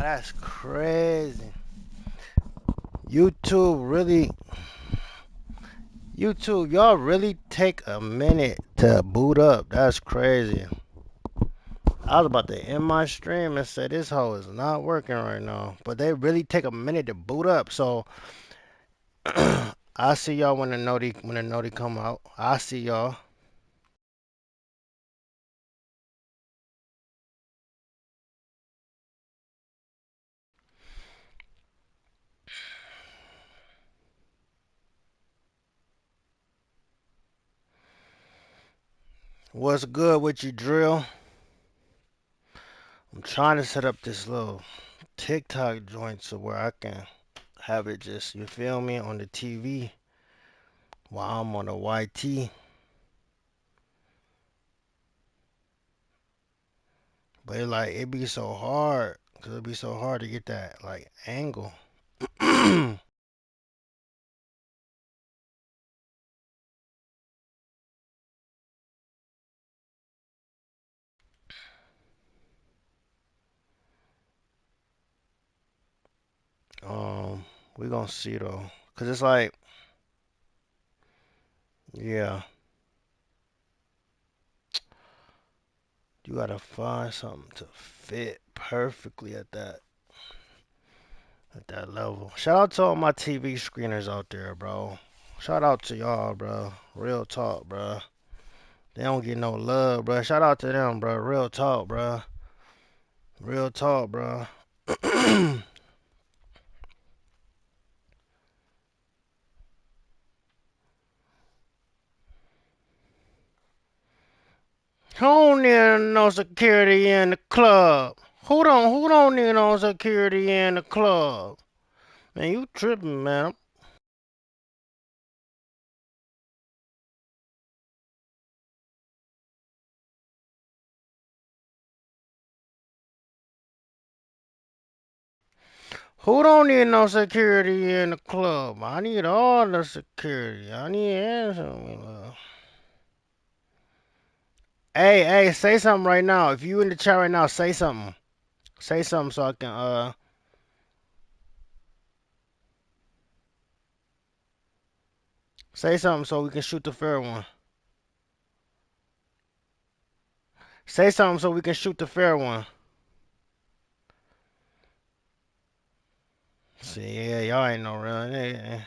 that's crazy. YouTube really, YouTube, y'all really take a minute to boot up. That's crazy. I was about to end my stream and say this hoe is not working right now, but they really take a minute to boot up. So I see y'all when the noti come out. I see y'all. What's good with you, Drill? I'm trying to set up this little TikTok joint so where I can have it just, you feel me, on the TV while I'm on the YT. But it be so hard, cause it be so hard to get that like angle. um, we gonna see though, cause it's like, yeah, you gotta find something to fit perfectly at that level. Shout out to all my TV screeners out there, bro. Shout out to y'all, bro. Real talk, bro. They don't get no love, bro. Shout out to them, bro. Real talk, bro. Real talk, bro. Who don't need no security in the club? Who don't need no security in the club? Man, you tripping, man. Who don't need no security in the club? I need all the security. I need answer. Hey, say something right now. If you in the chat right now, say something. Say something so I can say something so we can shoot the fair one. Say something so we can shoot the fair one. See, yeah, y'all ain't no real.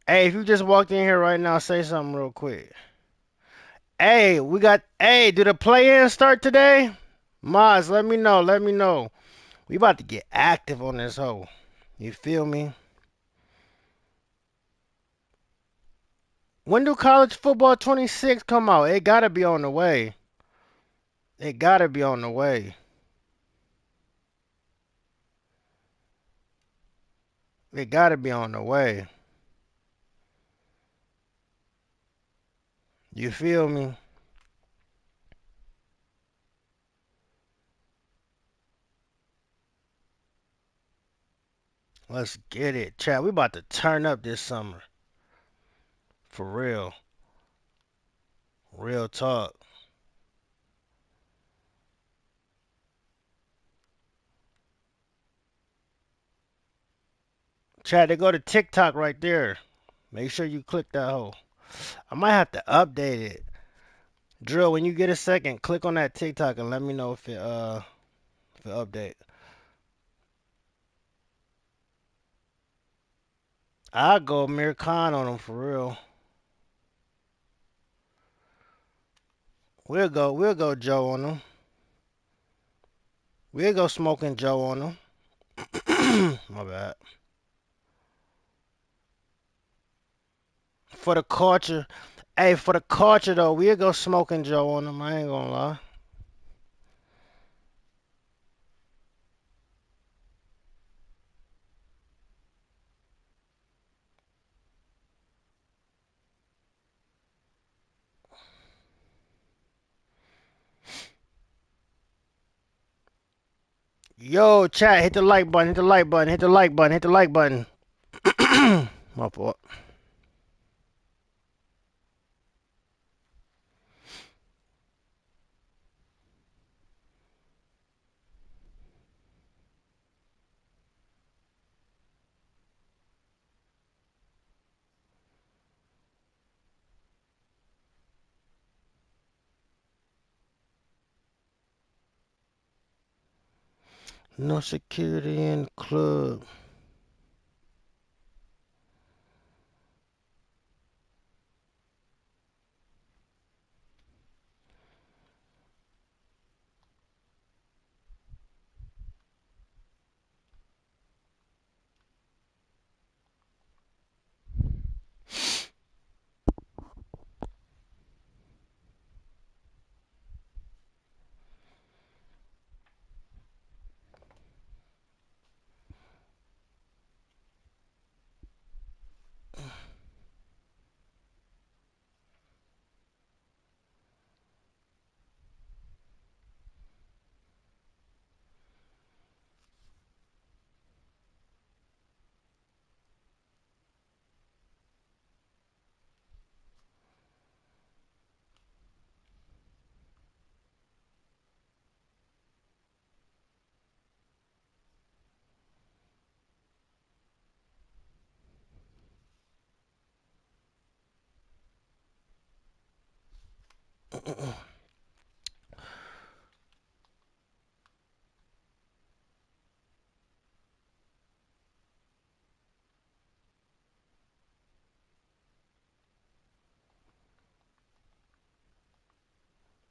Hey, if you just walked in here right now, say something real quick. Hey, we got. Hey, did the play-in start today? Maz, let me know. Let me know. We about to get active on this hoe. You feel me? When do college football 26 come out? It gotta be on the way. It gotta be on the way. It gotta be on the way. You feel me? Let's get it. Chat, we about to turn up this summer. For real. Real talk. Chat, they go to TikTok right there. Make sure you click that hole. I might have to update it. Drill, when you get a second, click on that TikTok and let me know if it update. I'll go Mir Khan on them for real. We'll go Joe on them. We'll go smoking Joe on them. My bad. For the culture, hey, for the culture though, we'll go smoking Joe on them. I ain't gonna lie. Yo, chat, hit the like button, hit the like button, hit the like button, hit the like button. My fault. No security in the club.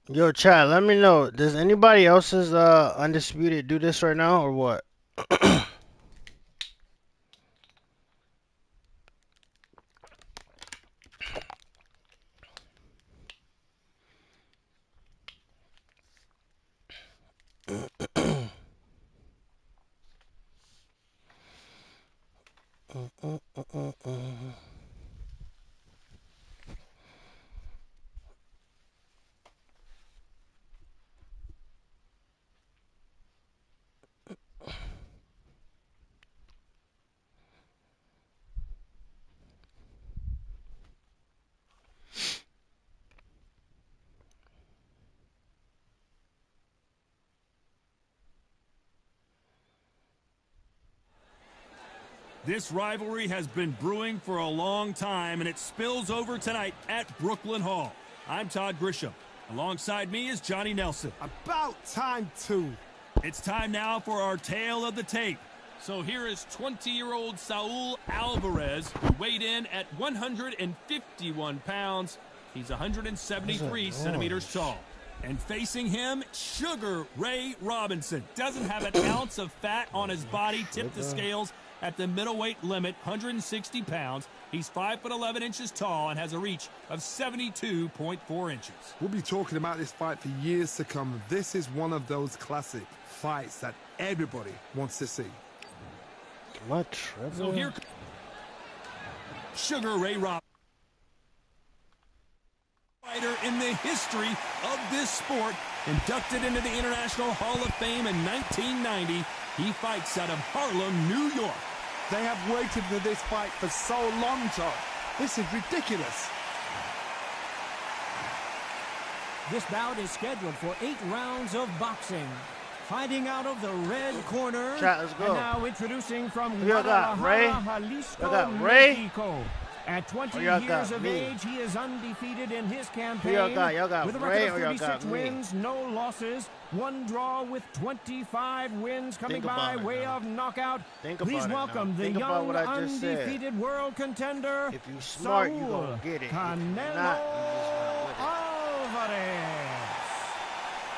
Yo, chat, let me know. Does anybody else's Undisputed do this right now or what? This rivalry has been brewing for a long time, and it spills over tonight at Brooklyn Hall. I'm Todd Grisham. Alongside me is Johnny Nelson. About time, too. It's time now for our tale of the tape. So here is 20-year-old Saul Alvarez, who weighed in at 151 pounds. He's 173 centimeters tall. And facing him, Sugar Ray Robinson. Doesn't have an ounce of fat on his body. Tipped the scales at the middleweight limit, 160 pounds. He's 5'11" tall and has a reach of 72.4 inches. We'll be talking about this fight for years to come. This is one of those classic fights that everybody wants to see. What, Trevor? So here, Sugar Ray Robinson. Fighter in the history of this sport, inducted into the International Hall of Fame in 1990. He fights out of Harlem, New York. They have waited for this fight for so long, Todd. This is ridiculous. This bout is scheduled for 8 rounds of boxing. Fighting out of the red corner. Chat, let's go. And now introducing from Y'all got Ray? Guadalajara, Jalisco, Y'all got Ray? Mexico. At 20 y'all years got of me? age, he is undefeated in his campaign. Y'all got with a Ray record or y'all of got 36 me? wins, no losses, 1 draw with 25 wins coming Think by about it way now. of knockout. Think Please about it welcome now. the Think about young what I just said. undefeated world contender, If you smart, you Saul gonna get it. If you not, Canelo you just not with it. Alvarez.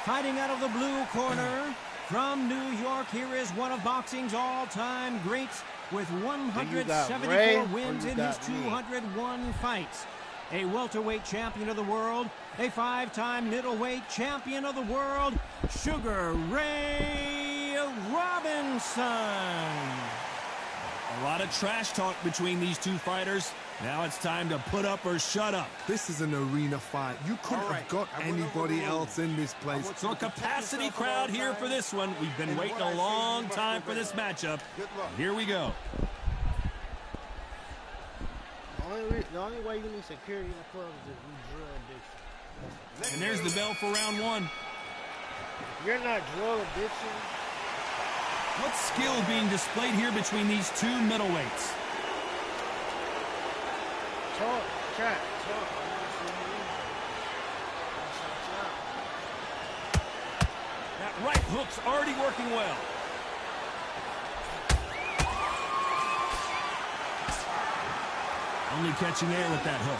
Fighting out of the blue corner from New York, here is one of boxing's all-time greats with Ray 174 or wins you in his got me? 201 fights. A welterweight champion of the world, a 5-time middleweight champion of the world, Sugar Ray Robinson. A lot of trash talk between these two fighters. Now it's time to put up or shut up. This is an arena fight. You couldn't have got anybody else in this place. So a capacity crowd here for this one. We've been waiting a long time for this matchup. Here we go. The only way you need security in the club is if you drug addiction. And there's the bell for round one. If you're not drug addiction. What skill being displayed here between these two middleweights? Talk, chat, talk. That right hook's already working well. Only catching air with that hook.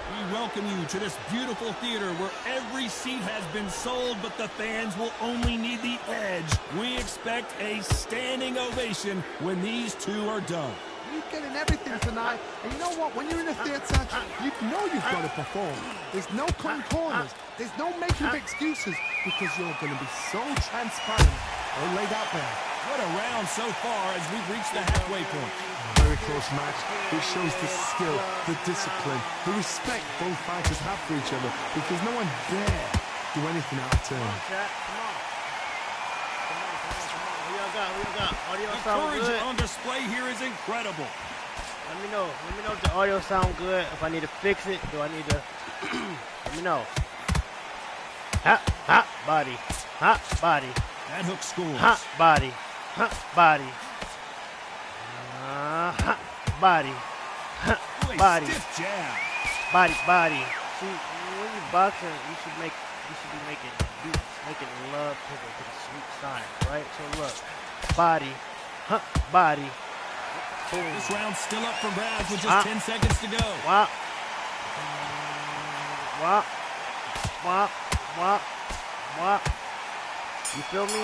We welcome you to this beautiful theater where every seat has been sold, but the fans will only need the edge. We expect a standing ovation when these two are done. You're getting everything tonight. And you know what? When you're in a theatre, you know you've got to perform. There's no cutting corners. There's no making of excuses because you're going to be so transparent or laid out there. What a round so far as we've reached the halfway point. Very close match. It shows the skill, the discipline, the respect both fighters have for each other because no one dare do anything out of turn. Come on, chat. Come on. Who y'all got? Who y'all got? Audio The sound courage good? on display here is incredible. Let me know. Let me know if the audio sound good. If I need to fix it, do I need to? Let me know. Hot, hot body. Hot body. That hook scores. Hot body. Hot body. Hot body. Hot Ooh, a body. stiff jab. Body. See, when you boxing, you should be making beats, making love to the sweet science, right? So look, body, body. Boom. This round's still up for grabs with just 10 seconds to go. Wop. Wop. Wop. Wop. Wop. You feel me?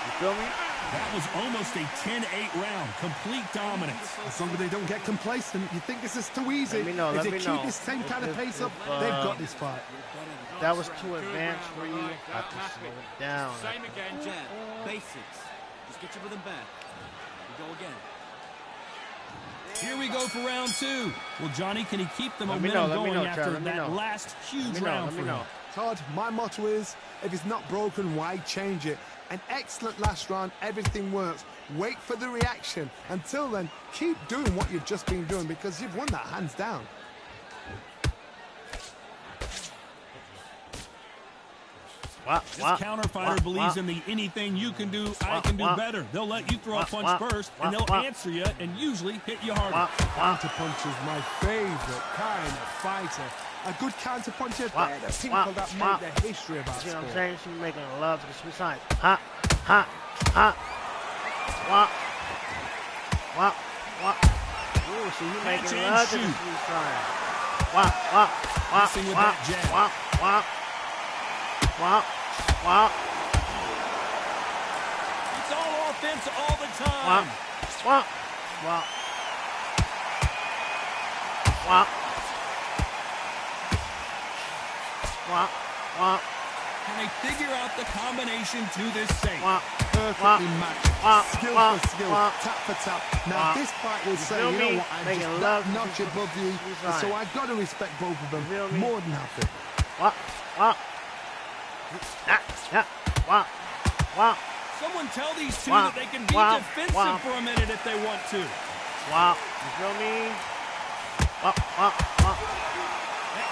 You feel me? That was almost a 10-8 round. Complete dominance. As long as they don't get complacent, you think this is too easy. Let me know, if let they me keep know. this same kind of pace up, If, they've got this fight. That was too advanced for you. I can slow it down. Same again, jab. Basics. Just get your rhythm back. We go again. Here we go for round two. Well, Johnny, can he keep the Let me momentum know, let me going know, after Chad, let me that know. last huge Let me know, round let for me him? know. Todd, my motto is, if it's not broken, why change it? An excellent last round, everything works. Wait for the reaction. Until then, keep doing what you've just been doing because you've won that hands down. This counter fighter believes in the anything you can do, I can do better. They'll let you throw a punch first, and they'll answer you and usually hit you harder. Counterpunch is my favorite kind of fighter. A good counterpuncher, they're the people that make the history of our See what I'm sport. saying? She's making love to the sweet science. Hot. Wop. Wop. Wop. Ooh, see, you making Catch and love to the shoot. sweet science. Wop. Missing with that jab. Wop. It's all offense all the time. Wop. Can they figure out the combination to this safe? Perfectly matched. Skill for skill, tap for tap. Now this fight will say, feel you know me? what, I'm Making just love that to notch the above you, sweet and so science. I've got to respect both of them feel me? more than happy. Someone tell these two that they can be defensive for a minute if they want to. You feel me? That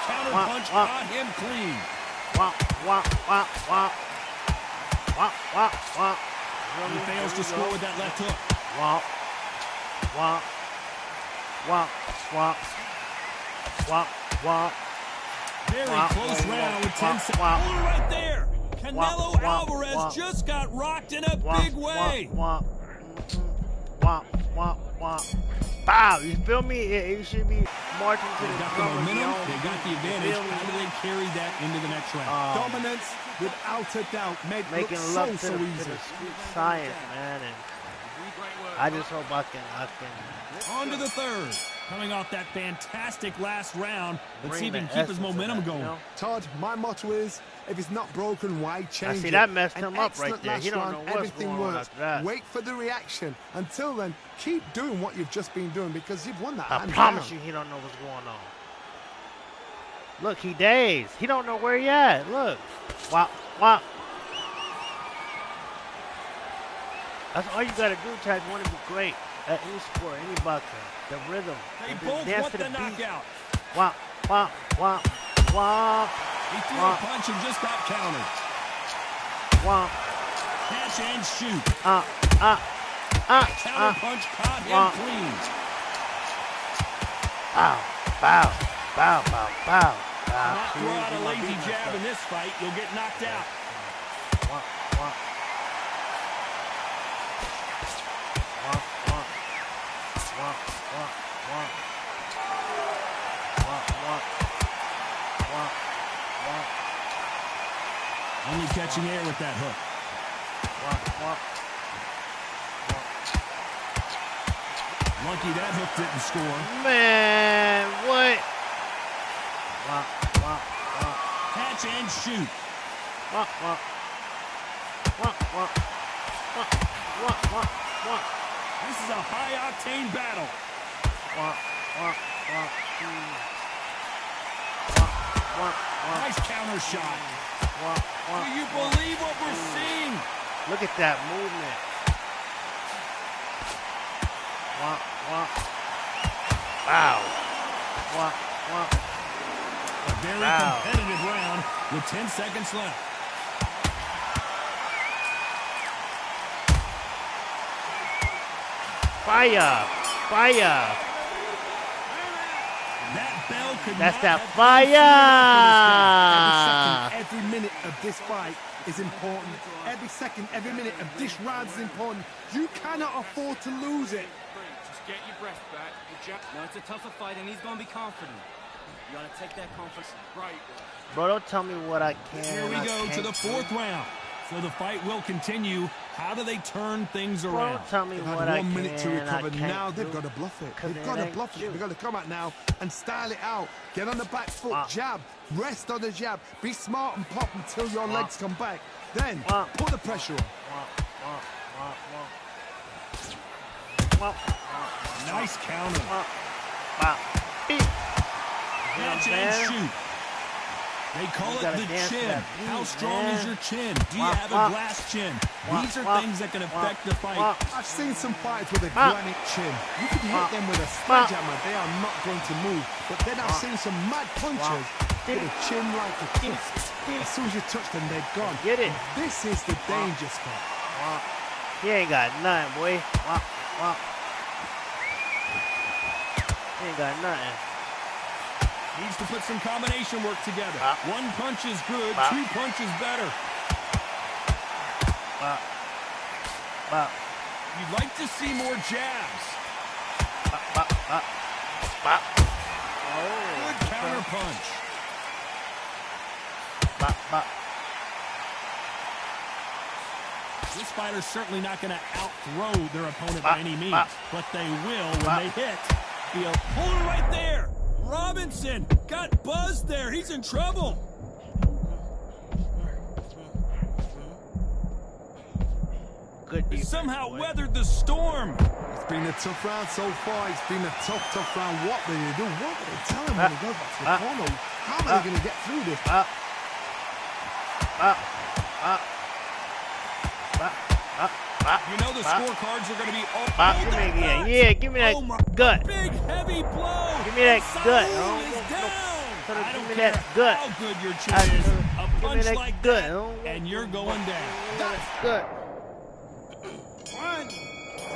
counter punch got him clean. He fails to score with that left hook. Very close round with 10 seconds. Oh, right there. Canelo Alvarez just got rocked in a big way. Bow, you feel me? You should be marching to They the got the drum of momentum. your own They got the advantage. How do they carry that into the next round? Dominance, without a doubt, made it making look love so to the easy. street science, man. And I just hope I can. On to the third. Coming off that fantastic last round, let's see if he Bring can the keep his essence of momentum that, going. you know? Todd, my motto is, if it's not broken, why change see, it? that messed An him up right excellent there. last He don't round, know what's everything going on works. after that. Wait for the reaction. Until then, keep doing what you've just been doing because you've won that I hands promise down. you he don't know what's going on. Look, he dazed. He don't know where he at. Look. Wow, wow. That's all you gotta do, Chad. You want to be great at any sport, any boxing. The rhythm. They the both dance want to the beat. knockout. Wow, wow, wow, wow, He threw wow, a punch and just got countered. wow. Catch and shoot. Counter punch caught him clean. Bow, bow, bow, bow, bow, bow. Not throw out a lazy jab in this fight, you'll get knocked out. Wow, wow. Wow, wow. Wow, wow, wow. Wow, wow. Wow, wow. Only catching air with that hook. Wow, wow. Lucky that hook didn't score. Man, what? Wow, wow, wow. Catch and shoot. Wow, wow. Wow, wow. Wow, wow, wow, wow. This is a high-octane battle. Wow, wow, wow. Wow, wow, wow. Nice counter shot. Wow, wow. Do you believe what we're seeing? Look at that movement. Wow, wow. Wow. Wow, wow. A very competitive round with 10 seconds left. Fire. Fire. That bell could That's not that have fire. Every minute of this fight is important. Every second, every minute of this round is important. You cannot afford to lose it. Just get your breath back. No, it's a tougher fight, and he's going to be confident. You got to take that confidence. Right. Bro, don't tell me what I can. Here we go to the fourth round. So the fight will continue. How do they turn things Bro, around? don't tell me They've what had I 1 minute to can and I recover. can't Now they've do. got to bluff it. 'Cause They've it got to ain't bluff it. you. They've got to come out now and style it out. Get on the back foot, jab, rest on the jab. Be smart and pop until your legs come back. Then put the pressure on. Nice counter. Catch and shoot. They call it the chin. How strong is your chin? Do you have a glass chin? These are things that can affect the fight. I've seen some fighters with a granite chin. You can hit them with a sledgehammer. They are not going to move. But then I've seen some mad punchers with a chin like a crisp. As soon as you touch them, they're gone. Get it. This is the danger spot. He ain't got nothing, boy. He ain't got nothing. Needs to put some combination work together. One punch is good, two punches better. You'd like to see more jabs. Good counter punch. This fighter's certainly not going to outthrow their opponent by any means, but they will when they hit. Feel pulled right there. Robinson got buzzed there. He's in trouble. Good defense, Somehow boy. weathered the storm. It's been a tough round so far. It's been a tough round. What do they do? What do they tell him when he goes back to the corner? How are they going to get through this? You know the scorecards are going to be all give me that gut. Big heavy blow. Give me that gut. Saul is down. I Give don't me care that gut. how good your chin is. A Give me punch that like gut. that, and you're going down. That's good. 1, 2, 3, 4.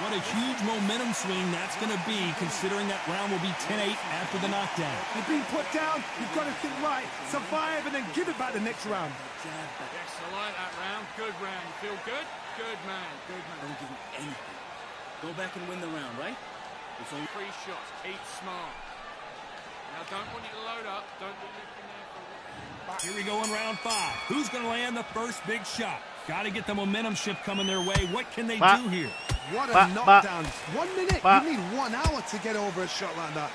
What a huge momentum swing that's going to be, considering that round will be 10-8 after the knockdown. You've been put down. You've got to think right. Survive and then give it back the next round. Yes, I like that round. Good round. You feel good? Good man. Good man. Don't give him anything. Go back and win the round, right? It's only 3 shots. Keep smart. Now, don't want you to load up. Don't be lifting there for Here we go in round 5. Who's going to land the first big shot? Got to get the momentum shift coming their way. What can they do here? What a knockdown. 1 minute, you need 1 hour to get over a shot like that.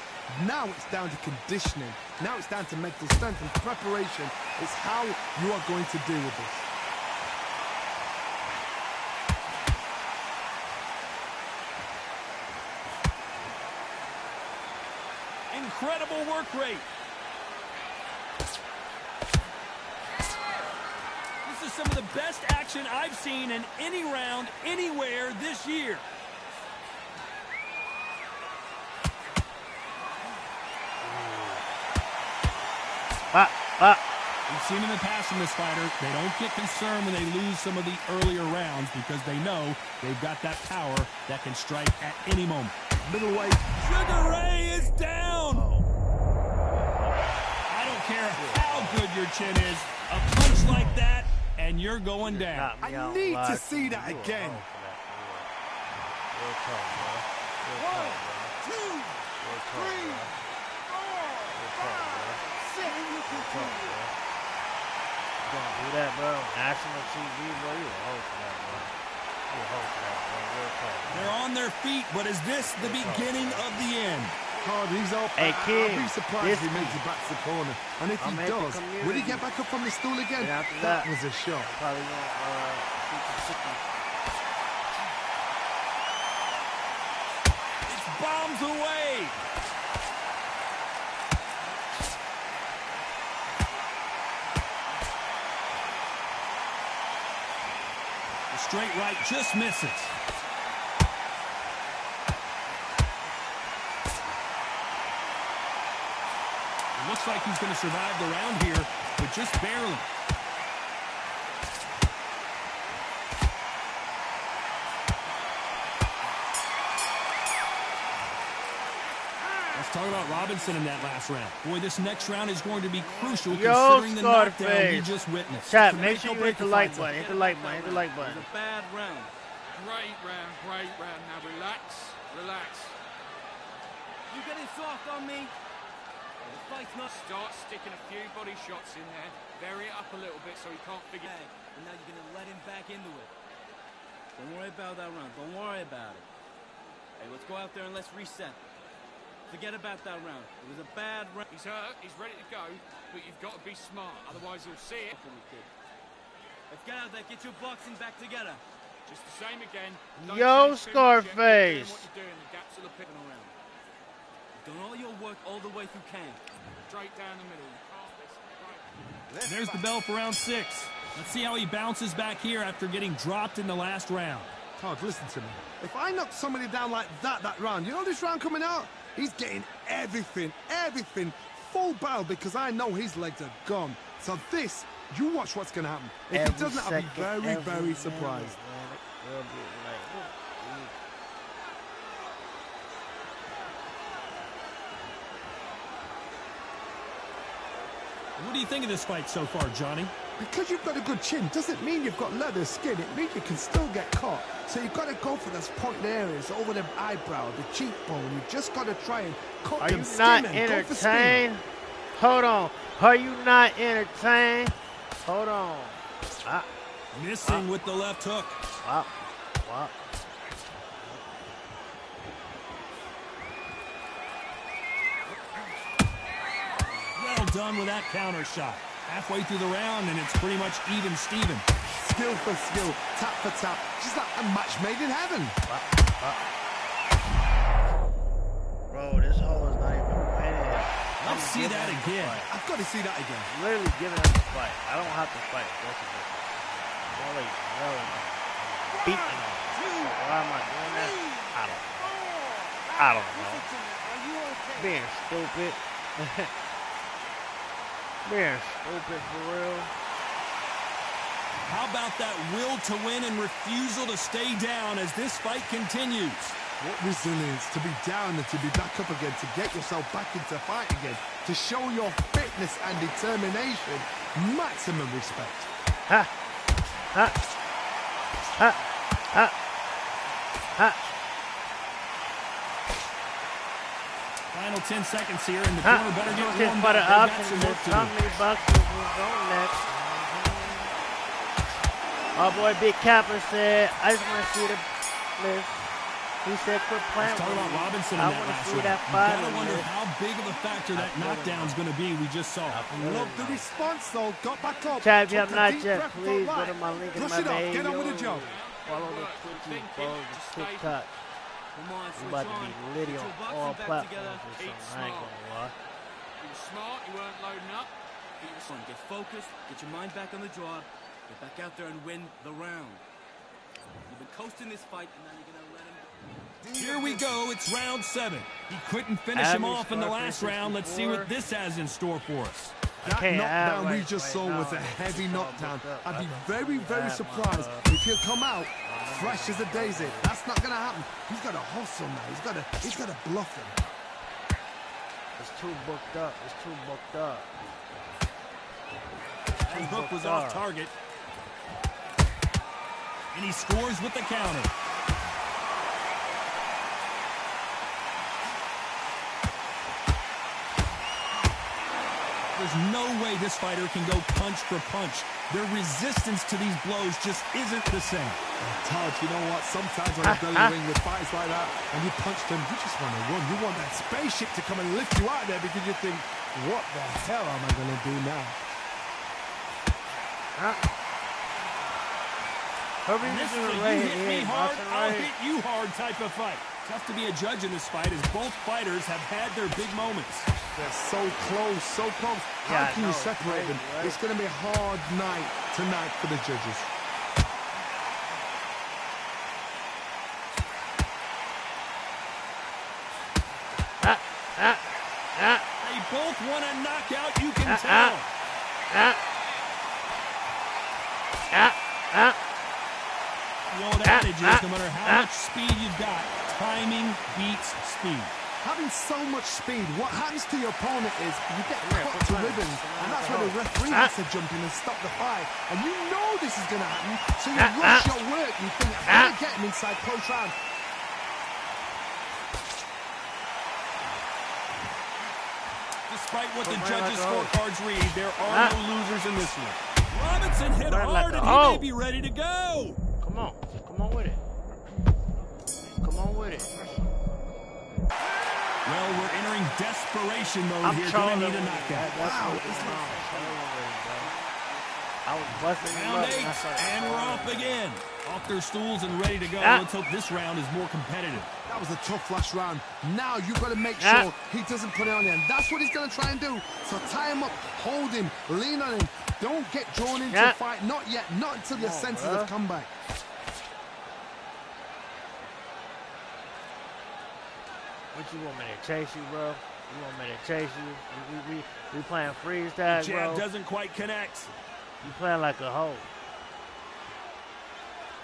Now it's down to conditioning. Now it's down to mental strength and preparation. It's how you are going to deal with this. Incredible work rate. This is some of the best action I've seen in any round, anywhere this year. We've seen in the past from this fighter, they don't get concerned when they lose some of the earlier rounds because they know they've got that power that can strike at any moment. Middleweight. Sugar Ray is down. I don't care how good your chin is, a punch like that, and you're going down. I need to see that again. 1, 2, 3, 4, 5, 6. Don't do that, bro. National TV, bro. You a hoe for that, bro. You a hoe for that, bro. Real talk, bro. They're on their feet, but is this the beginning of the end? God, he's up. Hey, kid, I'll be surprised if he makes it back to the corner. And if he does, will he get back up from the stool again? That was a shot. Probably won't It's bombs away. The straight right just misses. It looks like he's going to survive the round here, but just barely. Let's talk about Robinson in that last round. Boy, this next round is going to be crucial considering the knockdown he just witnessed. Chat, make sure you hit the like button. Hit the like button. Hit the like button. It was a bad round. Great round, great round. Now relax, relax. You getting soft on me? The fight's not. Start sticking a few body shots in there. Vary it up a little bit so he can't figure Hey, and now you're gonna let him back into it. Don't worry about that round. Don't worry about it. Hey, let's go out there and let's reset. Forget about that round. It was a bad round. He's hurt, he's ready to go, but you've got to be smart, otherwise he'll see it. Let's get out there, get your boxing back together. Just the same again. Yo, change too much, keep doing Scarface. what you're doing, the gaps are the picking around. Done all your work all the way through camp. Straight down the middle. You can't miss it. Right. There's the bell for round 6. Let's see how he bounces back here after getting dropped in the last round. Todd, listen to me. If I knock somebody down like that round, you know this round coming out? He's getting everything, full barrel because I know his legs are gone. So this, you watch what's going to happen. If he doesn't, I'll be very surprised. What do you think of this fight so far, Johnny? Because you've got a good chin doesn't mean you've got leather skin. It means you can still get caught. So you've got to go for those pointed areas over the eyebrow, the cheekbone. You've just got to try and cut Are them you skin not and go for spin. entertained? Hold on. Are you not entertained? Hold on. Missing with the left hook. Wow. Wow. Well done with that counter shot. Halfway through the round, and it's pretty much even Steven. Skill for skill, tap for tap. Just like a match made in heaven. Bro, this hole is not even winning. Let's see that again. I've got to see that again. I'm literally giving him the fight. I don't have to fight. That's a difference. I'm like, beating him. So why am I doing that? I don't know. Being stupid. Being stupid for real. How about that will to win and refusal to stay down as this fight continues? What resilience to be down and to be back up again, to get yourself back into fight again, to show your fitness and determination. Maximum respect. Ha! Ha! Ha! Ha! Ha! Final 10 seconds here, and the corner better get warmed for the up. up They've got and some the work to do. company boxes is on next. Our boy Big Capper said, I just want to see the list. He said, quit playing Let's talk with about me. Robinson in I that want to last see round. that You fight gotta wonder list. how big of a factor that knockdown's going to be. We just saw. Love the response, though. Got back up. Chat, if you have took a not deep yet, breath, please felt go light. to my link in Brush my it off. Get on video. with the job. Follow the Twitch, follow the TikTok. Come on, We switch about to on. be litty Get on your all boxing back platforms together. or Keep something. I ain't smart. gonna lie. You were smart, you weren't loading up. Come on, get focused. Get your mind back on the job. Get back out there and win the round. You've been coasting this fight, and now you're gonna let him. Here we go. It's round 7. He couldn't finish him off in the last round. Let's see what this has in store for us. That can't knockdown act we right just right saw now. was a heavy It's all knockdown. booked up. I'd be I very, can very have surprised my, if he'll come out fresh as a daisy. That's not gonna happen. He's got to hustle now. He's got to bluff him. It's too booked up. It's too booked up. That hook was off target. And he scores with the counter. There's no way this fighter can go punch for punch. Their resistance to these blows just isn't the same. Todd, you know what? Sometimes when you go in the ring with fights like that and you punch them, you just want to run. You want that spaceship to come and lift you out there because you think, what the hell am I going to do now? And this is a you hit me hard, I'll hit you hard type of fight. Tough to be a judge in this fight as both fighters have had their big moments. They're so close, so close. How Yeah, can you no, separate them? right. It's going to be a hard night tonight for the judges. They both want a knockout, you can tell. The old adage is no matter how much speed you've got, timing beats speed. Having so much speed, what happens to your opponent is you get cut to ribbons, and that's when the referee has to jump in and stop the fight. And you know this is going to happen, so you rush your work. You think, I'm going to get him inside close round. Despite what the judges' scorecards read, there are no losers in this one. Robinson hit hard, and he may be ready to go. Come on. Come on with it. Come on with it. Well, we're entering desperation mode here. Gonna need a knockout. Wow. I was busting him Round up. 8, and we're off again. Off their stools and ready to go. Let's hope this round is more competitive. That was a tough last round. Now you've got to make sure he doesn't put it on him. That's what he's going to try and do. So tie him up, hold him, lean on him. Don't get drawn into a fight. Not yet. Not until your senses have come back. What you want me to chase you, bro? You want me to chase you? We playing freeze tag, Jab bro. doesn't quite connect. You playing like a hoe.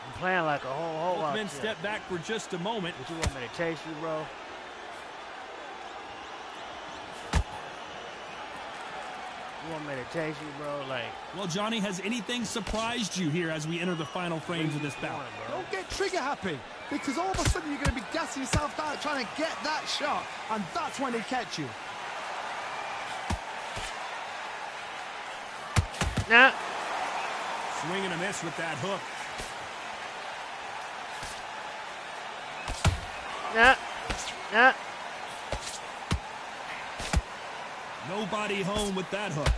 You playing like a hoe Both out men there. step back for just a moment. What you want me to chase you, bro? You want me to chase you, bro? Like, Well, Johnny, has anything surprised you here as we enter the final frames of this bout? Don't get trigger happy, because all of a sudden you're going to be gassing yourself out trying to get that shot, and that's when he catch you. nah. Swing and a miss with that hook. Nah. Nah. Nobody home with that hook.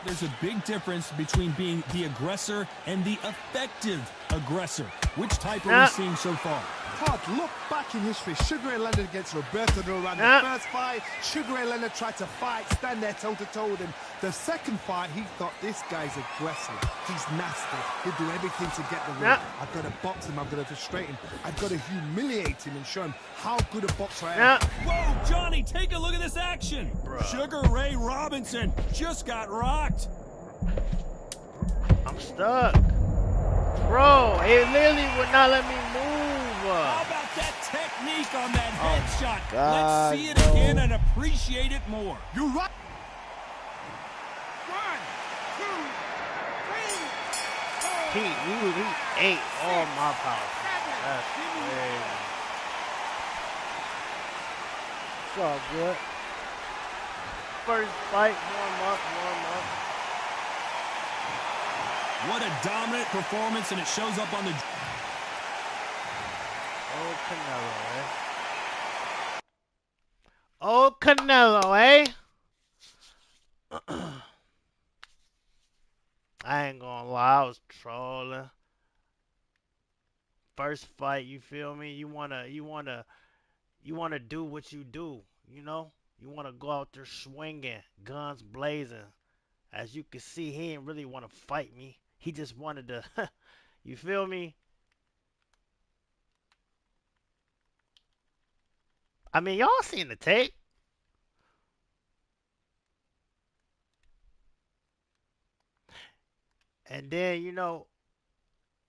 There's a big difference between being the aggressor and the effective aggressor. Which type are we seeing so far? Todd, look back in history. Sugar Ray Leonard against Roberto Duran. The first fight, Sugar Ray Leonard tried to fight, stand there toe-to-toe with him. The second fight, he thought, this guy's aggressive. He's nasty. He'll do everything to get the win. I've got to box him. I've got to frustrate him. I've got to humiliate him and show him how good a boxer I am. Whoa, Johnny, take a look at this action. Sugar Ray Robinson just got rocked. I'm stuck. Bro, it literally would not let me move. How about that technique on that headshot? God, Let's see it again and appreciate it more. You're right. 1, 2, 3, 4. He ate all my power. That's crazy. It's all good. First fight, warm up. What a dominant performance, and it shows up on the... Oh, Canelo, eh? Oh, Canelo, eh? I ain't gonna lie, I was trolling. First fight, you feel me? You wanna do what you do, you know? You wanna go out there swinging, guns blazing. As you can see, he didn't really want to fight me. He just wanted to, you feel me? I mean, y'all seen the tape. And then,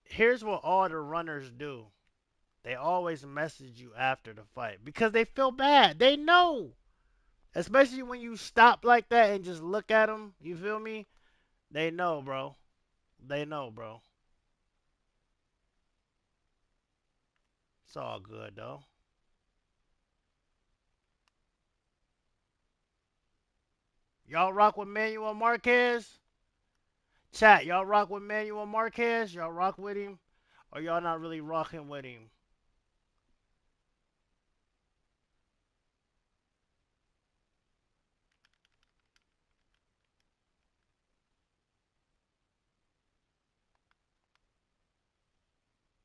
here's what all the runners do. They always message you after the fight because they feel bad. They know. Especially when you stop like that and just look at them, you feel me? They know, bro. They know, bro. It's all good, though. Y'all rock with Manuel Marquez? Chat, y'all rock with Manuel Marquez? Y'all rock with him? Or y'all not really rocking with him?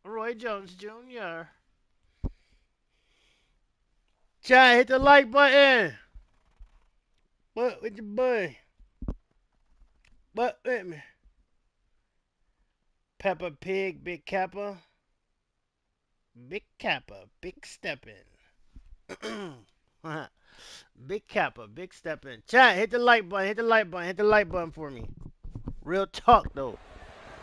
Roy Jones Jr. Chat, hit the like button. What with your boy? What with me? Peppa Pig, Big Kappa. Big Kappa, Big Steppin'. Big Kappa, Big Steppin'. Chat, hit the like button, hit the like button, hit the like button for me. Real talk, though.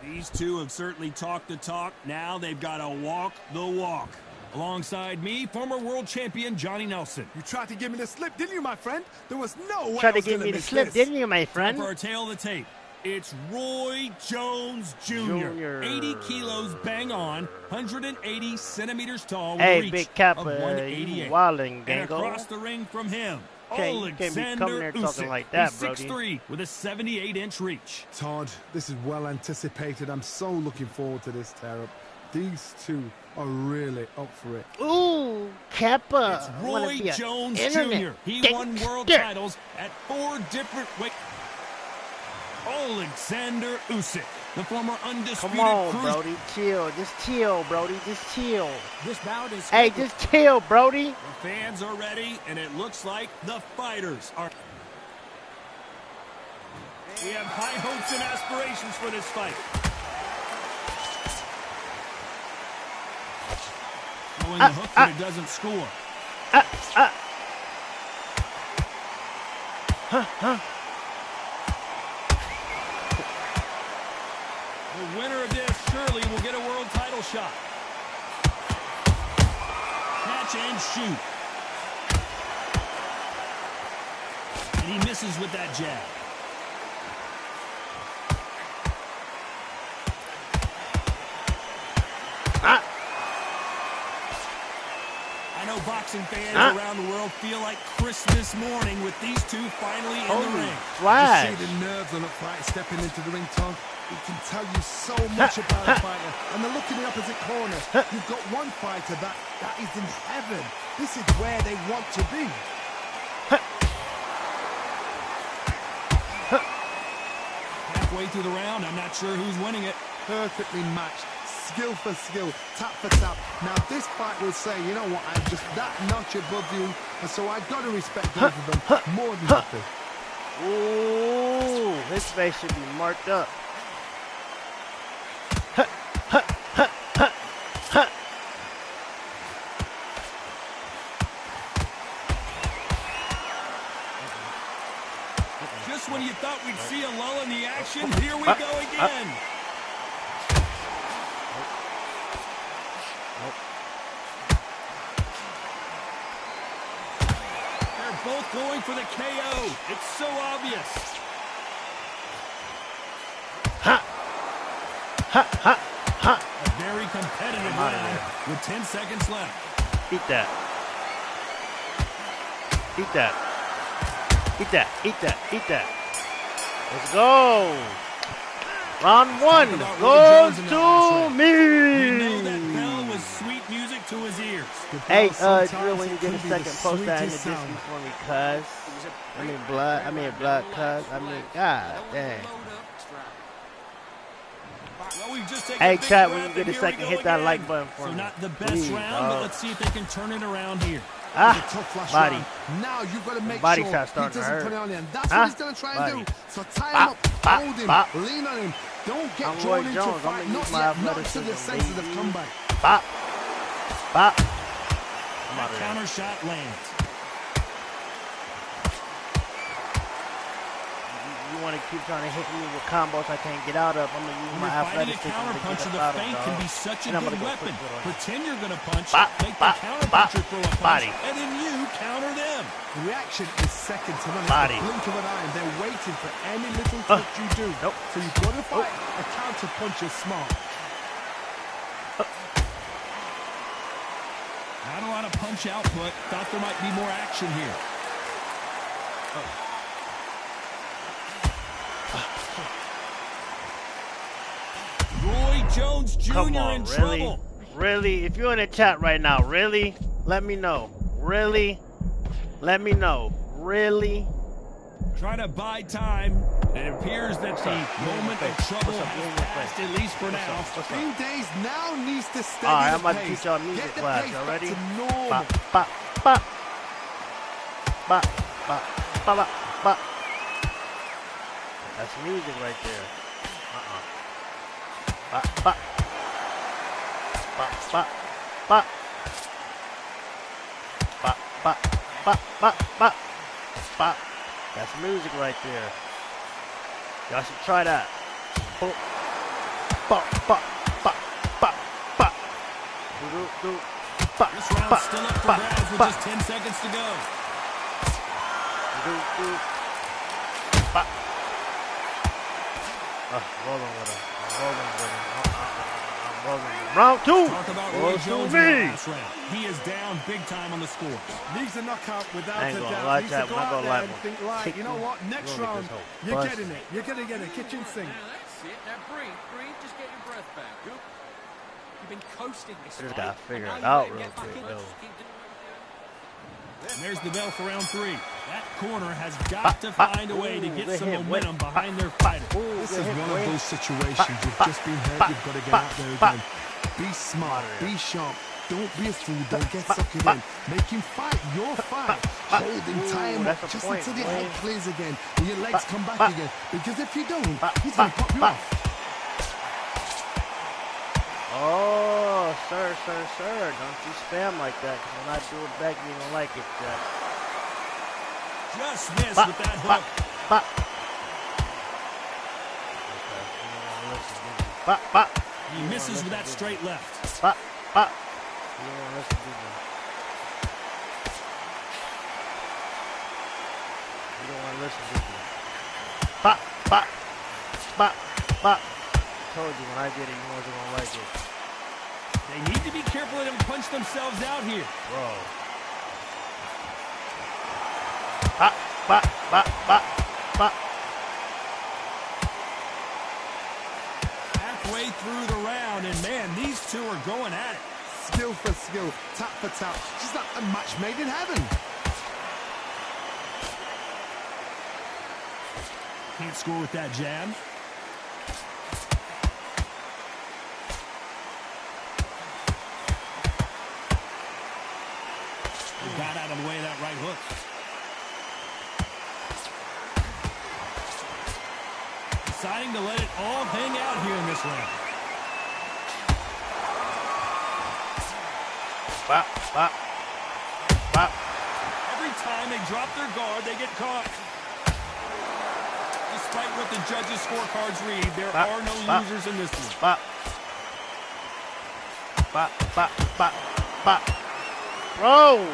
These two have certainly talked the talk. Now they've got to walk the walk. Alongside me, former world champion Johnny Nelson. You tried to give me the slip, didn't you, my friend? There was no way Tried I to was give going me to the miss slip, this. didn't you, my Time friend? for our tail of the tape. It's Roy Jones Jr. 80 kilos bang on, 180 centimeters tall with a Hey, reach Big of Kappa, 188. you wildin', And Gango. across the ring from him, You can't be coming Alexander there talking Usyk. like that, He's Brody. 6'3" with a 78-inch reach. Todd, this is well anticipated. I'm so looking forward to this tear-up. These two are really up for it. Ooh, Kappa. It's I wanna Roy be Jones internet Jr. He won world gangster. titles at 4 different weight. Alexander Usyk, the former undisputed Come on, cruiser. Brody. Chill. Just chill, Brody. Just chill. This bout is Hey, just chill, Brody. The fans are ready, and it looks like the fighters are. We have high hopes and aspirations for this fight. Throwing the hook, but it doesn't score. The winner of this surely will get a world title shot. Catch and shoot. And he misses with that jab. I know boxing fans around the world feel like Christmas morning with these two finally in the ring. Flash. You see the nerves on a fight stepping into the ring, Tom. It can tell you so much about a fighter. And the look in the opposite corner. You've got one fighter that is in heaven. This is where they want to be. Halfway through the round, I'm not sure who's winning it. Perfectly matched. Skill for skill, tap for tap. Now this fight will say, you know what, I'm just that notch above you, and so I've got to respect both of them more than happy. Ooh, his face should be marked up. Just when you thought we'd see a lull in the action, here we go again. They're both going for the KO. It's so obvious. A very competitive I'm outta round there. with 10 seconds left. Eat that. Eat that. Eat that. Eat that. Eat that. Let's go. Round one goes to me. We know that bell was sweet music to his ears. Hey, Drew, when you get a second, post that in the distance for me, cuz. I mean, cuz. I mean, god dang. Well, we've just taken Hey, a big chat, when breath, you get and a here we second, go hit that again. like button for So me. not the best Please, round, but dog. let's see if they can turn it around here. Ah, Tough flash body. round. Now you've got to make Body sure shot he starting to doesn't hurt. put it on you. And that's Huh? what he's going to try and Body. do. So tie him Bop, up, bop, hold him, bop. lean on him. Don't get I'm drawn Roy into Jones. a I'm fight. gonna Not use my yet, not to the athleticism, senses of baby. comeback. Bop. Bop. I'm That out of there. counter shot lands. You want to keep trying to hit me with combos I can't get out of. I'm going to use When my you're fighting a athleticism counter to puncher, get the up out of feint dog. can be such a And I'm good gonna go weapon. quick foot on you. Pretend you're going to punch, Bop, make bop, the counter bop. puncher throw a punch, Body. and then you counter them. The reaction is second to none. It's Body. the blink of an eye, and they're waiting for any little touch you do. Nope. So you've got to fight a counter punch is smart. Not a lot of punch output. Thought there might be more action here. Roy Jones Jr. Come on, in really? trouble. Really? If you're in the chat right now, really? Let me know. Really? Let me know. Really? Trying to buy time. It appears that the moment of trouble What's up? has passed, at least for now. What's Green up? Days now needs to steady Alright, I'm the about to pace. teach y'all music Get the class. pace Y'all back ready? to normal. Bop, bop, bop. Bop, bop, bop, bop, bop. That's music right there. Bop, bop. Bop, bop, bop. Bop, bop, bop, bop, bop. Bop. That's music right there. Y'all should try that. Bop, bop, bop, bop, bop, bop. Do, do, do. Bop, This round's bop, still up for bop, grabs with bop. just 10 seconds to go. Do, do. Bop. Rolling with him. I'm rolling with him. I'm rolling with him. Round two. Talk about Roy Goes to Jones in the me. last round. He is down big time on the scores. Needs a knockout without I ain't a gonna doubt. lie, Needs Chad, to go I'm not out gonna there lie, and man. think, right, you know what, next You're gonna round, get this hoe you're busted. getting it. You're going to get a kitchen sink. Now that's it. Now breathe. Just get your breath back. You've been coasting this I just fight, gotta figure and it now out you real gotta get back quick, in. though. Just keep doing it. And there's the bell for round three. That corner has got to find a way to get some momentum behind their fighter. This is one of those situations. You've just been hurt. You've got to get out there again. Be smart. Be sharp. Don't be a fool. Don't get suckered in. Make him fight your fight. Hold him, tie him up that's a just point, until your boy. head clears again and your legs come back again. Because if you don't, he's going to pop you off. Oh, sir. Don't you spam like that. 'Cause when I do it back, you don't like it, Jack. Just missed with that hook. Bop. Okay. Bop, bop. He misses with that straight left. Bop, bop. You don't want to listen to me. You don't want to listen to me. Bop, bop, bop, bop. Told you when I get it, you wasn't gonna like it. They need to be careful they don't punch themselves out here. Bro. Bop, bop, bop, bop, bop. Halfway through the round, and man, these two are going at it. Skill for skill, tap for tap. Just like a match made in heaven. Can't score with that jab. He got out of the way of that right hook. Deciding to let it all hang out here in this round. Bop, bop, bop. Every time they drop their guard, they get caught. Despite what the judges' scorecards read, there Bop, are no bop. losers in this one. Bop. Bop, bop, bop, bop. Bro!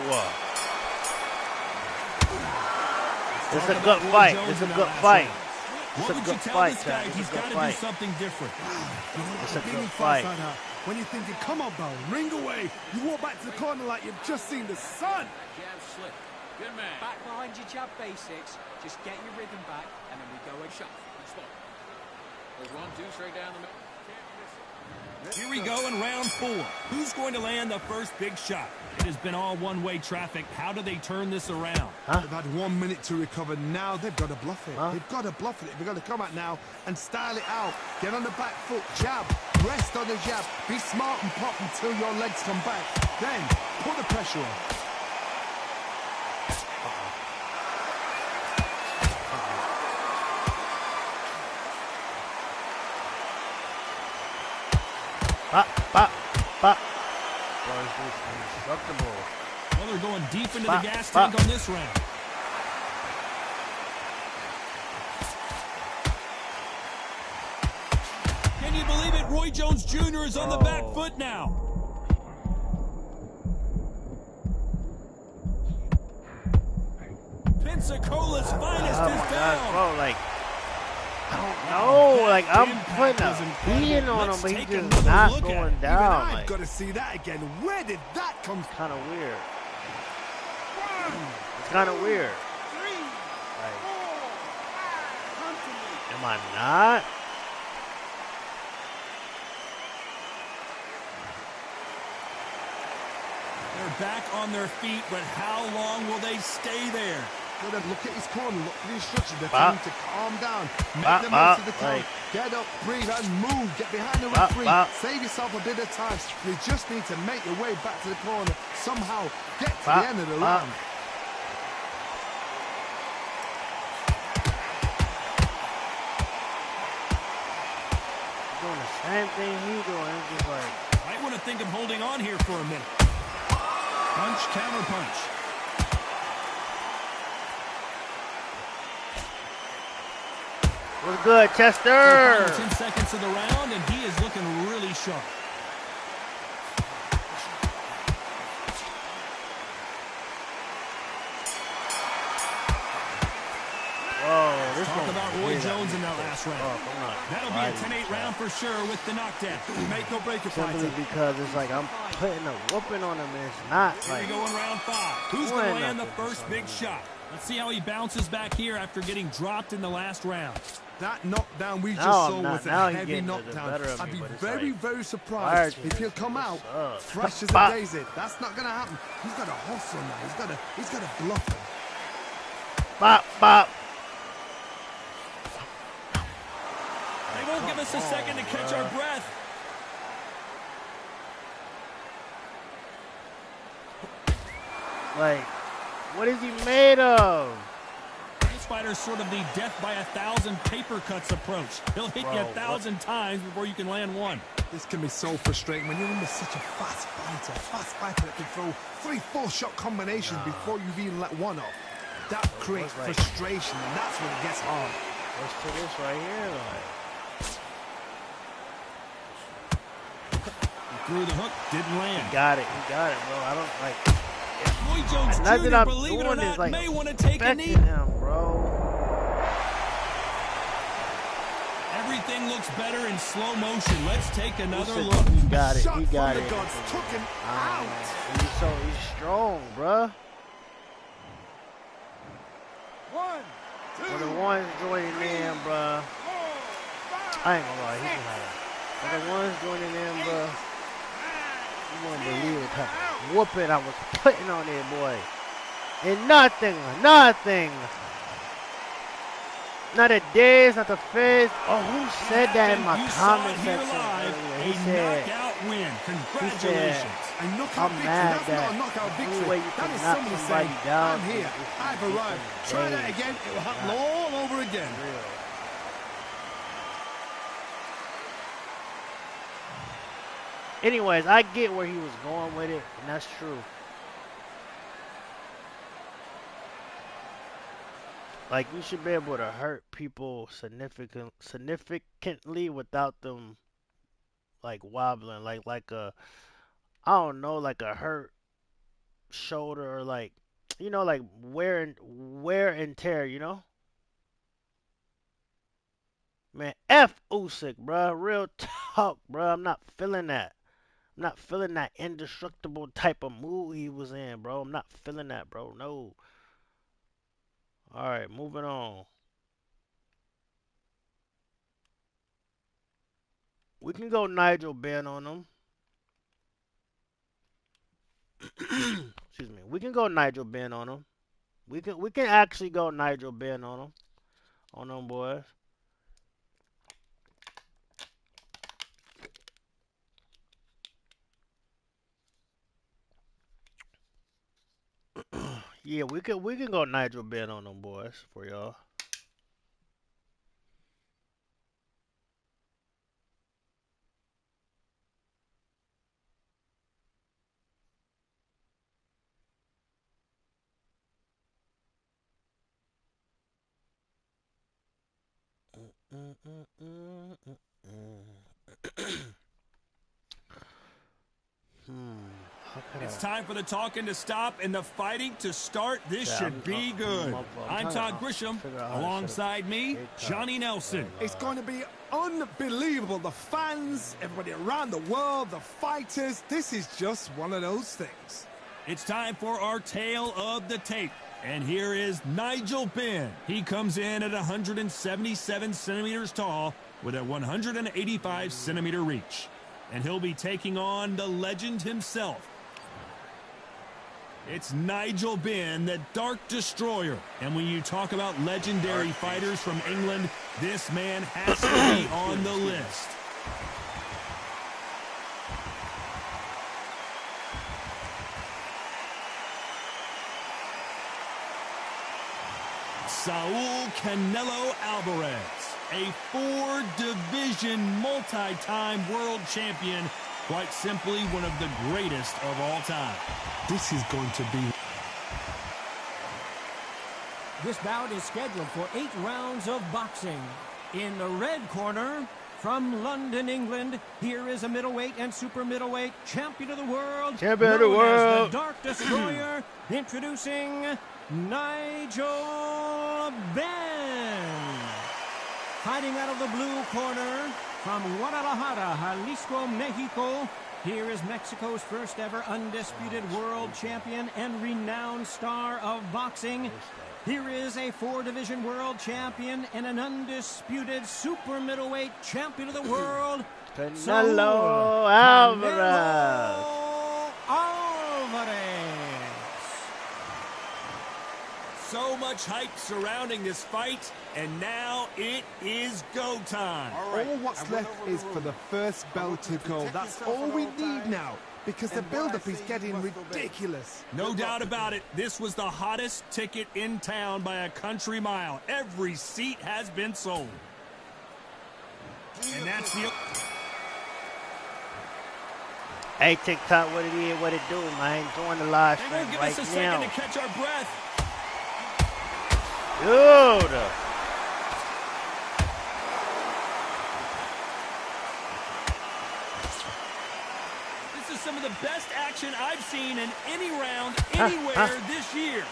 This is a good fight. This is a good fight. It's What a would you good tell fight, this guy? Chad. It's a He's good got to do fight. something different. You know It's what, a being good in fights fight. like that, when you're thinking, come on, Bo, ring away, you walk back to the corner like you've just seen the sun. Jab slip. Good man. Back behind your jab basics, just get your rhythm back, and then we go Good shot. Good spot. There's 1, 2, straight down the middle. Can't miss it. Here we go in round 4. Who's going to land the first big shot? It has been all one-way traffic. How do they turn this around? They've had 1 minute to recover. Now they've got to bluff it. Huh? They've got to bluff it. They've got to come out now and style it out. Get on the back foot, jab, rest on the jab. Be smart and pop until your legs come back. Then put the pressure on. Bop, bop, bop. Boy, this is indestructible. Well, they're going deep into Bop, the gas bop. tank on this round. Can you believe it? Roy Jones Jr. is on the back foot now. Pensacola's finest Oh is my down. gosh, bro, like, I don't know. Like, I'm impact putting was a incredible. beating on him, Let's but take he's another just not look at it. going Even down. I've Like, got to see that again. Where did that come from? kind of weird. It's kind of weird. Like, am I not? They're back on their feet, but how long will they stay there? Got to look at his corner, look at the instructions. They're Bop. telling him to calm down, make Bop, the bop, most of the time. like- Get up, breathe, and move. Get behind the Bop, referee. bop. Save yourself a bit of time. You just need to make your way back to the corner. Somehow get to Bop, the end of the bop. round. Doing the same thing he's doing. It's just like, Might want to think of holding on here for a minute. Punch, counter punch. what's good, The Chester? final 10 seconds of the round, and he is looking really sharp. Whoa, this Talk one. about Roy Jones in that last round. Oh, come on. That'll be a 10-8 round for sure with the knockdown. Make or break a fight. Simply because it's like I'm putting a whooping on him and it's not Here like. we go in round 5. Who's Why going to land the nothing? first big shot? Let's see how he bounces back here after getting dropped in the last round. That knockdown we just Now I'm saw not- was a now he's heavy getting the knockdown. better of I'd me, be but it's very, like, very why surprised are if you- he'll come out what's up? fresh as a Bop. daisy. That's not gonna happen. He's got a hustle now. He's got a bluff him. Bop, bop. They won't give us a second to catch our breath. Like, what is he made of? This fighter's sort of the death by 1,000 paper cuts approach. He'll hit you Bro, 1,000 times before you can land one. This can be so frustrating when you're under such a fast fighter that can throw 3-4 shot combinations before you've even let one off. That creates right. frustration, and that's when it gets hard. What's to this right here? Like, He threw the hook, didn't land. he got it, bro. I don't like. Roy Jones Nothing Jr., I'm believe it or doing not, is like may want to take a knee. affecting him, bro. Everything looks better in slow motion. Let's take another Listen, look. He got it. Shot He got from it. the gods took him out. He's strong, bruh. For the ones joining in, bruh. I ain't gonna lie, he's high. For the ones joining in, bruh. You won't believe the type of whooping I was putting on there, boy. And nothing. Not a days, not the face. Oh, who said that in my You saw comment it here section live. earlier? He A said, knockout win. he Congratulations. A knockout I'm victory. mad That's that not a knockout the only victory. way you That can is knock somebody somebody saying, down I'm here. is if I've you beat arrived. them Try that days. again. It will happen all over again. Real. Anyways, I get where he was going with it, and that's true. Like, you should be able to hurt people significantly without them like wobbling, like a, I don't know, like a hurt shoulder, or like, like wear and tear, Man, F Usyk, bro. Real talk, bro. I'm not feeling that. I'm not feeling that indestructible type of mood he was in, bro. I'm not feeling that, bro. No. All right, moving on. We can go Nigel Ben on him. Excuse me. We can go Nigel Ben on him. We can actually go Nigel Ben on him. On them boys. Yeah, we can go Nigel Ben on them boys for y'all. Mm, mm, mm, mm, mm. Hmm. How could It's I? time for the talking to stop and the fighting to start. This Yeah, should be good. I'm trying Todd to Grisham. figure out how to set up Alongside me, big time. Johnny Nelson. It's going to be unbelievable. The fans, everybody around the world, the fighters. This is just one of those things. It's time for our tale of the tape. And here is Nigel Benn. He comes in at 177 centimeters tall with a 185 centimeter reach. And he'll be taking on the legend himself. It's Nigel Benn, the Dark Destroyer. And when you talk about legendary fighters from England, this man has to be on the list. Saul Canelo Alvarez, a four-division multi-time world champion, quite simply one of the greatest of all time. This is going to be... This bout is scheduled for 8 rounds of boxing. In the red corner, from London, England, here is a middleweight and super middleweight champion of the world. Champion of the known as world. the Dark Destroyer, introducing Nigel Benn. Fighting out of the blue corner, from Guadalajara, Jalisco, Mexico, here is Mexico's first ever undisputed world champion and renowned star of boxing. Here is a 4-division world champion and an undisputed super middleweight champion of the world, Canelo Alvarez. Canelo Alvarez. So much hype surrounding this fight, and now it is go time. All what's left is for the first bell to go. That's all we need now, because the build-up is getting ridiculous. No doubt about it, this was the hottest ticket in town by a country mile. Every seat has been sold. And that's the... Hey, TikTok, what it is, what it do, man? Join the live They're stream going to give right us a second now. to catch our breath. Dude. This is some of the best action I've seen in any round anywhere this year.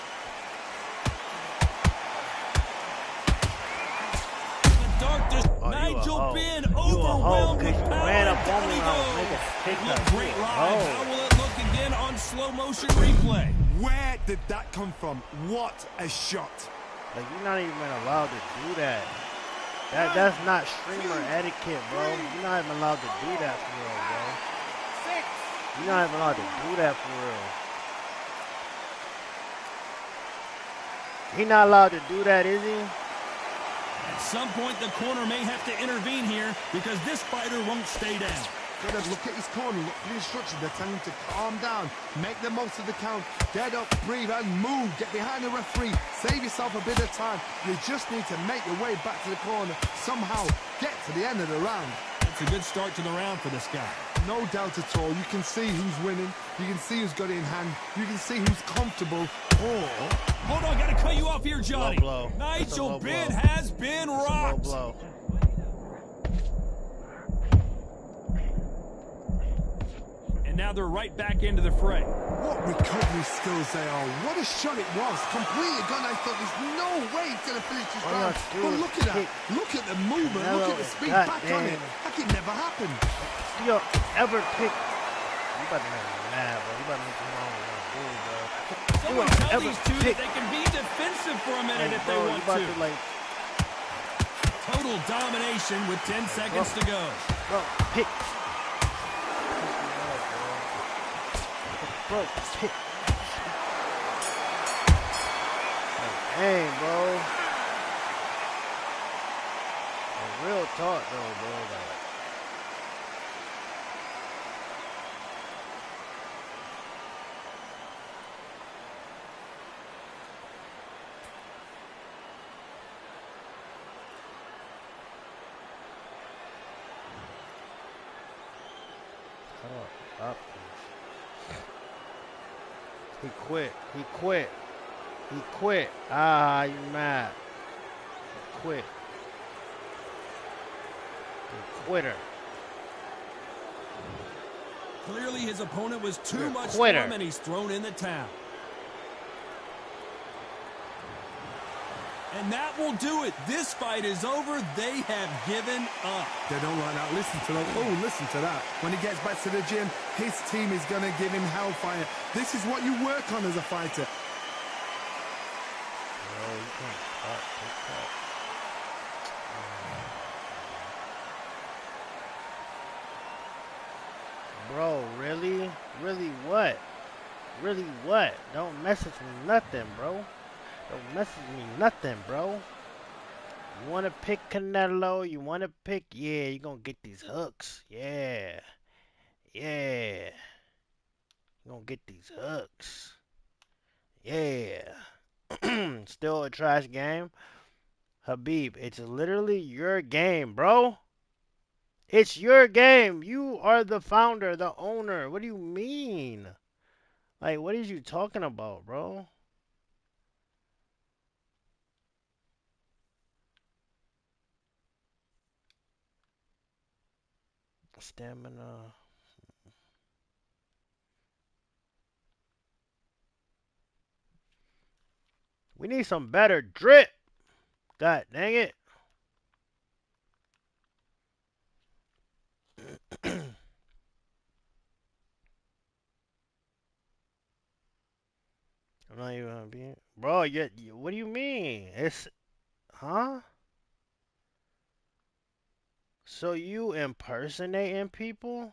The darkness, Nigel Benn overwhelmed with power. Ran up Down on me he when I was goes. making It TikTok. looked great live. How will it look again on slow motion replay? Where did that come from? What a shot. Like, you're not even allowed to do that. That's not streamer etiquette, bro. You're not even allowed to do that for real, bro. You're not even allowed to do that for real. He not allowed to do that, is he? At some point, the corner may have to intervene here because this fighter won't stay down. Gotta look at his corner, look for the instructions. They're telling him to calm down, make the most of the count, get up, breathe, and move. Get behind the referee, save yourself a bit of time. You just need to make your way back to the corner, somehow get to the end of the round. That's a good start to the round for this guy. No doubt at all. You can see who's winning, you can see who's got it in hand, you can see who's comfortable. Hold on, gotta cut you off here, Johnny. Low blow. Nigel Low Benn blow. has been Low rocked. blow. And now they're right back into the fray. What recovery skills they are. What a shot it was. Completely gone. I thought there's no way he's going to finish this round. But look at that. Look at the movement. Look at the speed back on it. Like it never happened. You ever pick? You about to make me mad, bro. You about to make me wrong, bro. Someone tell these two that they can be defensive for a minute if they want to. Total domination with 10 seconds to go. Bro, pick. Bro, pick. Dang, bro. Real talk, though, bro. Up. He quit. He quit. He quit. Ah, you mad. He quit. He quitter. Clearly his opponent was too much for him and he's thrown in the towel. And that will do it. This fight is over. They have given up. They don't like that. Listen to that. Oh, listen to that. When he gets back to the gym, his team is going to give him hellfire. This is what you work on as a fighter. Bro, you can't cut. Bro, really? Really what? Really what? Don't message me nothing, bro. Don't message me nothing, bro. You want to pick Canelo? You want to pick? Yeah, you're going to get these hooks. Yeah. Yeah. You're going to get these hooks. Yeah. Still a trash game. Habib, it's literally your game, bro. It's your game. You are the founder, the owner. What do you mean? Like, what are you talking about, bro? Stamina. We need some better drip. God dang it. I'm not even gonna be. Bro, what do you mean? It's. Huh? So you impersonating people?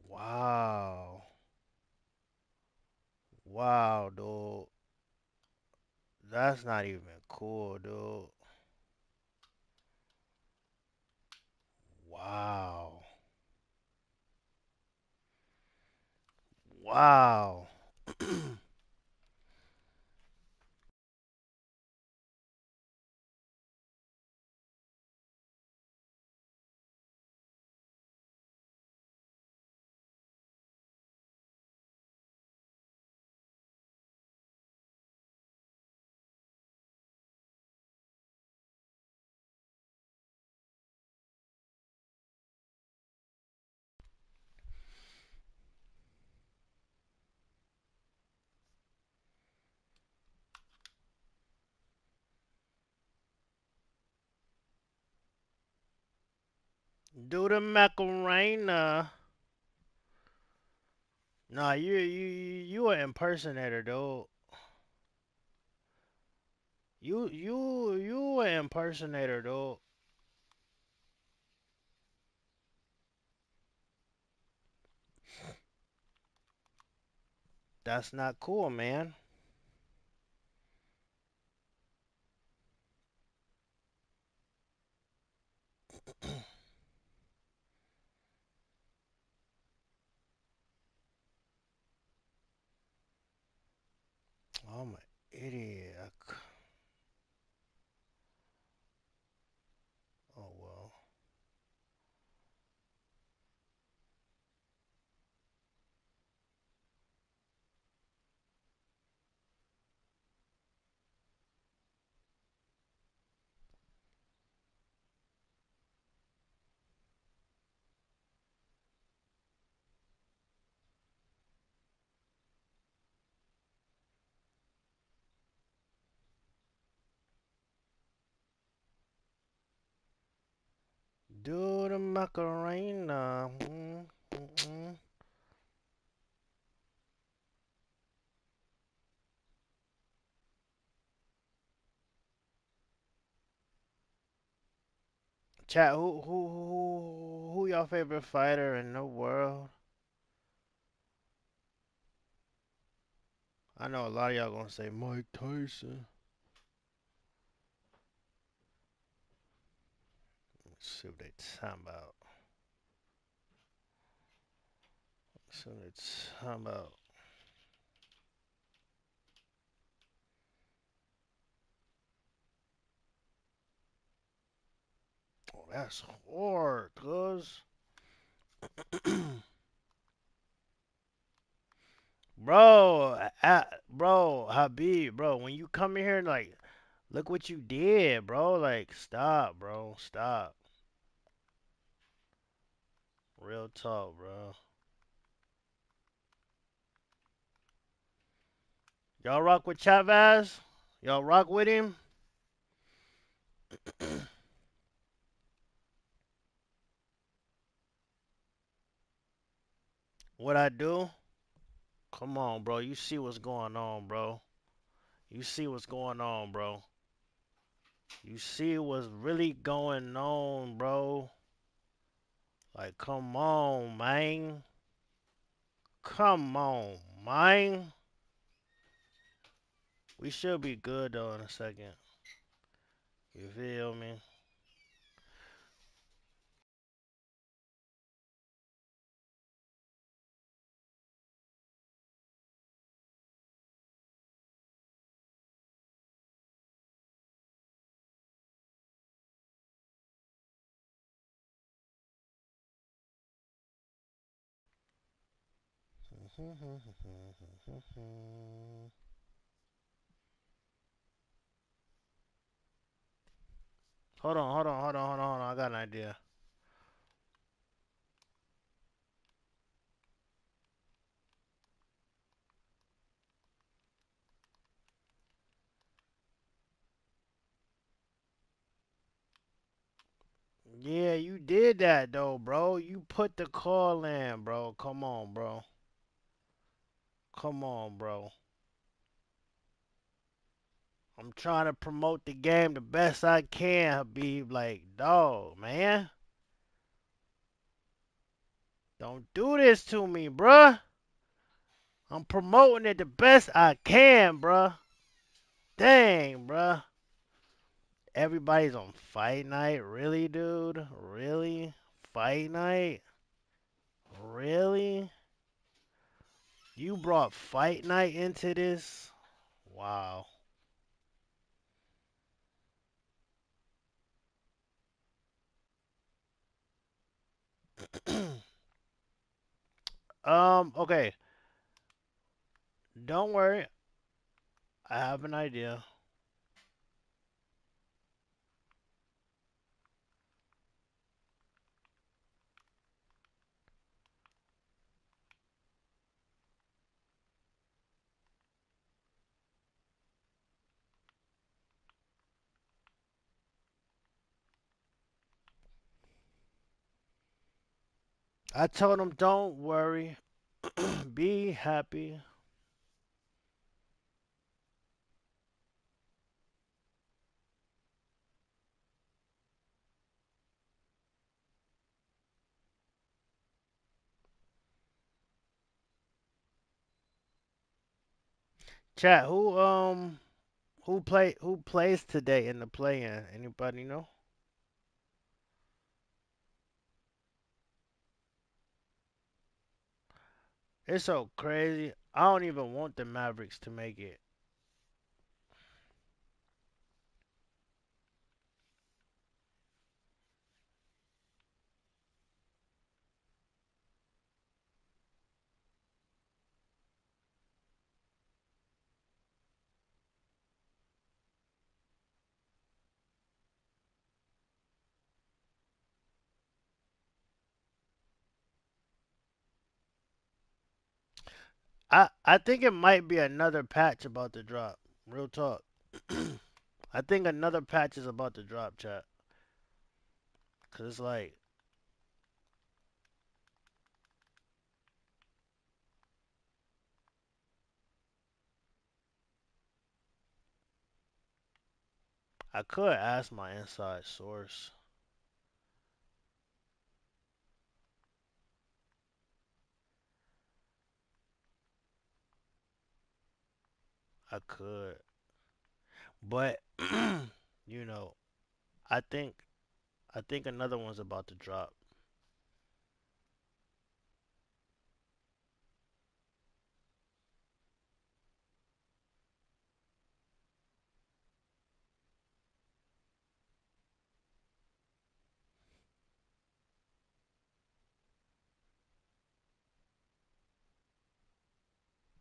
Wow. Wow, dude. That's not even cool, dude. Wow. Wow. Do the Macarena. Nah, you an impersonator, dude. You an impersonator, dude. That's not cool, man. Oh my idiot. Oh well. Do the Macarena. Mm. Chat, who your favorite fighter in the world? I know a lot of y'all gonna say Mike Tyson. Let's see what they talking about. Let's see what they talking about. Oh, that's hard, cuz. Bro, bro, Habib, bro, when you come in here, like, look what you did, bro. Like, stop, bro. Stop. Real talk, bro. Y'all rock with Chavez? Y'all rock with him? What I do? Come on, bro. You see what's going on, bro. You see what's going on, bro. You see what's really going on, bro. Like, come on, man. Come on, man. We should be good, though, in a second. You feel me? Hold on. I got an idea. Yeah, you did that, though, bro. You put the call in, bro. Come on, bro. Come on, bro. I'm trying to promote the game the best I can, Habib. Like, dog, man. Don't do this to me, bruh. I'm promoting it the best I can, bruh. Dang, bruh. Everybody's on fight night. Really, dude? Really? Fight night? Really? You brought fight night into this? Wow. Okay. Don't worry. I have an idea. I told him, don't worry. Be happy. Chat, who plays today in the play-in? Anybody know? It's so crazy. I don't even want the Mavericks to make it. I think it might be another patch about to drop. Real talk. I think another patch is about to drop, chat. Cause it's like I could ask my inside source. I could, but you know, I think I think another one's about to drop.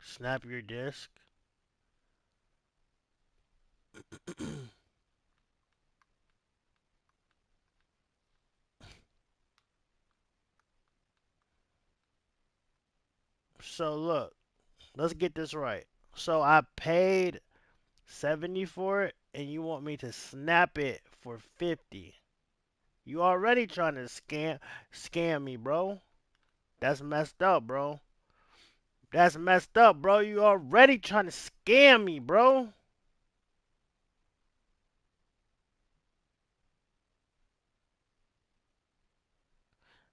Snap your disc. So look, let's get this right. So I paid 70 for it, and you want me to snap it for 50. You already trying to scam me, bro. That's messed up, bro. That's messed up, bro. You already trying to scam me, bro.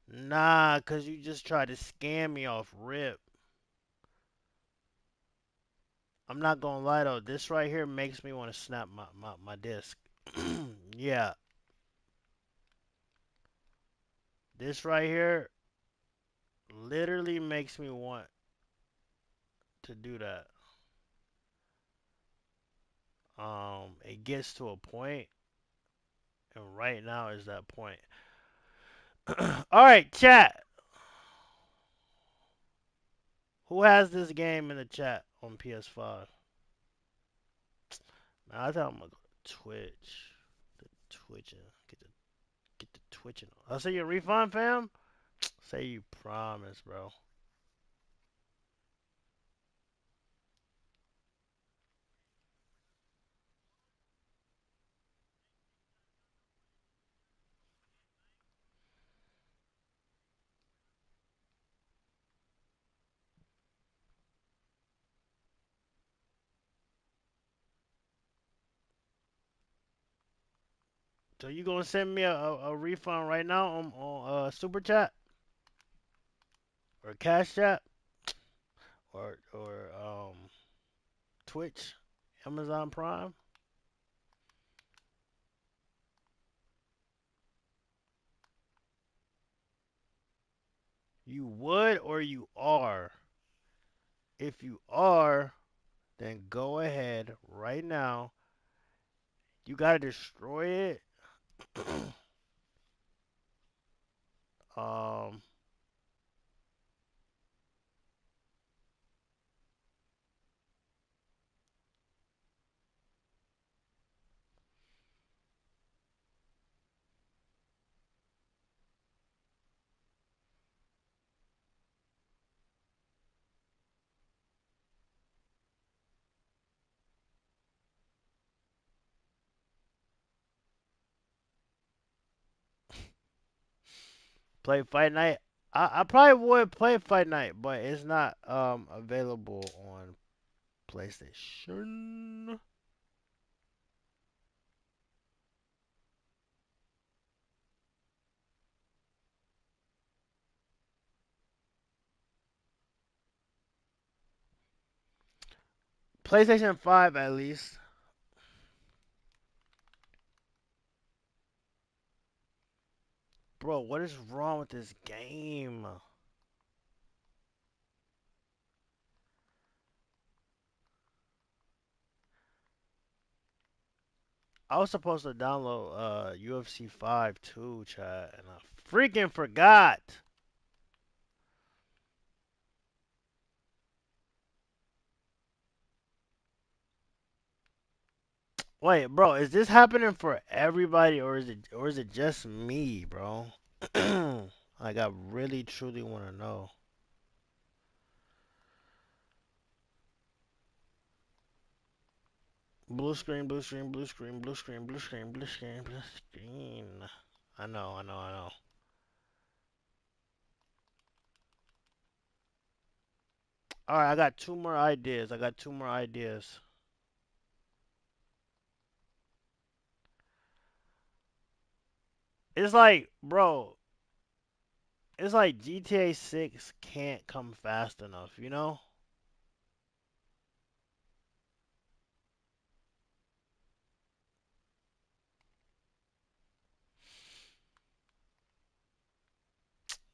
Nah, cause you just tried to scam me off rip. I'm not gonna lie though, this right here makes me want to snap my disc. Yeah, this right here literally makes me want to do that. It gets to a point, and right now is that point. All right, chat. Who has this game in the chat on PS5? Man, I think I'm gonna go to Twitch. The twitching. Get the twitching. I'll say your refund, fam. Say you promise, bro. So you gonna send me a refund right now on Super Chat or Cash App or Twitch, Amazon Prime? You would or you are? If you are, then go ahead right now. You gotta destroy it. um, play Fight Night. I probably would play Fight Night, but it's not available on PlayStation. PlayStation 5 at least. Bro, what is wrong with this game? I was supposed to download UFC 5 too, chat, and I freaking forgot. Wait, bro, is this happening for everybody or is it just me, bro? Like I really truly want to know. Blue screen, blue screen, blue screen, blue screen, blue screen, blue screen, blue screen. I know, I know, I know. All right, I got two more ideas. I got two more ideas. It's like, bro, it's like GTA 6 can't come fast enough, you know?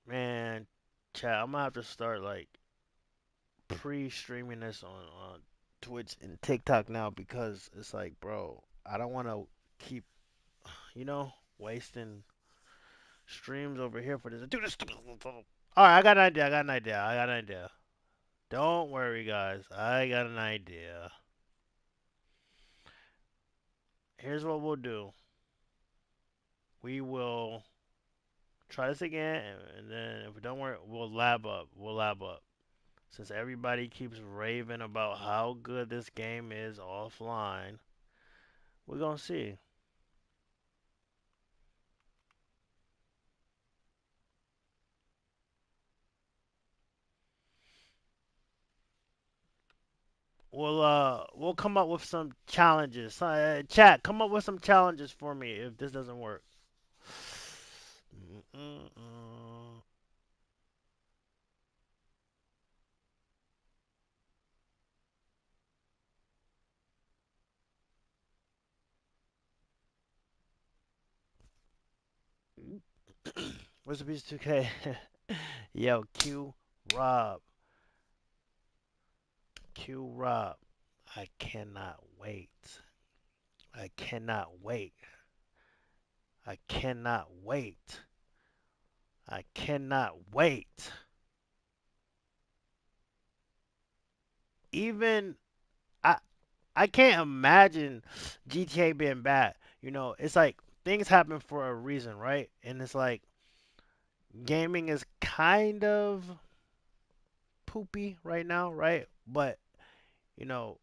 Man, chat, I'm gonna have to start like pre-streaming this on Twitch and TikTok now because it's like, bro, I don't want to keep, you know, wasting streams over here for this. Do this. All right, I got an idea. I got an idea. I got an idea. Don't worry, guys. I got an idea. Here's what we'll do. We will try this again, and then if we don't work, we'll lab up. We'll lab up. Since everybody keeps raving about how good this game is offline, we're gonna see. We'll come up with some challenges. Chat, come up with some challenges for me if this doesn't work. Mm-mm-mm. What's the piece 2K? Yo, Rob, Q Rob. I cannot wait. I cannot wait. I cannot wait. I cannot wait. Even I I can't imagine GTA being bad. You know, it's like things happen for a reason, right? And it's like gaming is kind of poopy right now, right? But you know,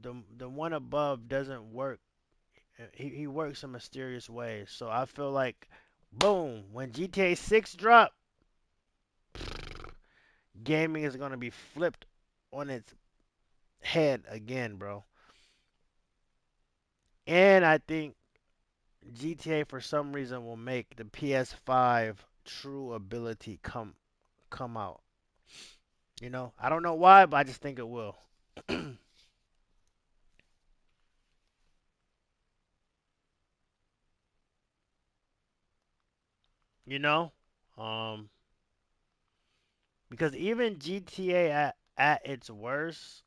the one above doesn't work. He works in mysterious ways. So I feel like, boom, when GTA 6 drop, gaming is gonna be flipped on its head again, bro. And I think GTA for some reason will make the PS5 true ability come out. You know, I don't know why, but I just think it will. You know, um, because even GTA at its worst,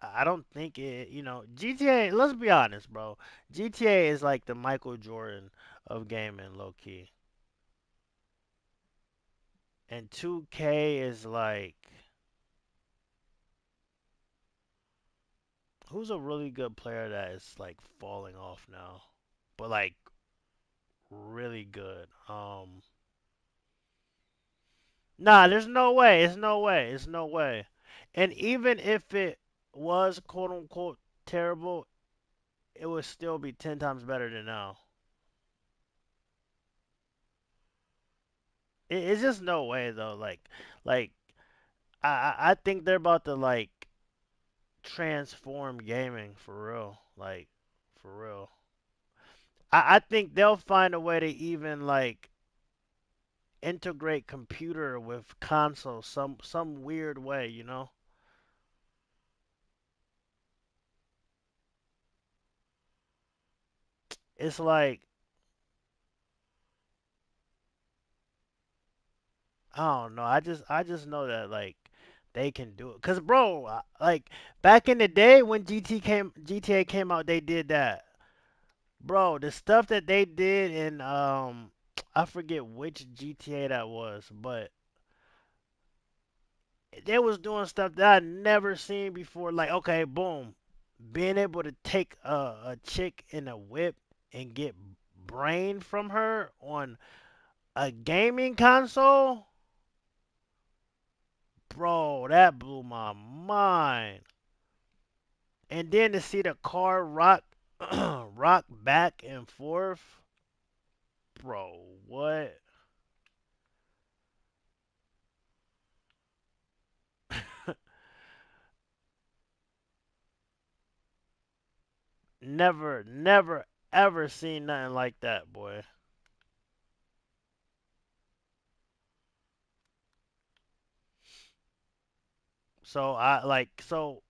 I don't think it. You know, GTA. Let's be honest, bro. GTA is like the Michael Jordan of gaming, low key, and 2K is like who's a really good player that is like falling off now, but like really good. Nah, there's no way. It's no way. It's no way. And even if it was quote unquote terrible, it would still be 10 times better than now. It's just no way though. Like I think they're about to like transform gaming for real. Like for real. I think they'll find a way to even like integrate computer with console some weird way, you know? It's like I don't know. I just know that like they can do it. Cause bro, like back in the day when GTA came out, they did that. Bro, the stuff that they did in I forget which GTA that was, but they was doing stuff that I never seen before. Like okay, boom, being able to take a chick in a whip and get brain from her on a gaming console, bro, that blew my mind. And then to see the car rock rock back and forth, Bro, what? Never, never, ever seen nothing like that, boy. So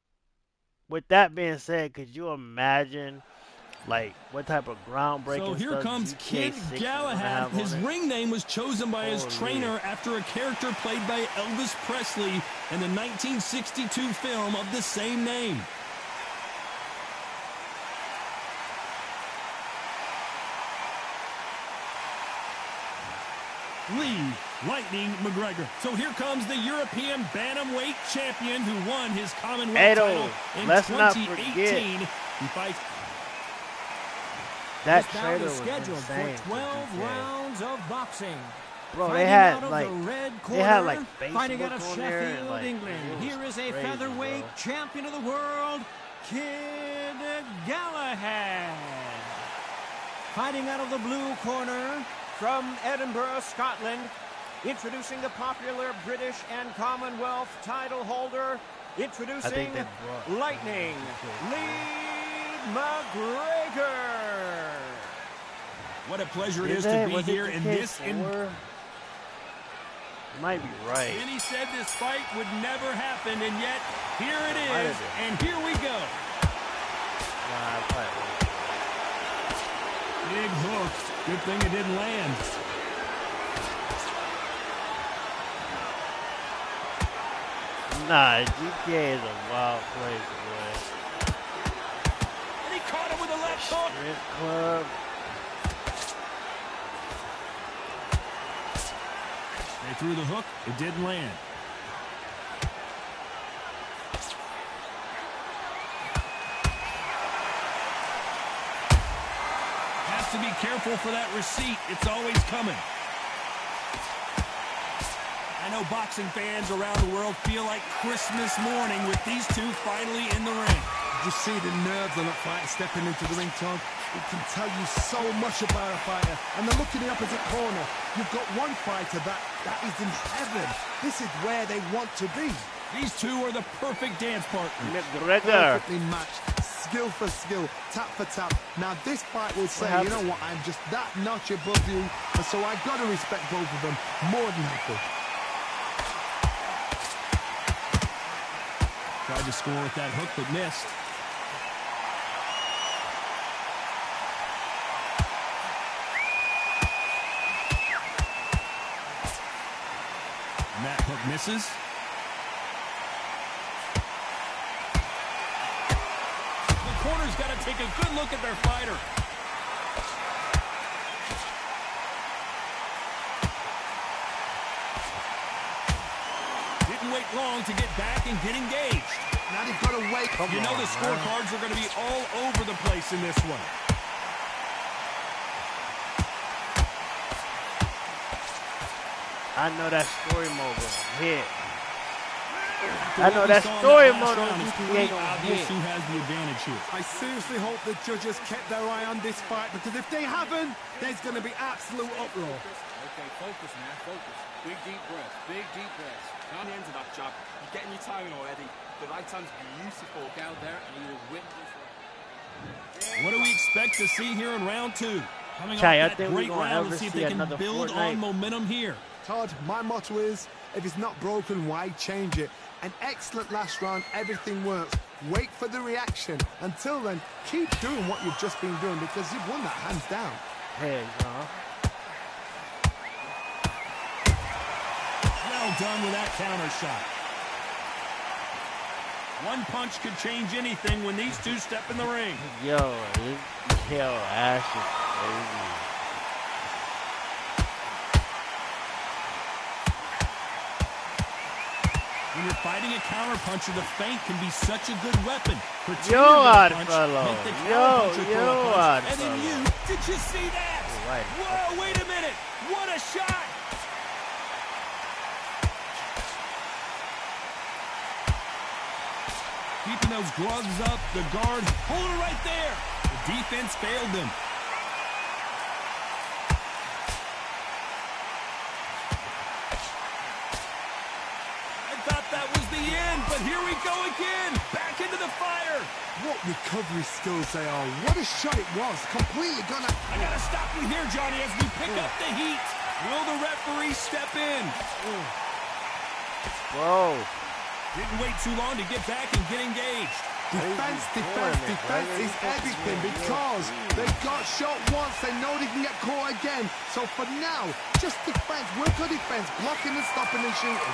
with that being said, could you imagine like what type of So groundbreaking here stuff comes GTA Kid 6 is gonna Galahad. have His on it? ring name was chosen by his Holy. trainer after a character played by Elvis Presley in the 1962 film of the same name. Lee Lightning McGregor. So here comes the European Bantamweight champion who won his Commonwealth title in let's not 2018. forget He fights. that This bout trailer is was scheduled insane for for 12 GTA. rounds of boxing. Bro, Fighting they out had of like the red they corner, had like fighting out Facebook of on there and Sheffield, like England. it was Here is a crazy, featherweight bro. champion of the world, Kid Galahad. Fighting out of the blue corner from Edinburgh, Scotland, introducing the popular British and Commonwealth title holder, introducing they brought Lightning Lee McGregor. What a pleasure it Is is to that- be was it here in GTA this. 4? Might be right. And he said this fight would never happen, and yet here it Might is, have been. and here we go. Nah, probably wasn't. Big hook. Good thing it didn't land. Nah, GTA is a wild place, boy. And he caught him with a left hook. Strip club. They threw the hook. It didn't land. Has to be careful for that receipt. It's always coming. I know boxing fans around the world feel like Christmas morning with these two finally in the ring. You see the nerves on a fighter stepping into the ring, Tom. It can tell you so much about a fighter. And then look in the opposite corner. You've got one fighter that is in heaven. This is where they want to be. These two are the perfect dance partners. McGregor. Perfectly matched. Skill for skill. Tap for tap. Now this fight will say, you know what, I'm just that notch above you. And so I got to respect both of them more than happy. Tried to score with that hook, but missed. And that hook misses. The corner's got to take a good look at their fighter. Didn't wait long to get back and get engaged. Now they've got to wait. You know the scorecards are going to be all over the place in this one. I know that story mode gonna hit. After I what know we that saw in story last mode on round, it's GTA pretty gonna obvious hit. who has the advantage here. I seriously hope the judges kept their eye on this fight, because if they haven't, there's going to be absolute uproar. Okay, focus, man, focus. Big deep breath, big deep breaths. Down the end of that jab, you're getting your timing already. The right hand's beautiful. Get out there and you will win this round. What do we expect to see here in round two? Coming Chai, I off that think we're great gonna round, ever let's see if see they can another build Fortnite. on momentum here. Todd, my motto is, if it's not broken, why change it? An excellent last round, everything works. Wait for the reaction. Until then, keep doing what you've just been doing, because you've won that hands down. Hey, y'all. Well done with that counter shot. One punch could change anything when these two step in the ring. Yo, Ash is crazy. When you're fighting a counterpuncher, the feint can be such a good weapon. Pretend Yo, you're gonna punch, Oddfellow. make the Yo, counterpuncher throw yo, a punch, and then Oddfellow. you, did you see that? You're right. Whoa, wait a minute. What a shot. Keeping those gloves up, the guard holding right there. The defense failed them. we go again. Back into the fire. What recovery skills they are. What a shot it was. Completely gonna... I got to stop you here, Johnny, as we pick up the heat. Will the referee step in? Bro. Didn't wait too long to get back and get engaged. Defense is everything because they got shot once. They know they can get caught again. So for now, just defense. Work on defense. Blocking and stopping and shooting.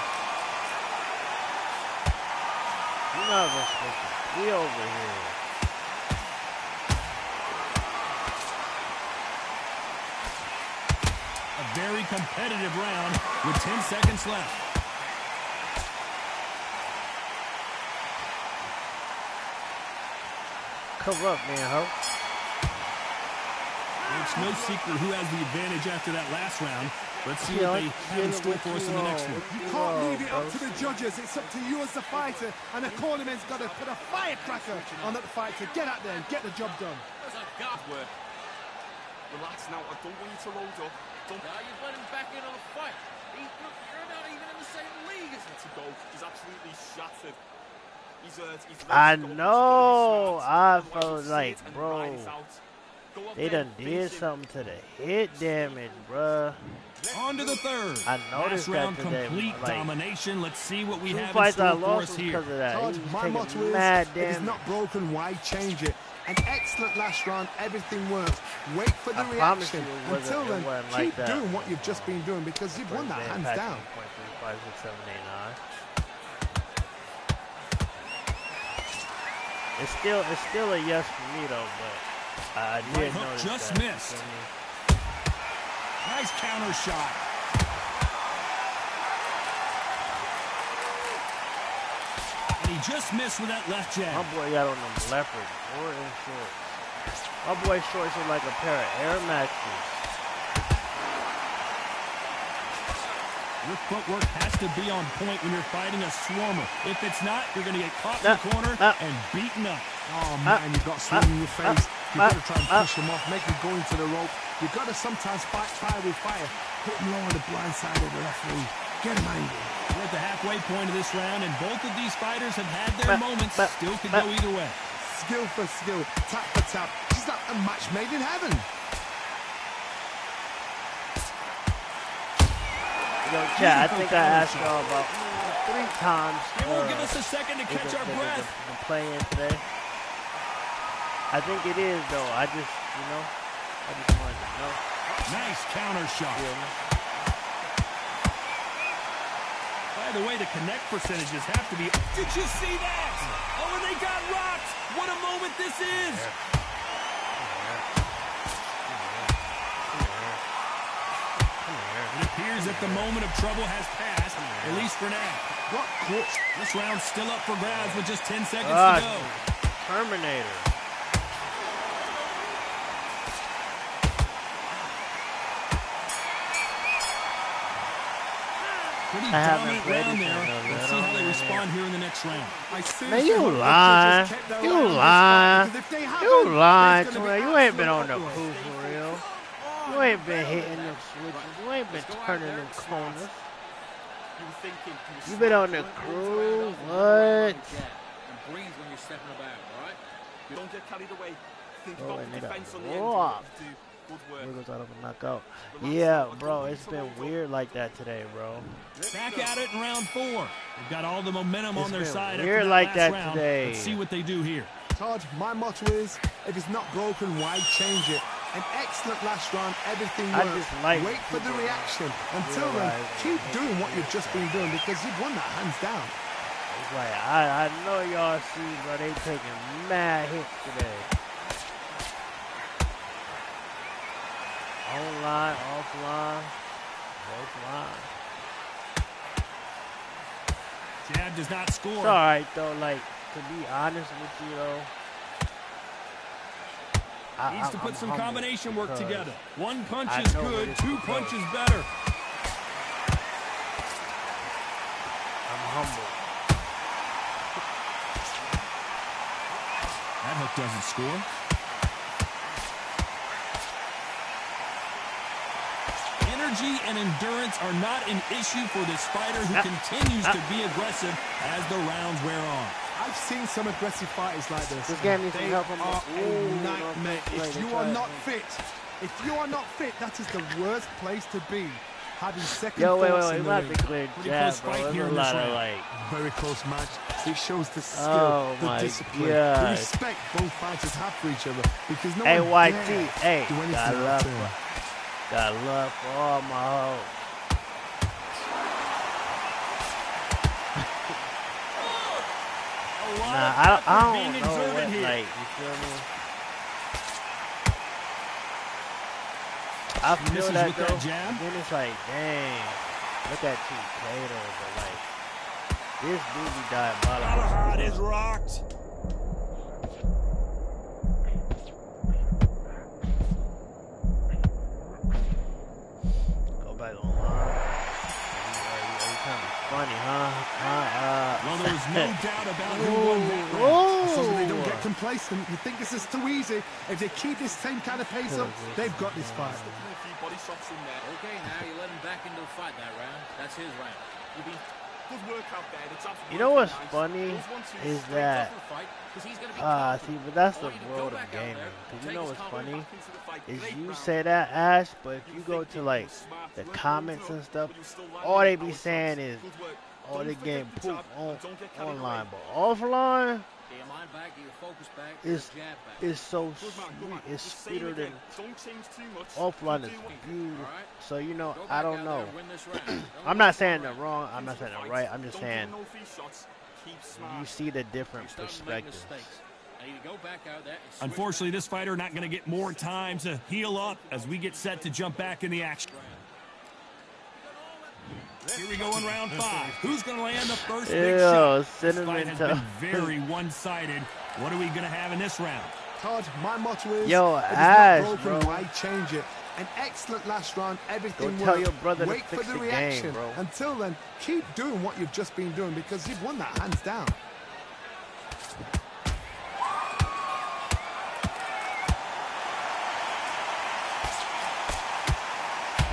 You're not supposed to be over here. A very competitive round with 10 seconds left. Cover up, man, ho. It's no secret who has the advantage after that last round. Let's see what they have in store for us in the next one. You can't leave it up to the judges. It's up to you as the fighter. And the cornerman's got to put a firecracker on that fight to get out there and get the job done. That's a guard work. Relax now. I don't want you to load up. Don't. Now you've let him back into the fight. You're not even in the same league as him. To go. He's absolutely shattered. He's I know. I felt like, bro, they done did something to the hit damage, bruh. On to the third. I noticed Last round, that today. complete Like, domination. Let's see what we two have in fights I store for lost us was here. because of that. Todd, He was my motto taking is, mad if it's damage. not broken, why change it? An excellent last round. Everything works. Wait for the I promise reaction. you it wasn't- Until then, it wasn't keep like that. doing what you've just been doing because you've won that Man, hands Patrick, down. 5, 6, 7, 8, 9. It's still a yes for me though, but I Right did hook notice just that. missed. Nice counter shot. And he just missed with that left jab. My boy got on them leopard or in shorts. My boy shorts are like a pair of Air Maxes. Your footwork has to be on point when you're fighting a swarmer. If it's not, you're going to get caught in the corner and beaten up. Oh man, you've got swing in your face. You've got to try and push him off, make him go into the rope. You've got to sometimes fight fire with fire. Hit him low on the blind side of the referee. Get him angry. We're at the halfway point of this round, and both of these fighters have had their moments. Still could go either way. Skill for skill, tap for tap. Just like a match made in heaven. Yo, chat, I think I asked y'all about 3 times. It won't give us a second to catch our breath. The play-in today. I think it is though. I just wanted to know. Nice counter shot. By the way, the connect percentages have to be. Did you see that? Oh, and they got rocked. What a moment this is. It appears that the moment of trouble has passed, at least for now. What court? This round's still up for grabs with just 10 seconds to go. Terminator. Pretty I haven't dominant played round it there. yet, Let's see how they respond here in the next round. Man, you lying. You lying. You lying, Twin. You ain't been on the crew for real. You ain't been hitting them switches. You ain't been turning them corners. You been on the crew. What? And breathe when you're stepping about, all right? Don't get carried away. Think Oh, about and the they got defense on the end. rocked. Do good work. Wiggles out of a knockout. Yeah, bro, it's been weird like that today, bro. Back at it in round 4. They've got all the momentum It's on their been side weird after like that that last round. today. Let's see what they do here. Todd, my motto is, if it's not broken, why change it? An excellent last round, everything I works. just like Wait for the people reaction. Until then, realize keep that doing what you've just been doing because you've won that hands down. It's like, I know y'all see, bro, they taking mad hits today. Online, offline, both lines. Jab does not score. It's alright though, like, to be honest with you though. Needs to put I'm some humble combination work because together. One punch I is know what good, it's 2 because. punches better. I'm humble. That hook doesn't score. energy and endurance are not an issue for this fighter who continues to be aggressive as the rounds wear on. I've seen some aggressive fighters like this. This game needs some They help from are the- a Ooh, nightmare. If you are not fit, that is the worst place to be. Having second Yo, wait, thoughts wait, in we the have ring. to clear Pretty jab, close bro. fight There's here a in this lot of round. like. Very close match. It shows the skill, Oh the my discipline, the God. respect both fighters have for each other. Because no Hey, one YT, dares hey, do anything got in love, return. got love for all my hoes. A lot Nah, of I effort don't being know exerted what, here. like, you feel me? I feel Misses that with though. that jab. And then it's like, dang, look at you, Kato, but like, this dude be diabolical. Galahad is rocked. Go back online. You kind of funny, huh? Well, there was no doubt about who won that round. As long as they don't Ooh. get complacent, you think this is too easy. If they keep this same kind of pace up, they've got this fight. Sticking a few body shots in there. Okay, now you let him back into the fight that round. That's his round. You've been good work out there. The jabs You know working what's nice. funny Those 1-2 is straight that, off the fight, 'cause he's gonna be see, confident. but that's I the want you to go world of back out gaming. there, Cause you take know his what's confidence funny back into the fight. is Great you round. say that, Ash, but if You you were go thinking to you like were smart, the you weren't comments holding and up, stuff, but you were still landing all they your be power saying shots. is, Good work. oh, Don't they forget getting the poop jab, on and don't get carried online, away. but offline Get your mind back, get your focus back, get is your jab back. is so Good man, good man. sweet. It's Just same sweeter again. than Don't change too much. offline. You Is do what- beautiful. All right? So you know, Go I back don't out know. there and win this round. Don't I'm lose not one saying they're round. wrong. I'm into not the saying they're fight. right. I'm just Don't saying do no free shots. Keep smart. you see the different You're starting to make perspectives. mistakes. Now you go back out there and switch Unfortunately, back. this fighter not going to get more time to heal up as we get set to jump back in the action. Here we go in round 5. Who's going to land the first big Ew, shot? This cinnamon fight has toast. been very one-sided. What are we going to have in this round? Todd, my motto is, Yo, if it's Ash, not broken, bro. why change it? An excellent last round, everything Go tell worked. your brother to Wait for fix the the game, reaction. bro. Until then, keep doing what you've just been doing because you've won that hands down.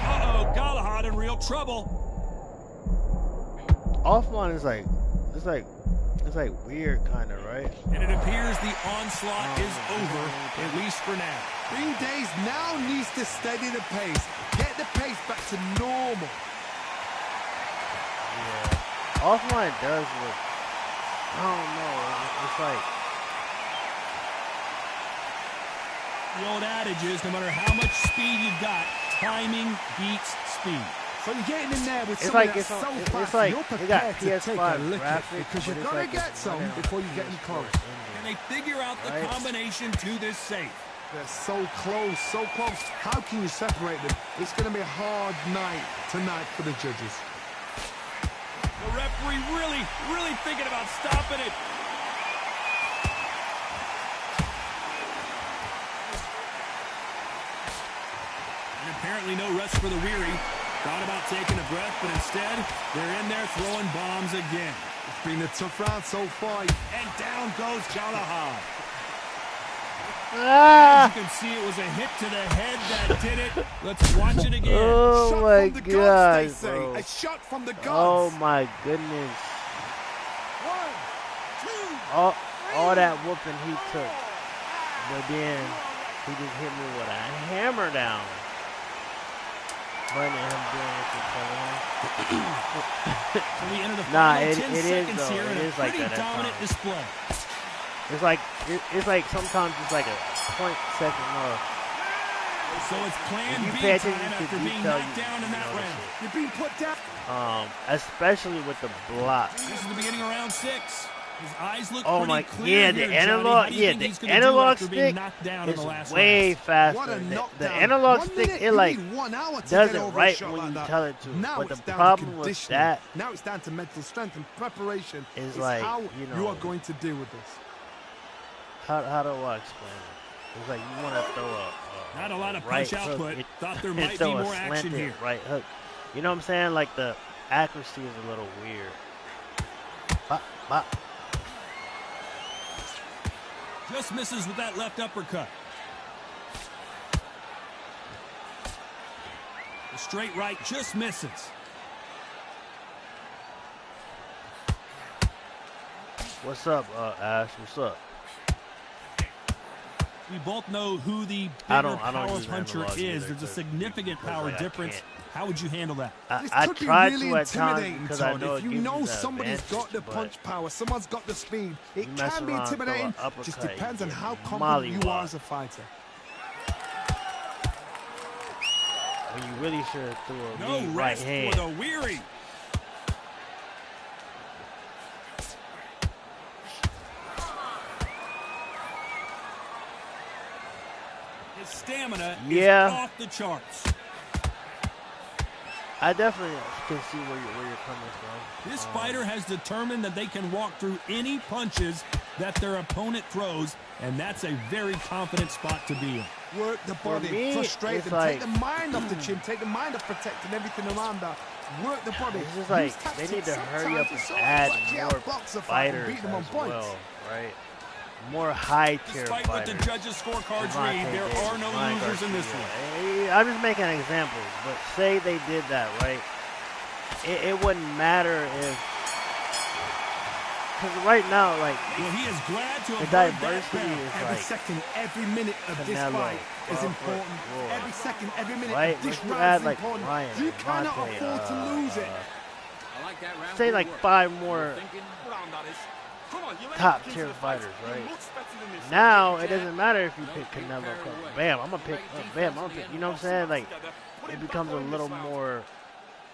Uh-oh, Galahad in real trouble. Offline is like, it's like weird, kind of, right? And it appears the onslaught is over, at least for now. Green Days now needs to steady the pace. Get the pace back to normal. Yeah. Offline does look, I don't know. It's like, The old adage is no matter how much speed you've got, timing beats speed. So you're getting in there with It's somebody like that's it's so on- fast, it's like you're it got prepared to take a PS5 lick graphics, because but you're it's going like to get it's some running on before you get in PS4 close. Can they figure out the Right. combination to this safe? They're so close, so close. How can you separate them? It's going to be a hard night tonight for the judges. The referee really thinking about stopping it. And apparently no rest for the weary. Thought about taking a breath, but instead, they're in there throwing bombs again. It's been a tough round so far. And down goes Galahad. ah! As you can see, it was a hit to the head that did it. Let's watch it again. Oh Shot my from the god, gods, they say. bro. A shot from the gods. Oh my goodness. 1, 2, All that whooping he took, but then he just hit me with a hammer down. Funny him doing what you're telling him. So we enter the Nah, final it 10 is seconds though. here It in a is like pretty that at dominant times. display. It's like sometimes it's like a 0.2 more. So it's plan If you B pay time attention to after being detail, knocked you down in that notice round. it. you're being put down. Especially with the block. This is the beginning of round 6. His eyes look Oh pretty my, clear yeah, here, the Johnny. How analog, do you yeah, think he's the gonna do analog after being stick knocked down in is the last way round? faster. What a The knockdown. analog 1 stick, minute, it you like need 1 hour to does get it over a right shot when like you that. tell it to. Now But the it's down problem to with conditioning. that Now it's down to mental strength and preparation. is It's like, how you know, you are going to deal with this. how do I explain it? It's like you want to throw a Not a lot of right punch hook, output. it- Thought there and might be throw a more action slanted here. right hook. You know what I'm saying? Like the accuracy is a little weird. Bop, bop. Just misses with that left uppercut. The straight right just misses. What's up, Ash? What's up? We both know who the I bigger don't power use puncher analogs is. either, There's a 'cause significant power like, I difference. can't. How would you handle that? I This could tried be really to at times intimidating, because I Todd. know If it you gives know you the somebody's got the advantage, punch power, someone's got the speed, you it mess can be around, throw an intimidating. uppercut, Just you depends on get how confident you are mollywopped. as a fighter. When you really should have threw a No mean right rest hand. for the weary. His stamina Yeah. is off the charts. I definitely can see where you're coming from. This fighter has determined that they can walk through any punches that their opponent throws, and that's a very confident spot to be in. Work the body, me, frustrate it's them, take like- the mind off the chin, take the mind off protecting everything around that. Work the body. It's just Use like they tactics need to hurry up sometimes and to sort of add actually more outbox a fight and fighters beat them on as points. well, right? More high tier Despite what the fighters. judges' scorecards Devontae read, there Davis, are no Ryan losers in this Garcia. one. I'm just making examples, but say they did that, right? It wouldn't matter if, because right now, like, Well, he is glad to the have heard that diversity bell. is Every like second, every minute of this Canelo, fight is Crawford, important. Roy. Every second, every minute Right? of this But you round add is like important. Ryan, You cannot Devontae, afford to lose it. I like that round. say Good like work. 5 more You're thinking, Round that is. Come on, you ain't top looking tier to the fight. fighters, You're right? much better than this. Now it doesn't matter if you No, pick get Canelo. carried Crawford. away. Bam, I'm gonna pick. Great Bam, I'm defense gonna at the pick. end You of know what I'm saying? Like Put it him becomes back a on little this round. more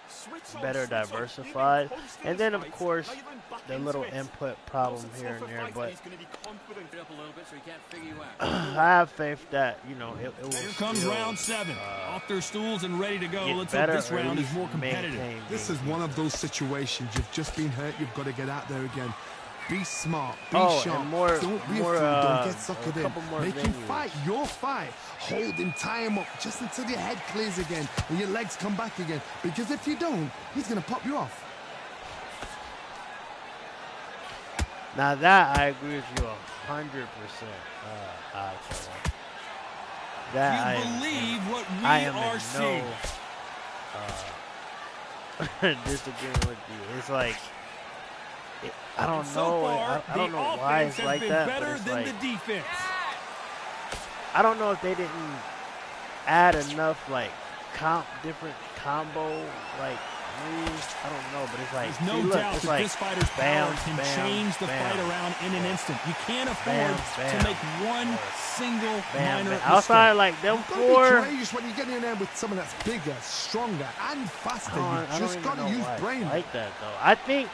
Switch on, better switch on. diversified. Give him close to And this then of fight. course Now you're going back the into little it. input problem Knows a here and tougher there, fight but he's going to be confident. It up a little bit so he can't figure you out. I have faith that it will Here comes still, round 7. Off their stools and ready to go. get Let's better hope this or at round is least more competitive. maintain This being is one of decent. those situations. You've just been hurt. You've got to get out there again. Be smart. Be Oh, sharp. and more- Don't be more, a fool. Don't a get suckered in. couple more Make him venues. fight your fight. Hold him, tie him up just until your head clears again and your legs come back again. Because if you don't, he's going to pop you off. Now that I agree with you 100%. That I You am- believe what we I am are in seeing. no disagreeing with you. It's like I don't So know. far, I don't the know why offense it's has like been that, but better it's than like the defense. I don't know if they didn't add enough like different combo like moves. I don't know, but it's like There's no see, look, doubt it's that like this fighter's bam, power can bam, change the bam, fight around in an instant. You can't afford bam, to make one single bam, minor bam. Outside mistake. like them You've got to be four. courageous when you get in there with someone that's bigger, stronger, and faster. I You've don't just even got to know use why it's brain. like that though. I think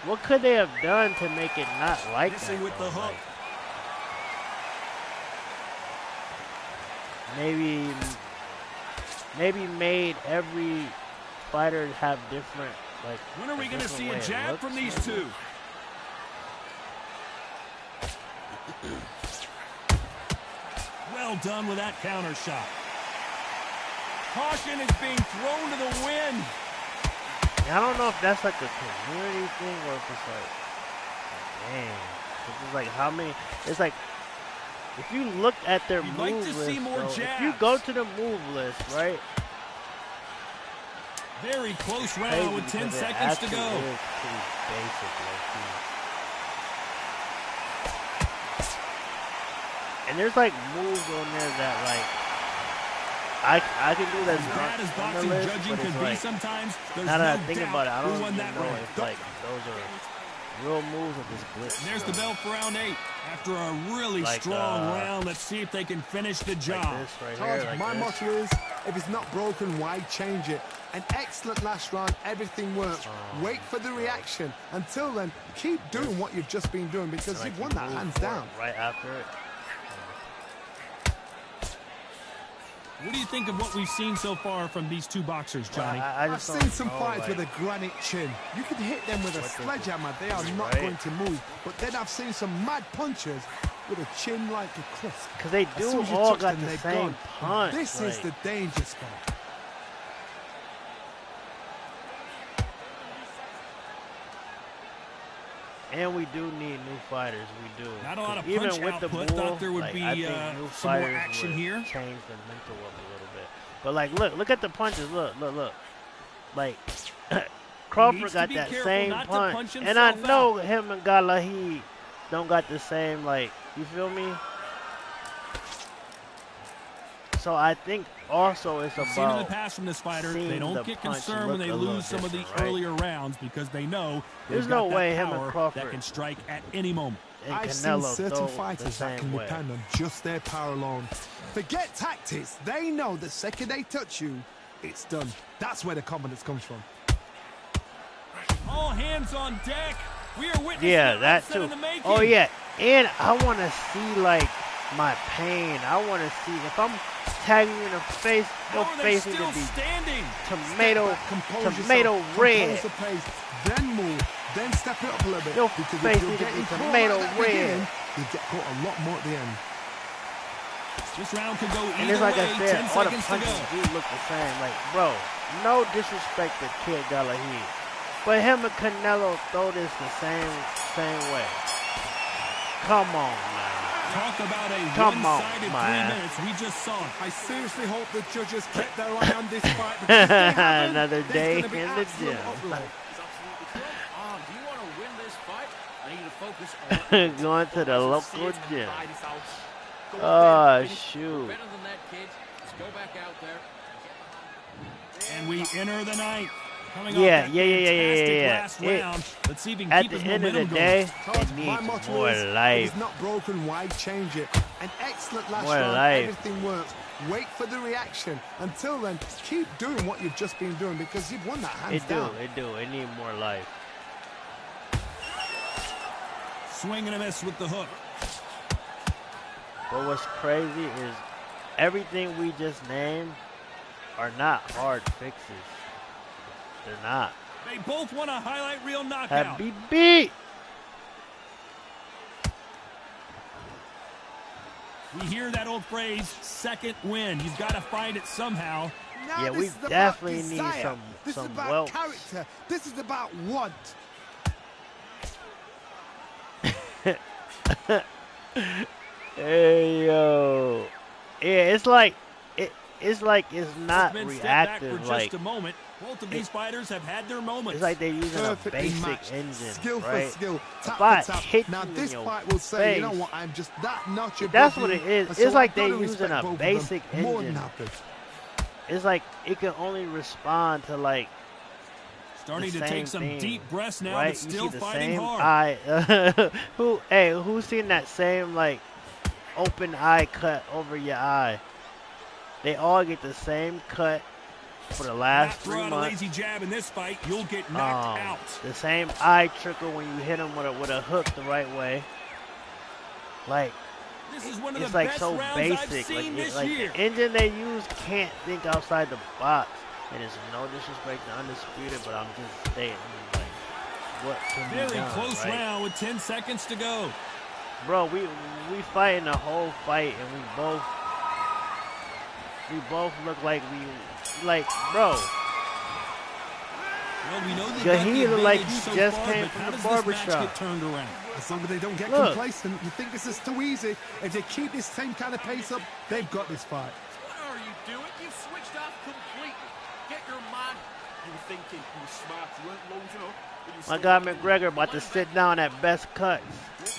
what could they have done to make it not like Missing that? with the though? hook. Like, maybe made every fighter have different like. When are we going to different see way a it jab looks, from these maybe. two? Well done with that counter shot. Caution is being thrown to the wind. I don't know if that's like a community thing or if it's like, dang. It's like how many? It's like if you look at their You'd move like to list, see more though, if you jabs. go to the move list, right? Very close Crazy round with 10 because it seconds to actually go. is pretty basic, low-key. And there's like moves on there that like I can do that As bad as on boxing the list, judging but can it's be like, sometimes, there's now no that I think doubt about it, I who don't won even that know round. if like those are real moves or just glitch. There's the bell for round 8. After a really Like, strong round, let's see if they can finish the job. Like this right Todd, here, like my this. motto is, if it's not broken, why change it? An excellent last round, everything worked. Wait for the reaction. Until then, keep doing what you've just been doing because Like you've won you that move hands forward down. right after it. What do you think of what we've seen so far from these two boxers, Johnny? I I've just seen don't some know, fights like, with a granite chin. You could hit them with a what they sledgehammer. They are not right? going to move. But then I've seen some mad punchers with a chin like a crisp. Cause they As do soon as you all touch got them, the they're same gone. punch. This is like, the danger spot. And we do need new fighters. We do. Not a lot of 'Cause even punch with the output. bull, Thought there would like, be I think new some more fighters action would here. change the mental up a little bit. But like, look at the punches. Look. Like Crawford needs to got be that careful same not to punch, punch and I himself know him and Galahi don't got the same. Like, you feel me? So I think also it's We've seen in the about past from this fighter, they seeing don't the get punch concerned when look they a little lose some of the different, right? earlier rounds because they know There's they've no got that way him and power Crawford that can strike at any moment. and I've seen Canelo certain throw the fighters that can same way. depend on just their power alone. Forget tactics. They know the second they touch you, it's done. That's where the confidence comes from. All hands on deck. We are witnessing Yeah, an that upset too. in the making. Oh yeah, and I want to see like my pain. I want to see if I'm tagging you in the face, How your are they face need still to be standing? tomato Compose tomato yourself, red. compose the pace, then move, then step it up a little bit. Your because face if you're need to be getting caught tomato like that red. beginning, you get caught a lot more at the end. This round could go And either it's like way. I said, 10 all the seconds to punches go. do look the same. Like, bro, no disrespect to Kid Galahi, but him and Canelo throw this the same way. Come on, man. Talk about a Come on, one-sided 3 man. minutes. We just saw it. I seriously hope the judges kept their eye on this fight because if they haven't, Another there's day gonna be in the absolute gym. uproar. It's absolutely true. Do you want to win this fight? I need you to focus on Going to the Otherwise, local you'll see it gym. and buy this out. Go out Oh, there and finish. shoot. You're better than that, kids. Just go back out there and get behind. And we enter the ninth. Coming Yeah, off that yeah. fantastic last round. Let's see if he can At keep the his end of the momentum day, going. it My needs motto more is, if life. it's not broken, why change it? An excellent last More round, life. everything works. Wait for the reaction. Until then, keep doing what you've just been doing because you've won that hands down. It need more life. Swing and a miss with the hook. But what's crazy is everything we just named are not hard fixes. They're not. They both want a highlight reel knockout. Happy beat. We hear that old phrase, second win. You've got to find it somehow. Now Yeah, this we is about definitely need desire. This some is about wealth. character. This is about want. Hey yo. Yeah, it's like it's not Let's step back reactive. for Like, just a moment. Both of these fighters have had their moments. it's like they're using a Perfectly basic matched. engine, Skill right? for skill, tap I for tap. hit Now you in this your fight will say, you know face, what, I'm just that notch above that's what you, it is. and It's so like I've they're got to using respect a both of them. basic More than engine. happy. It's like it can only respond to like Starting the to same take some thing, deep breaths now, right? but still You see the fighting same hard. eye. Who's seen that same like open eye cut over your eye? They all get the same cut for the Not last throw 3 out a months. lazy jab in this fight, you'll get knocked out. The same eye trickle when you hit them with a hook the right way. Like, This is one of it's the like best so rounds basic. I've seen Like, this like year. the engine they use can't think outside the box. And it's no disrespect to Undisputed, but I'm just stating like what can be Very done, close right? round with 10 seconds to go. Bro, we fighting the whole fight, and we both look like bro. Well, we know they Yeah, got the he look like advantage he so just far, came but from how the does this match barbershop. get turned around? As long as they don't get Look. complacent, you think this is too easy. If they keep this same kind of pace up, they've got this fight. What are you doing? You switched off completely. Get your mind. You were thinking you were smart. You weren't lunging up. but you My still guy got McGregor about to sit down at best cuts.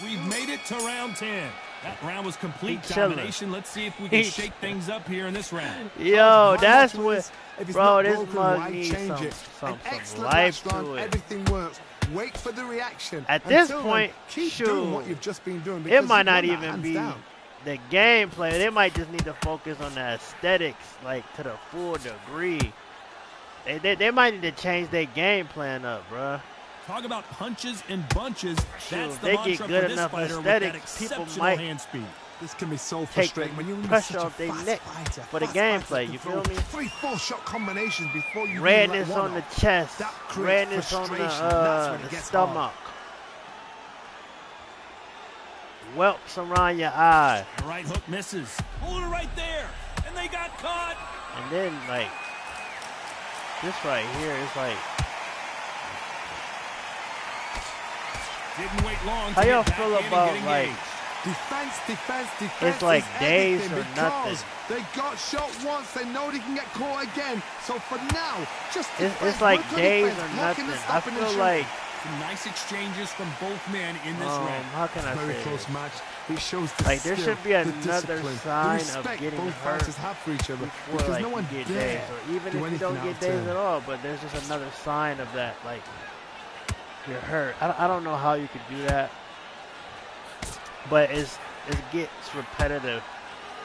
We've made it to round 10. That round was complete He chilling. domination. Let's see if we can He shake things up here in this round. Yo, My that's motto what, is, if it's bro. not This broken, mug why needs change some it? An excellent life last round, to it. everything works. Wait for the reaction. At this Until point, then, keep shoot, doing what you've just been doing. it because might you've not won that even hands be down. the gameplay. They might just need to focus on the aesthetics, like to the full degree. They might need to change their game plan up, bro. Talk about punches and bunches. That's the they get mantra good for this enough fighter with that aesthetics, people exceptional might hand speed. This can be so Take frustrating when you're pressure such a off their fast neck fighter. for the Fast gameplay, fighters you can feel throw me? 3-4 shot combinations before you Redness really on the chest, That creates redness on frustration. That's when it the gets stomach, whelps around your eye, The right hook misses. Hold it right there. And they got caught. and then like this right here is like Didn't wait long How to y'all get back feel in and about, get like, engaged. Defense, defense, defense. it's like is days everything or nothing? because they got shot once. They know they can get caught again. So for now, just defense. It's like Work on days defense, or blocking nothing. and I stopping and feel shooting. like, Some nice exchanges from both men in this round. how can I Very say close this? match. It shows the Like, there skill, should be the another discipline, sign the of respect getting both hurt fighters have for each other. before, Because like, no one you get dare days, or even do if you anything don't out get of days turn. at all, but there's just another sign of that, like, you're hurt. I don't know how you could do that, but it gets repetitive.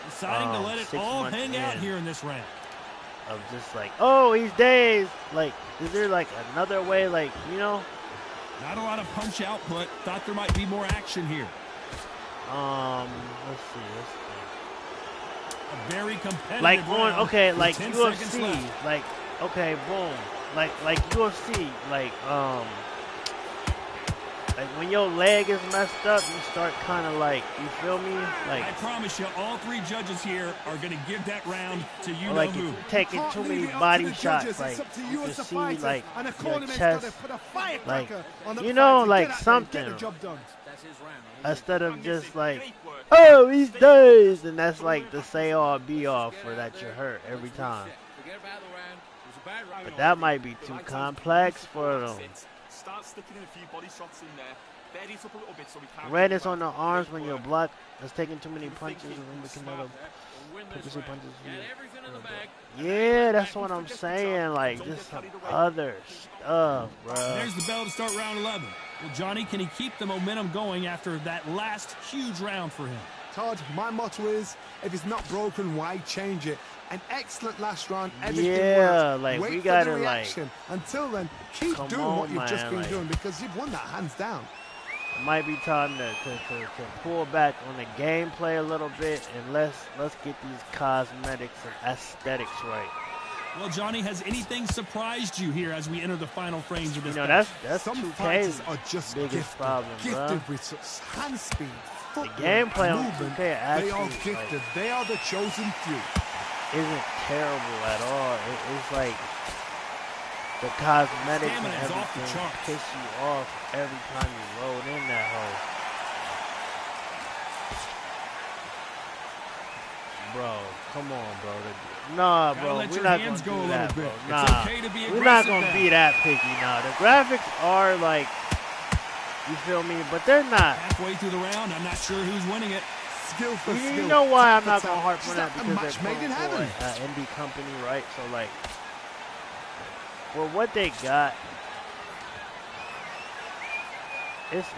Deciding to let it 6 all months hang out in. here in this round. Of just like, oh, he's dazed. Like, is there like another way? Like, you know? Not a lot of punch output. Thought there might be more action here. Let's see. A very competitive Like on, round okay, with like 10 seconds UFC, left. like, okay, boom, like UFC, like when your leg is messed up, you start kind of like, you feel me? Like, I promise you, all three judges here are going to give that round to you or like know if who. you're taking Can't too leave many it up to body the shots, judges. like It's up to you you can as the see fighter. like And a your cornerman's chest, got to put a firecracker on the you know, fighter. like Get out there and something. get the job done. That's his round. Instead of just like, oh, he's dazed, and that's like the say all be all for that you're hurt every time. Forget about the round. It was a bad round. But that might be too complex for them. Start sticking in a few body shots in there. Bury it up a little bit so we can't. Redness on the arms when you're blocked. That's taking too many punches and we can never purposely punches. Everything in the bag. Yeah, that's what I'm saying. Like, just some other stuff, bro. There's the bell to start round 11. Well, Johnny, can he keep the momentum going after that last huge round for him? Todd, my motto is, if it's not broken, why change it? An excellent last round, everything Yeah, works. like, Wait we for gotta, the like, reaction. Until then, keep come doing on, what you've just man, been like, doing because you've won that hands down. it might be time to pull back on the gameplay a little bit and let's get these cosmetics and aesthetics right. Well, Johnny, has anything surprised you here as we enter the final frames of this You know, match? that's Some 2K's fighters are just biggest gifted, problem, bro. gifted with such hand speed, footwork, gameplay on movement. 2K They actually, are gifted. like, They are the chosen few. isn't terrible at all. It's like the cosmetics and Stamina is off the everything charts. piss you off every time you load in that hole. Bro, come on, bro. Nah, Gotta bro, let we're your not hands gonna go do a that, little bro. bit. It's Nah, okay to be we're not aggressive gonna now. be that picky now. The graphics are like, you feel me, but they're not. Halfway through the round, I'm not sure who's winning it. Skill for skill. You know why I'm tap not for gonna tap. harp Just on that like a because match they're made in quote heaven. indie company, right? So like, for what they got, it's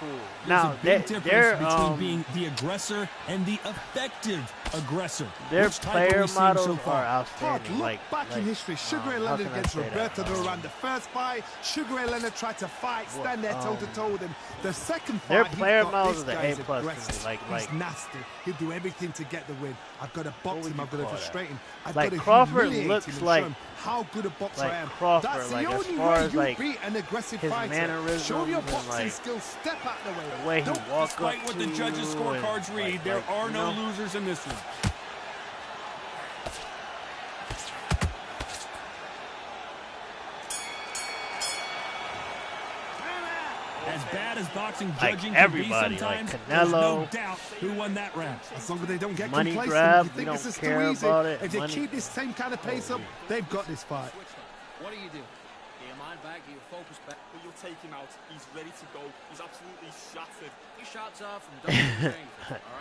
cool. There's Now a big they're difference between being the aggressor and the effective aggressor. their Which type player are we seeing models so are far? Todd, outstanding. look Like, back in history. Sugar Ray how Leonard can I against say that? Roberto Duran. The first fight, Sugar Ray Leonard tried to fight, stand there toe-to-toe with him. The second their fight, he player thought models this are the guy's A+ to me. aggressive. Like He's nasty. He'll do everything to get the win. I've got to box would him. you I've got to call that? frustrate him. I've Like, got to Crawford humiliate looks him and like- show him how good a boxer like I am. Crawford, That's like, the as only far way as, you like, beat an aggressive his fighter. mannerisms Show your and, boxing like, skills. Step out of the way. the way he Don't walk Despite up what to the judges' you scorecards and, read, like, there are you no know? losers in this one. As bad as boxing Like, judging everybody, can like be sometimes, there's no Canelo. doubt who won that round. As long as they don't get Money complacent, grab, you think we this don't is care too easy. about it. If they Money- keep this same kind of pace up, they've got this fight. What do? Do you mind back? Do you focus back? But you'll take him out. He's ready to go. He's absolutely shattered. Your shots off and don't do anything.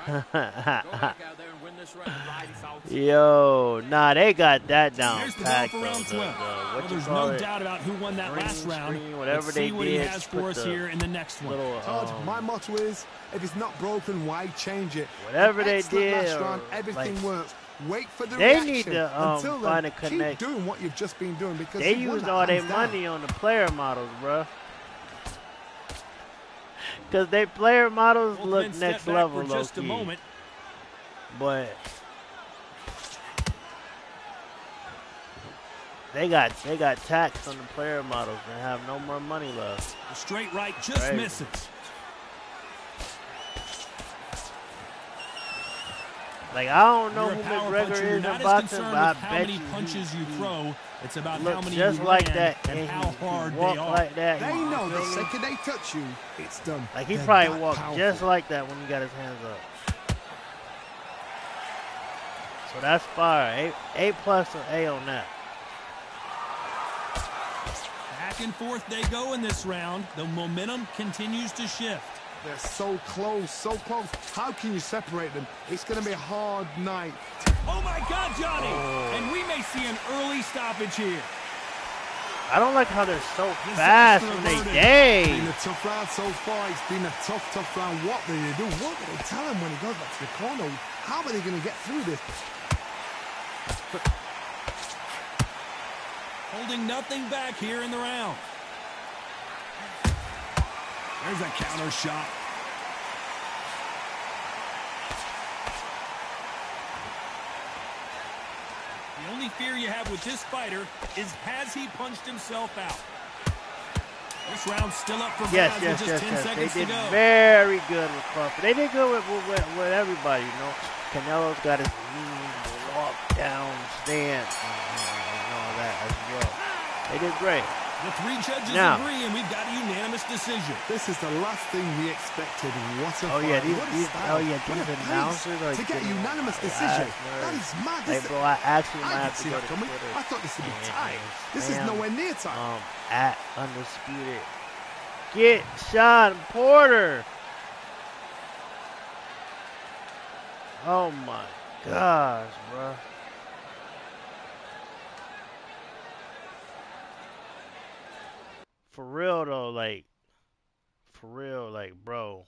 All right? Go back out there and win this round. Ride it out. Yo, nah, they got that down There's the bell packed. for round 12. Well, What you there's call no it? doubt about who won that Green last round. screen, whatever Let's they see what he did, has put for us the here in the next one. Little, Todd, my motto is, if it's not broken, why change it? Whatever An they excellent did, last or, round, everything like, works. Wait for the they reaction. need to, Until find then, a connect- keep doing what you've just been doing because they you've won used that all their hands down. money on the player models, bro. Because their player models Both look men step next back level, for just a low-key. moment. But they got taxed on the player models and have no more money left. The straight right just Crazy. misses. Like, I don't know You're who a power McGregor puncher. You're is not in as boxing, concerned but I with how bet many you punches you throw It's about how look many you just like land that, and and how he hard they walked are. like that. They You know the feel me? second they touch you, it's done. Like he They're probably that walked powerful. just like that when he got his hands up. So that's fire. A plus or A on that. Back and forth they go in this round. The momentum continues to shift. They're so close, so close. How can you separate them? It's going to be a hard night. Oh my God, Johnny! And we may see an early stoppage here. I don't like how they're so fast when they It's been day. a tough round so far. It's been a tough round. What do they do? What do they tell him when he goes back to the corner? How are they going to get through this? Holding nothing back here in the round. There's a counter shot. The only fear you have with this fighter is has he punched himself out? This round's still up for Yes, grabs yes, with just yes, 10 yes. seconds They to did go. very good with Crawford. They did good with everybody, you know. Canelo's got his mean walk down stance and all that as well. They did great. The three judges Now, agree, and we've got a unanimous decision. This is the last thing we expected. What a oh yeah, fight. What a style. these What a pace. announcers are To get a getting on unanimous my decision. last That nerves. is mad. Hey, bro, I actually might I have didn't to see go that to coming. Twitter. I thought this would be tight. This is Spam, nowhere near tight. at Undisputed. Get Sean Porter. Oh my gosh, bro. For real though, like for real, like bro.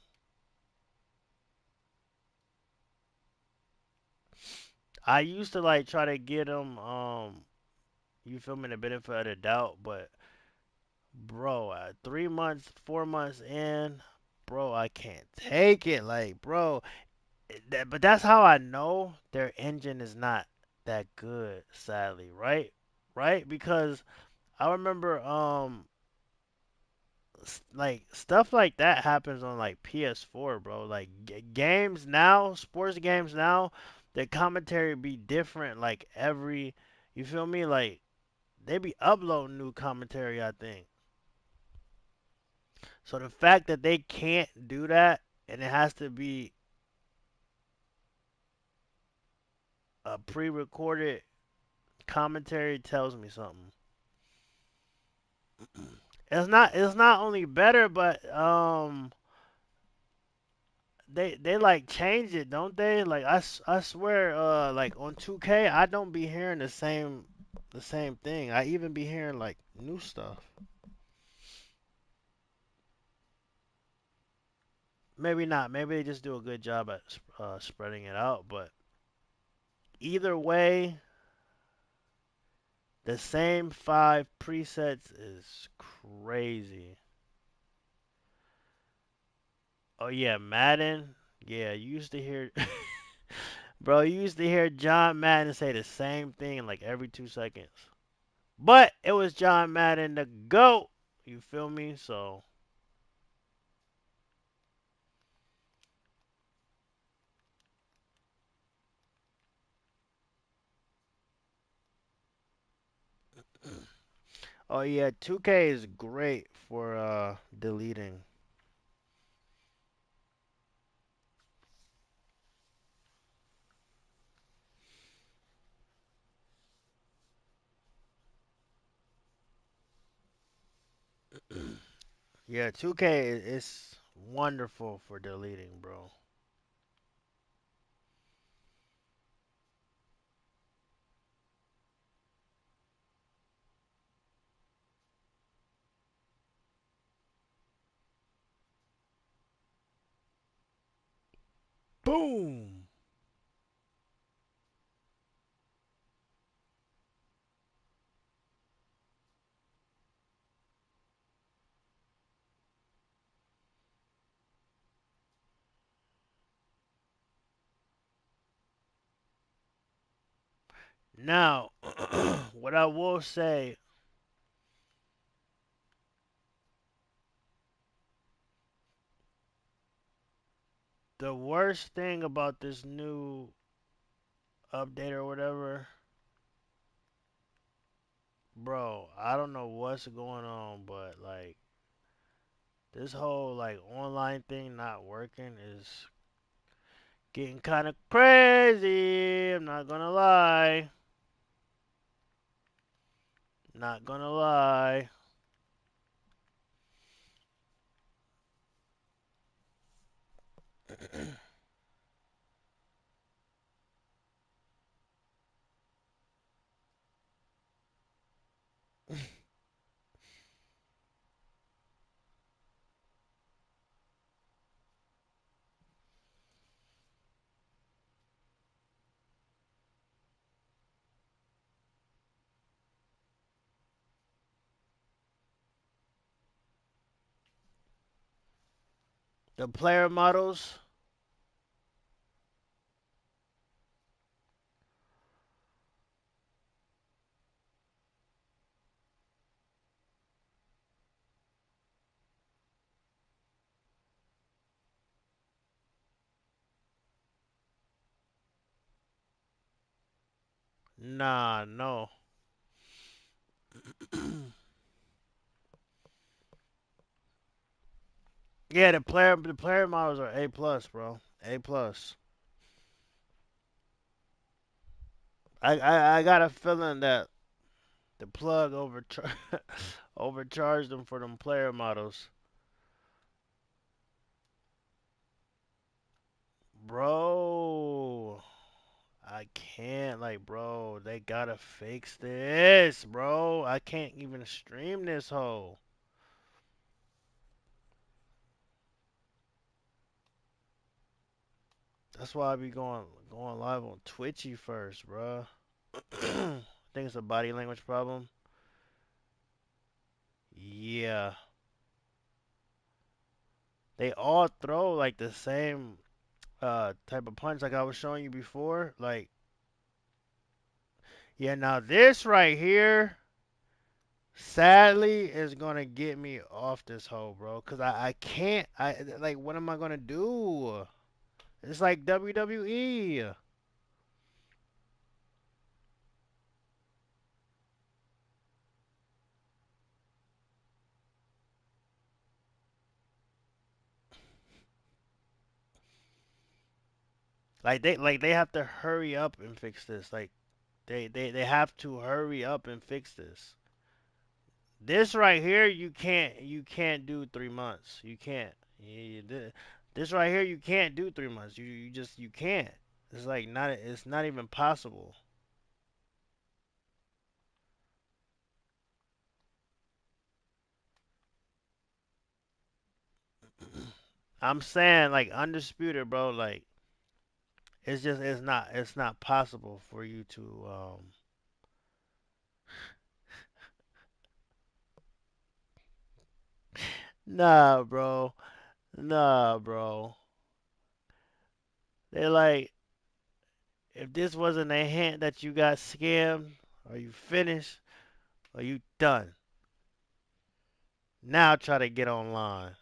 I used to like try to get him, you feel me, the benefit of the doubt, but bro, 3 months, 4 months in, bro, I can't take it. Like, bro, but that's how I know their engine is not that good, sadly, right? Right? Because I remember, like stuff like that happens on like PS4, bro. Like games now, sports games now, the commentary be different. Like every, you feel me? Like they be uploading new commentary, I think. So the fact that they can't do that and it has to be a pre-recorded commentary tells me something. It's not only better, but they like change it, don't they? Like I swear like on 2K I don't be hearing the same thing. I even be hearing like new stuff. Maybe not. Maybe they just do a good job at spreading it out, but either way, the same 5 presets is crazy. Oh yeah, Madden. Yeah, you used to hear bro, you used to hear John Madden say the same thing like every 2 seconds. But it was John Madden the GOAT. You feel me? So, oh yeah, 2K is great for deleting. Yeah, 2K is wonderful for deleting, bro. Boom. Now, what I will say, the worst thing about this new update or whatever bro, I don't know what's going on, but like this whole like online thing not working is getting kind of crazy. I'm not gonna lie. Not gonna lie. The player models, nah, no. Yeah, the player models are A plus, bro. A plus. I got a feeling that the plug overcharged them for them player models, bro. I can't like, bro. They gotta fix this, bro. I can't even stream this whole. That's why I be going live on Twitchy first, bro. I think it's a body language problem. Yeah, they all throw like the same type of punch like I was showing you before. Like, yeah, now this right here, sadly, is gonna get me off this hole, bro. Cause I can't like what am I gonna do? It's like WWE. Like they have to hurry up and fix this. Like they have to hurry up and fix this. This right here, you can't do 3 months. You can't. This right here, you can't do 3 months. You just you can't. It's like not. It's not even possible. I'm saying like undisputed, bro. Like it's not possible for you to nah, bro. Nah, bro. They're like if this wasn't a hint that you got scammed, or you finished, or you done. Now try to get online.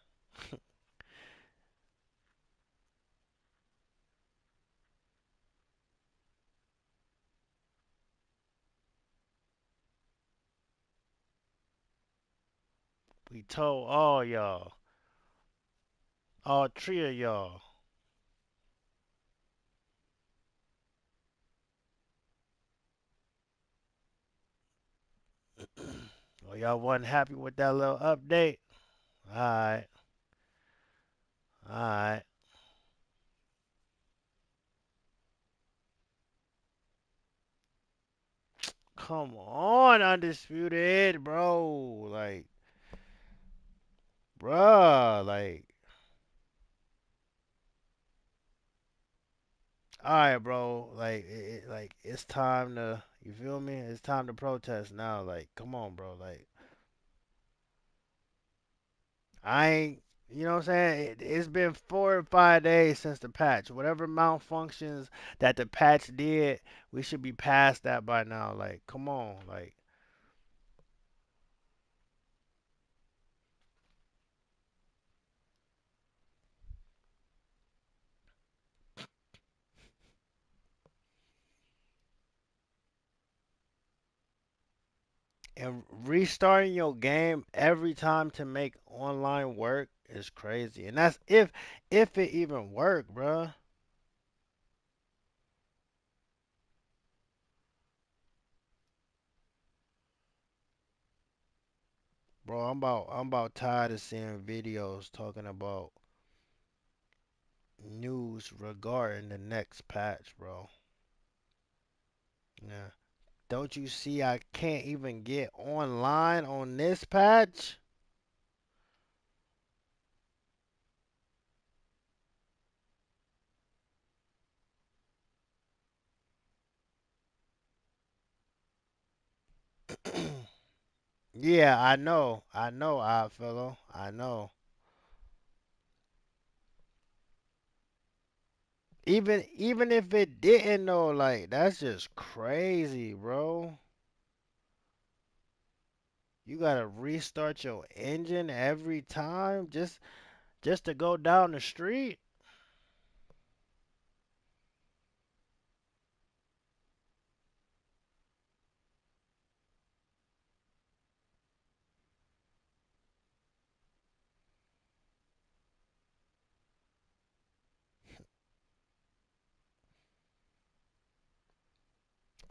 We told all y'all, all three of y'all. Oh, y'all wasn't happy with that little update. Alright, alright. Come on, undisputed, bro. Like, bruh, like, alright, bro. Like, like it's time to. You feel me? It's time to protest now. Like, come on, bro. Like, I ain't. You know what I'm saying? It's been 4 or 5 days since the patch. Whatever malfunctions that the patch did, we should be past that by now. Like, come on. Like, And restarting your game every time to make online work is crazy. And that's if it even work, bruh. Bro, I'm about tired of seeing videos talking about news regarding the next patch, bro. Yeah. Don't you see I can't even get online on this patch? Yeah, I know. I know, odd fellow. I know. Even if it didn't though, like that's just crazy, bro. You gotta restart your engine every time just to go down the street.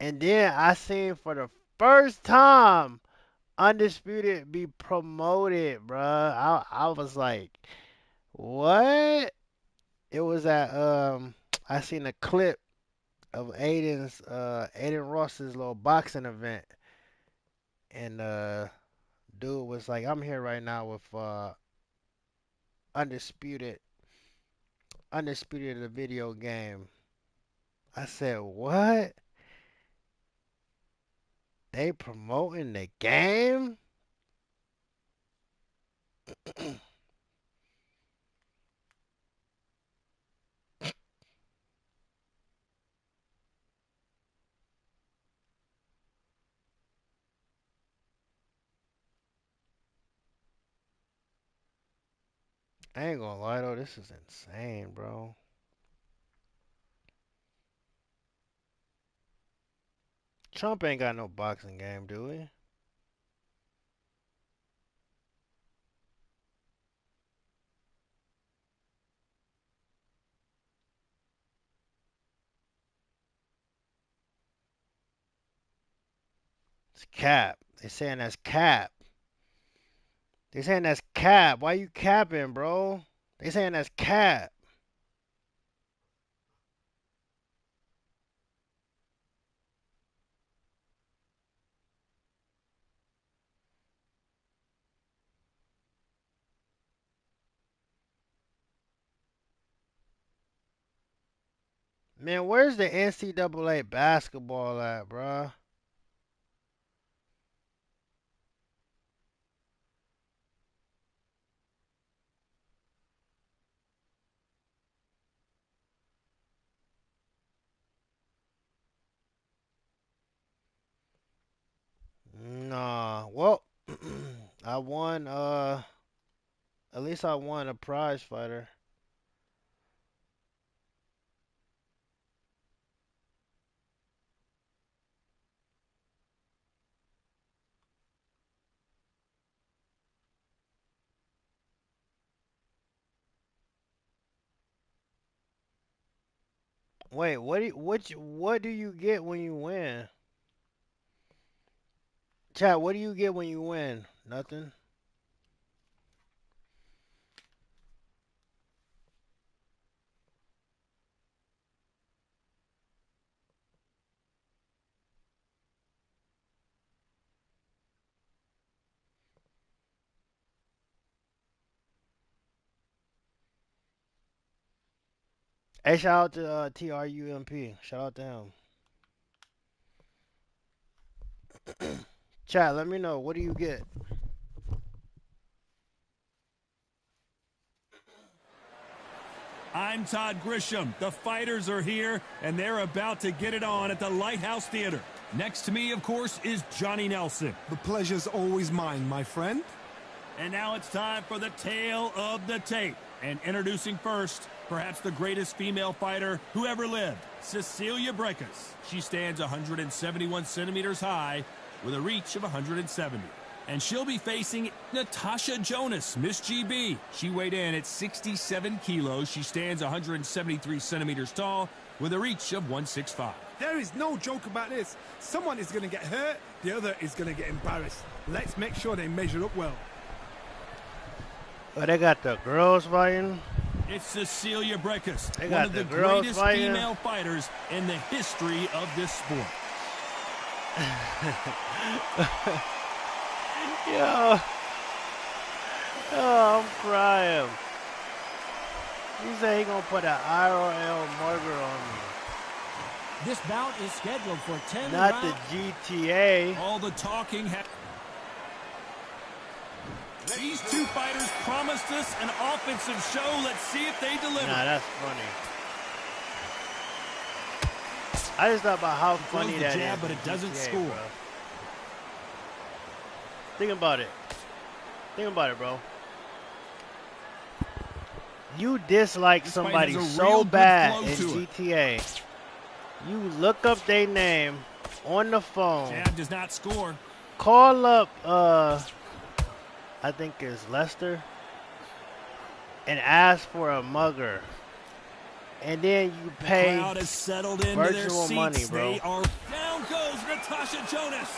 And then I seen for the first time Undisputed be promoted, bruh. I was like, what? It was at I seen a clip of Aiden Ross's little boxing event, and dude was like, I'm here right now with Undisputed Undisputed the video game. I said, what? They promoting the game? I ain't gonna lie though, this is insane, bro. Trump ain't got no boxing game, do he? It's cap. They saying that's cap. They saying that's cap. Why you capping, bro? They saying that's cap. Man, where's the NCAA basketball at, bro? Nah. Well, I won at least I won a prize fighter. Wait, what do you get when you win? Chat, what do you get when you win? Nothing. Hey, shout out to TRUMP. Shout out to him. Chat, let me know. What do you get? I'm Todd Grisham. The fighters are here, and they're about to get it on at the Lighthouse Theater. Next to me, of course, is Johnny Nelson. The pleasure's always mine, my friend. And now it's time for the tale of the tape. And introducing first, perhaps the greatest female fighter who ever lived, Cecilia Brækhus. She stands 171 centimeters high, with a reach of 170. And she'll be facing Natasha Jonas, Miss GB. She weighed in at 67 kilos. She stands 173 centimeters tall with a reach of 165. There is no joke about this. Someone is going to get hurt, the other is going to get embarrassed. Let's make sure they measure up well. Oh, they got the girls fighting. It's Cecilia Brækhus, They one got of the the girls greatest fighting. female fighters in the history of this sport. Yo. Oh, I'm crying. He said he gonna put an IRL marker on me. This bout is scheduled for 10 Not rounds. the GTA. All the talking These two fighters promised us an offensive show. Let's see if they deliver. Nah, that's funny. I just thought about how funny the that jab, is. but in it doesn't GTA, score. bro. Think about it. Think about it, bro. You dislike This fight somebody has a so real good bad flow in to it. GTA. You look up their name on the phone. Jab does not score. Call up, I think it's Lester, and ask for a mugger. And then you The pay crowd has settled into their virtual seats. money, bro. They are down goes Natasha Jonas.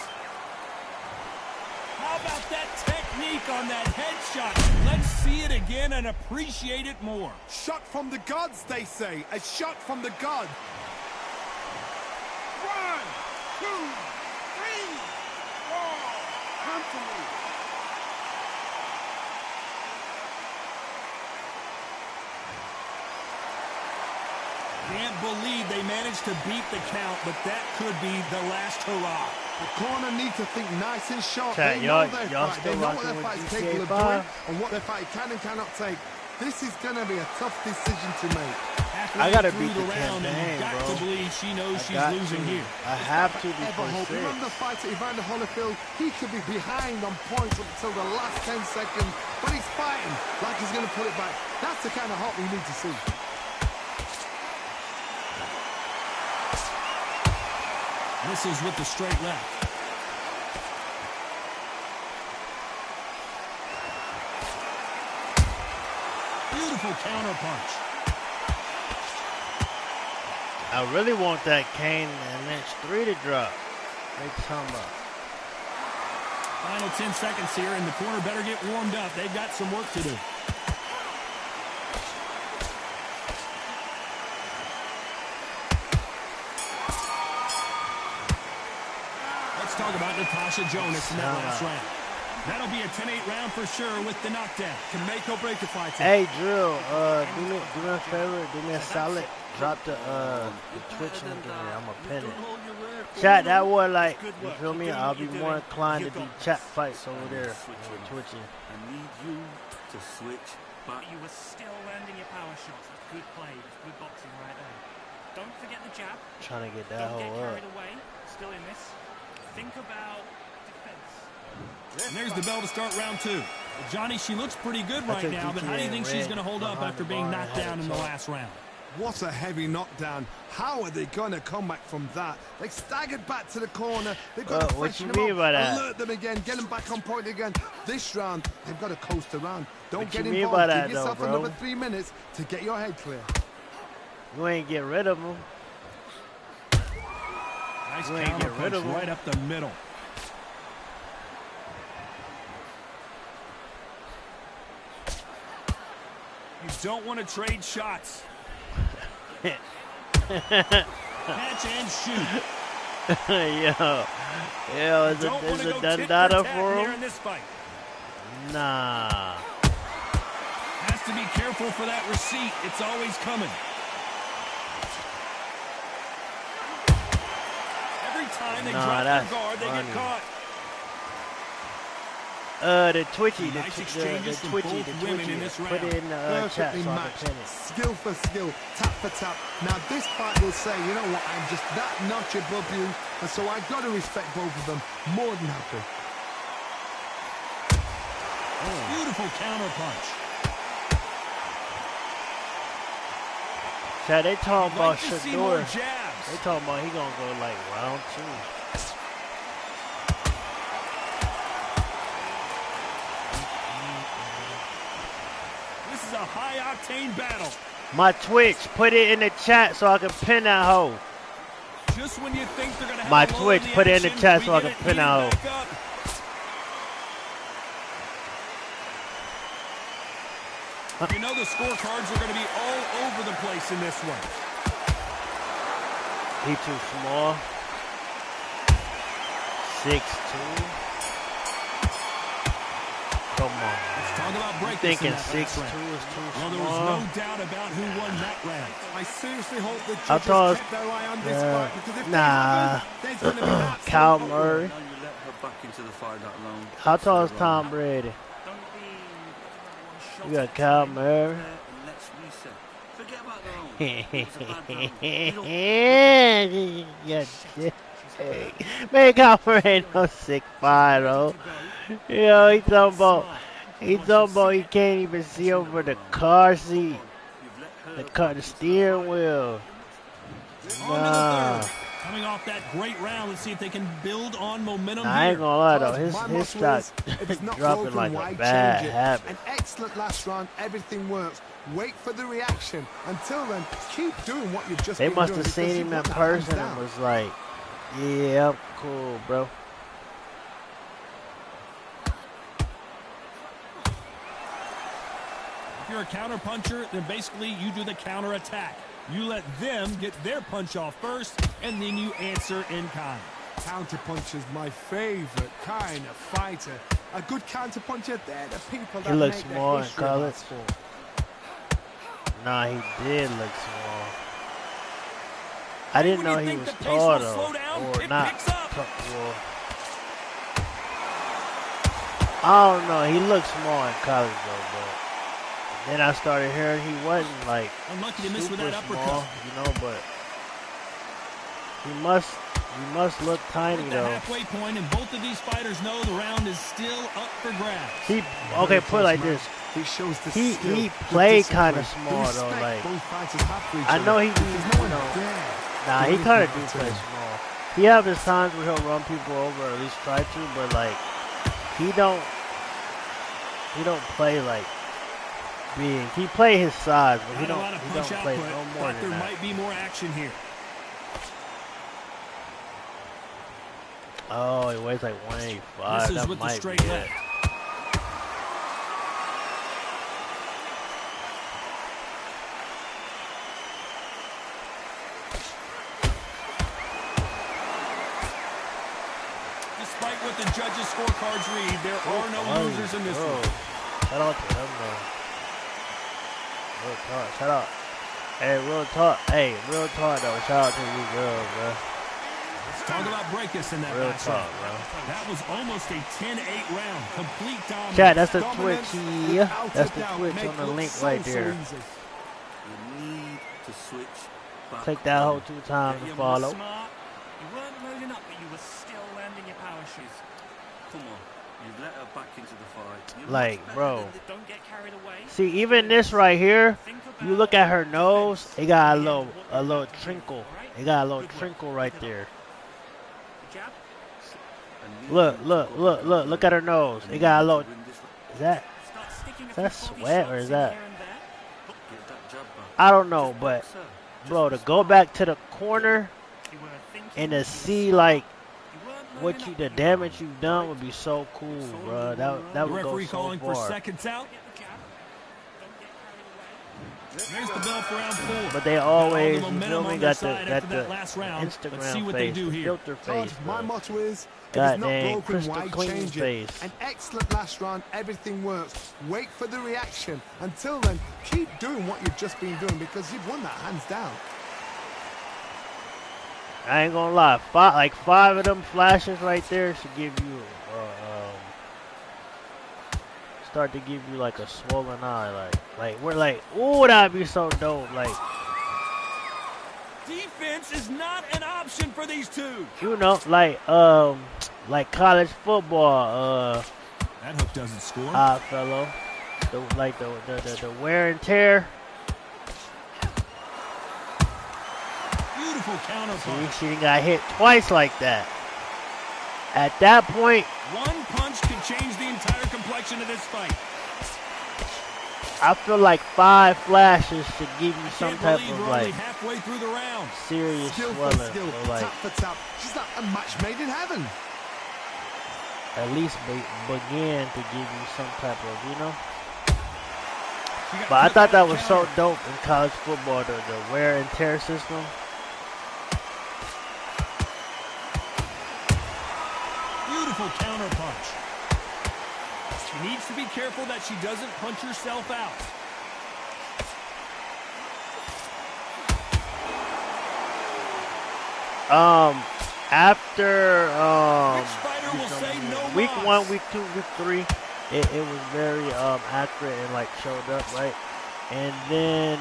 How about that technique on that headshot? Let's see it again and appreciate it more. Shot from the gods, they say. A shot from the gods. 1, 2, 3, 4. Come to me. Can't believe they managed to beat the count, but that could be the last hurrah. The corner need to think nice and sharp. Chat, They know y'all their fight. still They know what rocking their with fight's GTA capable of 5? doing and what their fight can and cannot take. This is going to be a tough decision to make. I gotta Halfway beat through the round, and campaign, you've got bro. to believe she knows I she's got losing to. here. I have to Ever before hope. Remember the 6. fight at Evander Holyfield? He could be behind on points up until the last 10 seconds, but he's fighting like he's going to put it back. That's the kind of heart we need to see. Misses with the straight left. Beautiful counter punch. I really want that Kane and Lynch 3 to drop. They talking about. Final 10 seconds here, and the corner better get warmed up. They've got some work to do. Let's talk about Natasha Jonas in that last round. That'll be a 10-8 round for sure with the knockdown. Can make or break a fight. Hey, Drill, do me a favor, do me a solid. Drop the Twitch and give me, I'm gonna pin it. Chat, that was like, you feel me? I'll be more inclined to do chat fights over there on Twitch. I need you to switch, but You were still landing your power shots. Good play. Good boxing right there. Don't forget the jab. Trying to get that Don't get whole up. carried away. Still in this. Think about defense. And there's the bell to start round 2. Johnny, she looks pretty good I right took now, but how do you GTA think she's red going to hold up behind after the being bar and knocked had down it in the talk. last round? What a heavy knockdown. How are they going to come back from that? They staggered back to the corner. They've got to What freshen you them mean up, by that? alert them again, get them back on point again. This round, they've got to coast around. Don't What get you mean involved. by that, Give yourself though, bro? another 3 minutes to get your head clear. You ain't get rid of him. Nice You ain't counter get rid punch of him. right up the middle. You don't want to trade shots. Catch and shoot. Yo, is Don't want to it go done tit data for tat for here him? in this fight. Nah. Has to be careful for that receipt. It's always coming. Every time they Nah, drop their that's guard, they funny. get caught. The Twitchy, the Nice Twitchy, exchanges from both women in this Put it round. in the chat Perfectly so I matched, can pin it. skill for skill, tap for tap. Now this fight will say, you know what, I'm just that notch above you, and so I've got to respect both of them. More than happy. Beautiful counter punch. Chat, they talking about Like to see more Shador. jabs. They talking about he gonna go like round 2. high-octane battle. My Twitch, put it in the chat so I can pin that hoe. Just when you think they're gonna have My a lull Twitch, in the put it in the action, chat we so I get can it pin that hoe. heated back up. You know the scorecards are going to be all over the place in this one. He too small. 6'2". Come on. Let's talk about You breakers thinking in that 6'2" last is round. too Well, there was small? no doubt about who won that round. I seriously hope the How judges tall is- kept their eye on this fight, because if they Nah. haven't, there's going to be an absolute Kyle uproar. Murray. Now you let her back into the fight that long. How tall is So Tom Brady? Don't be one shot You got at a Kyle time. Murray. and let's reset. Forget about the round. It was a bad round. You don't- Yeah, man, Kyle Murray ain't no 6'5" though. Yo, he talking about he can't even see over the car seat, You've let her the steering wheel. On Nah. to the third. Coming off that great round, let's see if they can build on momentum Nah, I ain't here. gonna lie though, My his motto shot is, if it's not dropping broken, like why a bad change it? habit. An excellent last round, everything works. Wait for the reaction. Until then, keep doing what you've just They been must doing, have seen because him you've in got that hands person down. and was like, yeah, I'm cool, bro. If you're a counter puncher, then basically you do the counter attack. You let them get their punch off first, and then you answer in kind. Counterpunch is my favorite kind of fighter. A good counterpuncher, they're the people that looks make small the in history of our college. sport. Nah, he did look small. I didn't When know you he think was the pace tall will though, slow down, or it not. picks up. Well, I don't know. He looked small in college though, but then I started hearing he wasn't like Unlucky to miss with super that uppercut. small, you know. But he must look tiny At the though. halfway point, and both of these fighters know the round is still up for grabs. He okay, put it like this. He shows the He skill, the played discipline, kinda the small, though, respect like- both fighters have for each I know other, he because be, no you one know. dares Nah, do he kind of anything do to play him. small. He have his times where he'll run people over, or at least try to, but like he don't play like big. He play his size, but he Not a don't lot of he punch don't play output, no more but than there that. might be more action here. Oh, he weighs like 185. This is That with the might straight be it. left. Despite what the judges' scorecards read, there are no losers in this one. Shout out to him though. Real talk. Shout out. Hey, real talk. Hey, real talk though. Shout out to you girls, bro. Let's talk about breakers in that Real last talk, round. bro. That was almost a 10-8 round. Complete dominance. Chat, that's the Dominance, Twitch. without That's a the doubt, Twitch make on the look link so, right so there. easy. You need to switch back. Click that whole 2 times You to were follow. smart. You weren't loading up, but you were still landing your power shots. Come on. You've let her back into the fight. You're Like, much better bro. than the- Don't get carried away. See, even this right here, Think you about look at her nose, defense. it got a In the end, little what you're about to do, trinkle. alright? It got a little Good work. trinkle right Keep it there. up. The jab. I need Look, you to look, go look, back look, and look at her nose. I It need got a you to little. win this round. Is that Start sticking a that few body sweat or shots is in that? here and there. Get that jab back. I don't know, Just but box her. Just bro, to be go smart. back to the corner You were thinking, and you to were see smart. like You weren't what loading you up, the but you damage you've done would be so cool, bro. That The would go referee so calling for far. seconds out. Get the jab. Don't get carried away. There's the bell for round 4. But they Got all the always, you momentum feel me, on their got the side after that Instagram last round. Let's see face, what they do the here. filter Todd, face, my the motto is, if God it's not dang, broken, crystal why clean change face. it? An excellent last round, everything works. Wait for the reaction. Until then, keep doing what you've just been doing, because you've won that hands down. I ain't gonna lie, five of them flashes right there should give you, start to give you like a swollen eye, like we're like, ooh, that'd be so dope, like, Defense is not an option for these two. you know, like college football, That hook doesn't score. fellow, the wear and tear. Beautiful counter See, punch. she got hit twice like that. At that point, One punch could change the entire complexion of this fight. I feel like 5 flashes should give you I some can't type believe of we're only like halfway through the round. serious Skill for swelling. skill, So like tap for tap. She's like a match made in heaven. at least begin to give you some type of, you know. But I thought that was so dope in college football, the wear and tear system. Beautiful counter punch. She needs to be careful that she doesn't punch herself out. After Which fighter will say no week loss? 1, week 2, week 3, it was very accurate and like showed up right, and then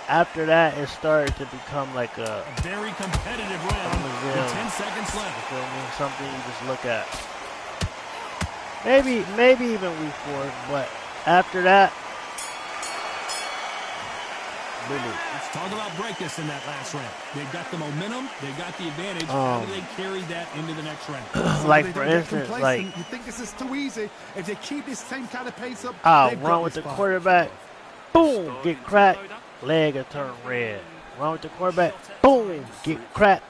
after that it started to become like a very competitive round with 10 seconds left. You feel me? Something you just look at. Maybe even week 4, but after that, Let's talk about Breakus in that last round. They've got the momentum, they've got the advantage. How do they carry that into the next round? like for instance, like you think this is too easy. If they keep this same kind of pace up, run with the quarterback, boom, get cracked, leg will turn red. Run with the quarterback, boom, get cracked,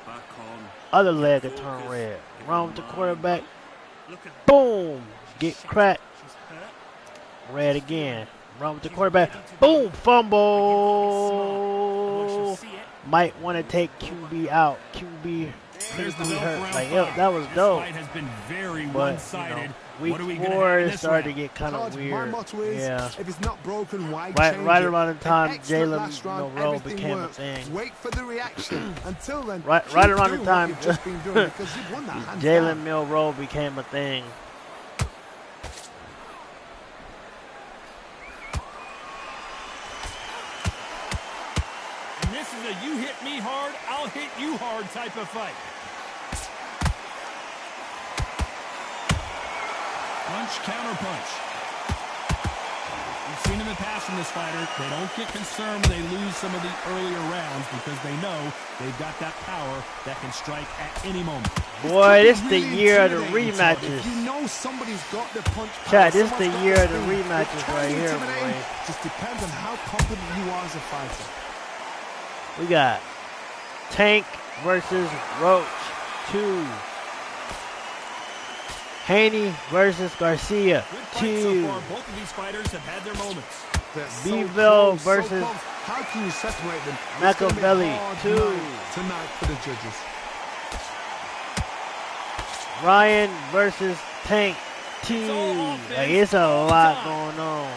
other leg will turn red. Run with the quarterback, boom, get cracked, red again. Run with the quarterback, boom, fumble. Might want to take QB out. QB critically hurt. Like, that was dope. This fight has been very but, one-sided. Week 4 it started to get kind of weird. Yeah. If it's not broken, why right around the time Jalen Milroe became a thing. Wait for the reaction. Until then, right around the time Jalen Milroe became a thing. And this is a you hit me hard, I'll hit you hard type of fight. Punch, counter punch. We've seen in the past from this fighter, they don't get concerned when they lose some of the earlier rounds because they know they've got that power that can strike at any moment. Boy, this the year of the rematches. You know somebody's got the punch. Chat, this the year of the rematches right here, boy. Just depends on how confident you are as a fighter. We got Tank versus Roach 2. Haney versus Garcia 2. So far, both of these fighters have had their moments. Beeville versus how can you separate them? Machiavelli 2. Tonight for the judges. Ryan versus Tank 2. Like, it's a lot going on.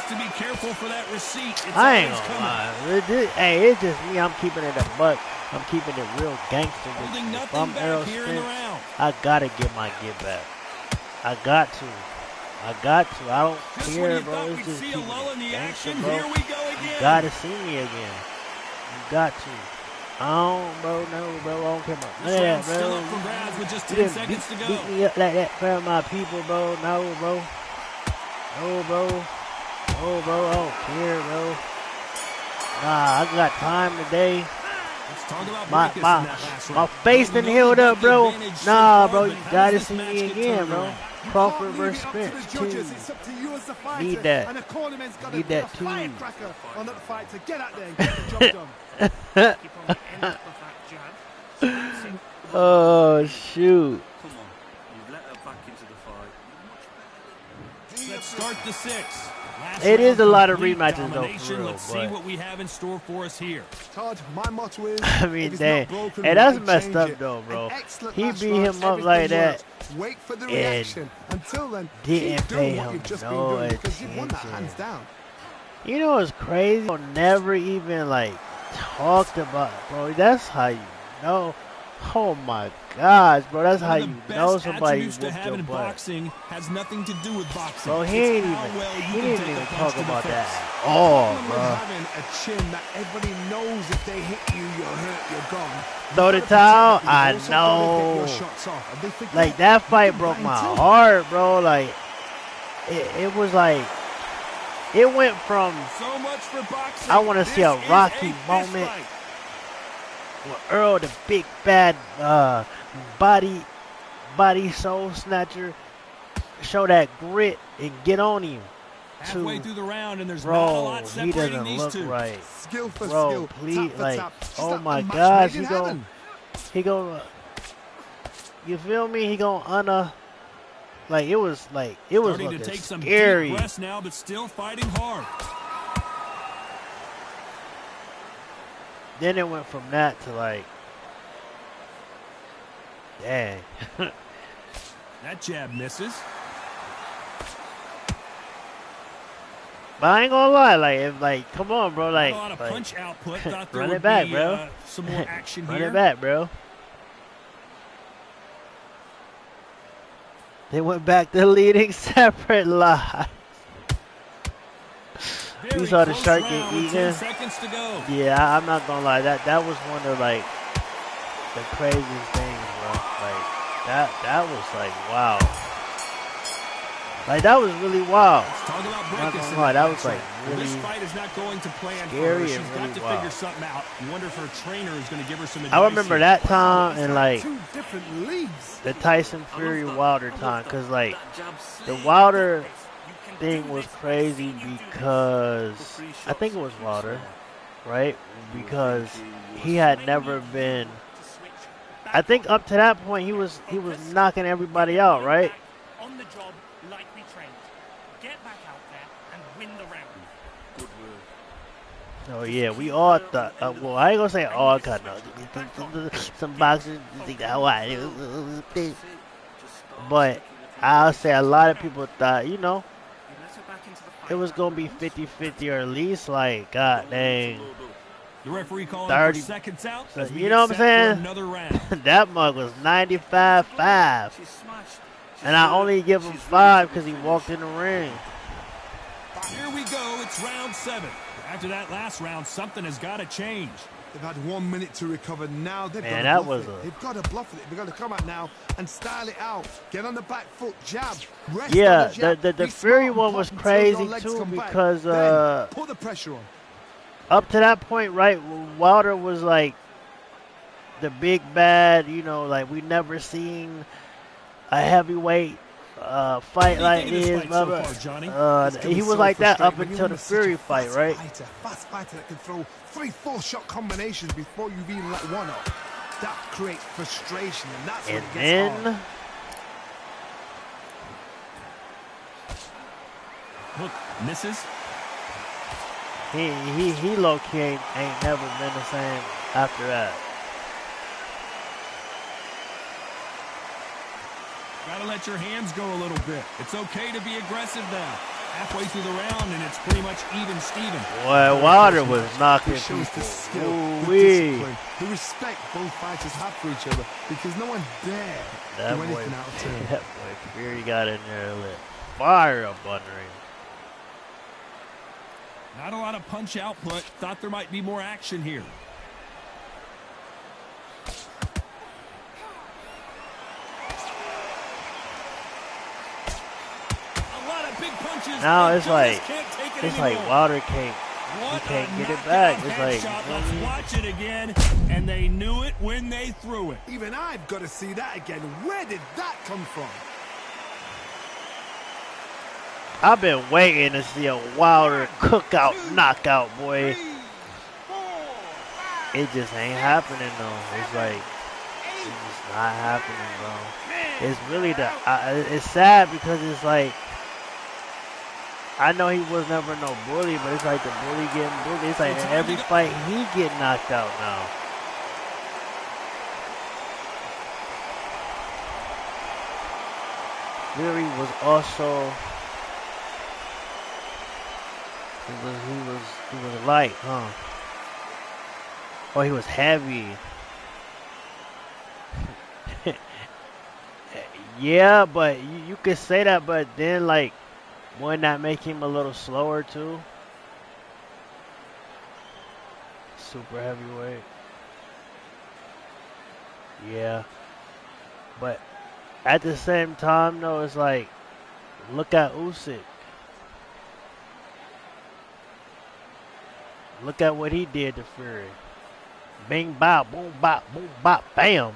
To be careful for that receipt. I ain't gonna lie. Hey, it's just me. I'm keeping it a buck. I'm keeping it real gangster. If I'm Errol Spence, I gotta get my get back. I got to. I don't care, bro. It's just keeping it gangster, bro. You gotta see me again. You got to. No, bro. I don't care about none of that, bro. Still up for grabs with just 10 seconds to go. Beat me up like that for my people, bro. No, bro. Oh, bro, I don't care, bro. Nah, I got time today. Let's talk about my face done healed up, bro. Nah, bro, you gotta see me again, bro. Crawford versus Spence, too. Need that. Need that, too. Oh, shoot. Come on, you've let her back into the fight. Let's start the 6. It is a lot of rematches, though, for real. Let's see what we have in store for us here. Todd, my motto is, I mean, dang. Hey, that's messed up, though, bro. He beat him up like that. Wait for the reaction. Until then, didn't pay him no attention. You know what's crazy? I never even, like, talked about it, bro. That's how you know. Oh my gosh, bro, that's how you know somebody whooped your butt. Boxing has nothing to do with boxing. Bro, he didn't even talk about that at all, bro. Having a chin that everybody knows if they hit you, you're hurt, you're gone. Throw the towel? I know. Like, that fight broke my heart, bro. Like, it was like, it went from, so much for boxing. I want to see a Rocky moment. With Earl, the big bad body body soul snatcher, show that grit and get on him. Halfway through the round, and there's not a Bro, lot he separating doesn't these look two. right. Skill for Bro, skill, please, tap for like, tap. Just oh like a my match gosh, made in heaven. he go, you feel me? He gonna like it was Starting to looking take some scary. deep breaths now, but still fighting hard. Then it went from that to like, dang. That jab misses. But I ain't gonna lie, come on, bro, Not a lot of punch output. Thought there run would it back, be bro. some more action Run here. it back, bro. They went back to leading separate lives. You saw the shark get eaten. 10 seconds to go. Yeah, I'm not gonna lie. That was one of like the craziest things, bro. Like that was like wow. Like that was really wild. Let's talk about I'm not Breakus. gonna lie, that was like This really fight is not going to plan for scary her. She's and got really to wild. figure something out. You wonder if her trainer is going to give her some advice. I remember here. that time and like Two different leagues. the Tyson Fury Wilder time, cause like the Wilder thing was crazy because I think it was Wilder, right? Because he had never been. I think up to that point he was knocking everybody out, right? On the job, like we trained. Get back out there and win the round. Oh yeah, we all thought. Well, I ain't gonna say all kind of some boxers think that way, but I'll say a lot of people thought, you know, it was gonna be 50-50 or at least like god dang The referee calling 30. for seconds out. As we You get know what I'm set for saying? Another round. That mug was 95-5, and I only give him 5 because he walked in the ring. Here we go. It's round 7. After that last round, something has got to change. They've had 1 minute to recover. Now they've Man, got that to bluff was it. a- They've got to bluff it. They've got to come out now and style it out. Get on the back foot, jab. Rest Yeah, on the jab. the Be Fury smart one and was block until your crazy legs too come back. because Then put the pressure on. up to that point, right, Wilder was like the big bad, you know, like we never seen a heavyweight fight What like do you think of this this. fight Blah, so blah. far, Johnny? It's gonna He be was so like that up frustrating when until you're the such a Fury fight, right? Fast fighter that can throw 3-4 shot combinations before you've even let one up. That creates frustration, and that's when And it gets hard. then Look, misses. he low key ain't never been the same after that. Gotta let your hands go a little bit. It's okay to be aggressive now. Halfway through the round, and it's pretty much even Steven. Boy, Wilder was knocking It shows the people. skill, the Ooh-wee. discipline, the respect both fighters have for each other, because no one dare That do boy, anything out of turn. that boy Fury got in there and lit fire up under him. Not a lot of punch output. Thought there might be more action here. A lot of big punches. Now and it's Jonas like can't take it it's anymore. like Wilder can't What he can't a get it knockout back. It's like, headshot. you know what I Let's mean? watch it again. And they knew it when they threw it. Even I've got to see that again. Where did that come from? I've been waiting to see a Wilder cookout knockout, boy. It just ain't happening though. It's like it's just not happening, bro. It's really it's sad because it's like I know he was never no bully, but it's like the bully getting bullied. It's like in every fight he get knocked out now. Fury was also he was light, huh? Oh, he was heavy. Yeah, but you could say that, but then like wouldn't that make him a little slower too? Super heavyweight. Yeah. But at the same time though, it's like look at Usyk. Look at what he did to Fury. Bing bop, boom bop, bam.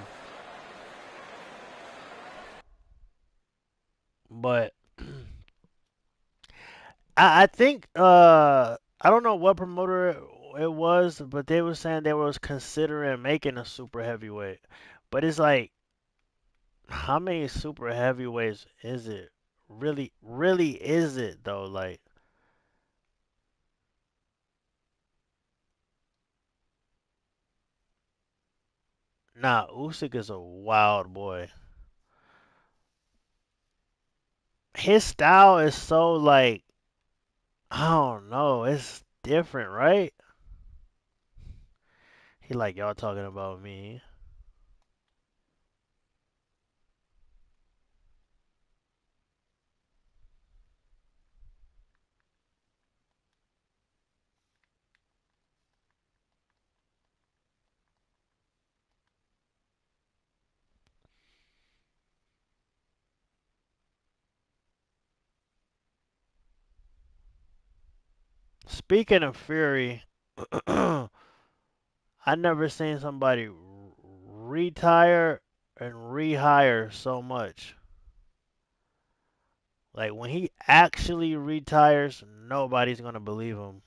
But I think I don't know what promoter it was, but they were saying they was considering making a super heavyweight. But it's like, how many super heavyweights is it? Really is it though? Like, nah, Usyk is a wild boy. His style is so like, I don't know, it's different, right? He like, y'all talking about me. Speaking of Fury, I never seen somebody retire and rehire so much. Like when he actually retires, nobody's gonna believe him.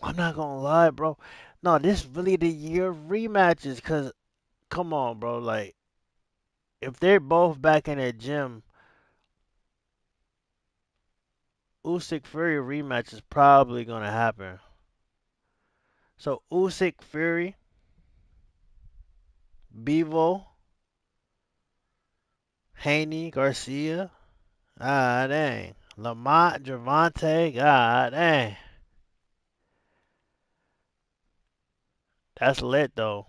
I'm not gonna lie, bro. No, this really the year of rematches. Cause come on, bro. Like if they're both back in the gym, Usyk Fury rematch is probably gonna happen. So Usyk Fury, Bevo, Haney, Garcia. Ah dang. Lamont, Javante. God dang. That's lit though.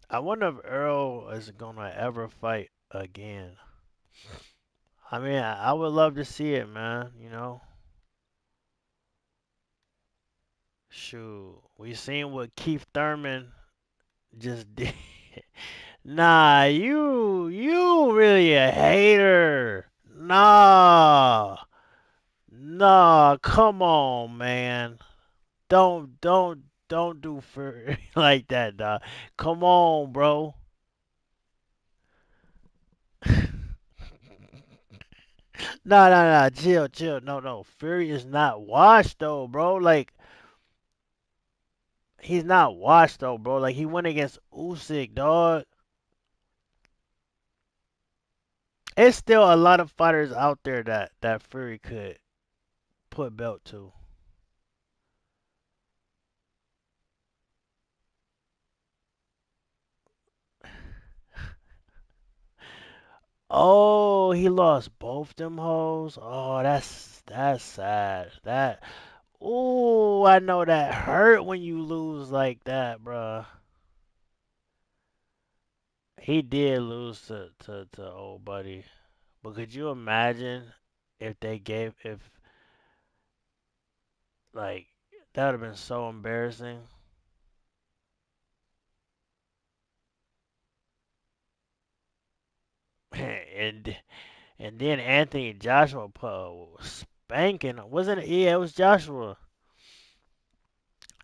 I wonder if Earl is gonna ever fight again. I mean, I would love to see it, man. You know, shoot, we seen what Keith Thurman just did. Nah, you really a hater. Nah, nah, come on, man. Don't do for like that, dog. Come on, bro. Nah. Chill. No. Fury is not washed though, bro. Like he's not washed though, bro. Like he went against Usyk, dog. It's still a lot of fighters out there that Fury could put belt to. Oh, he lost both them hoes. Oh, that's sad. That. Ooh, I know that hurt when you lose like that, bruh. He did lose to old buddy. But could you imagine if they gave if like that would have been so embarrassing. and and then Anthony Joshua put a spanking. Wasn't it? Yeah, it was Joshua.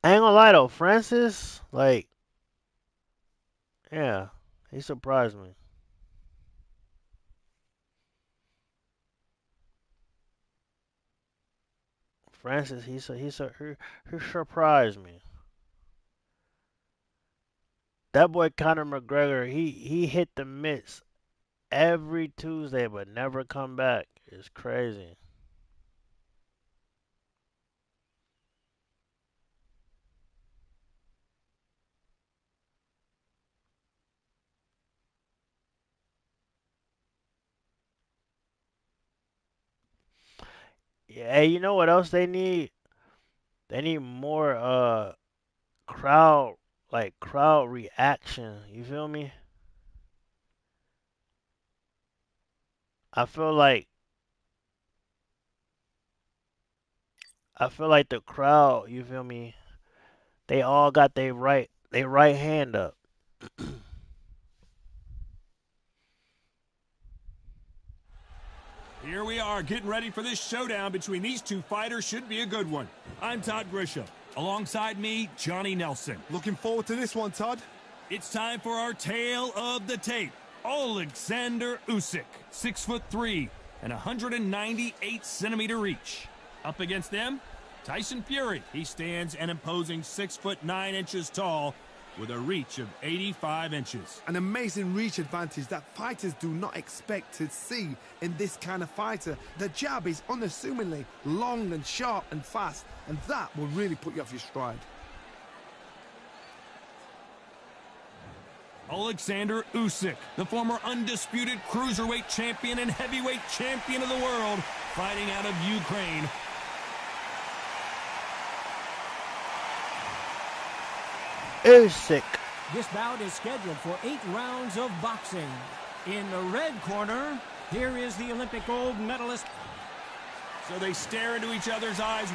I ain't gonna lie though, Francis, like, yeah, he surprised me. Francis, he surprised me. That boy Conor McGregor, he hit the mitts every Tuesday, but never come back. It's crazy. Yeah, hey, you know what else they need? They need more crowd crowd reaction. You feel me? I feel like I feel like the crowd, you feel me? They all got they right hand up. Here we are getting ready for this showdown between these two fighters. Should be a good one. I'm Todd Grisham. Alongside me, Johnny Nelson. Looking forward to this one, Todd. It's time for our tale of the tape. Alexander Usyk, 6'3" and 198-centimeter reach. Up against them, Tyson Fury. He stands an imposing 6'9" tall with a reach of 85 inches. An amazing reach advantage that fighters do not expect to see in this kind of fighter. The jab is unassumingly long and sharp and fast, and that will really put you off your stride. Alexander Usyk, the former undisputed cruiserweight champion and heavyweight champion of the world, fighting out of Ukraine. Usyk. This bout is scheduled for 8 rounds of boxing. In the red corner, here is the Olympic gold medalist. So they stare into each other's eyes.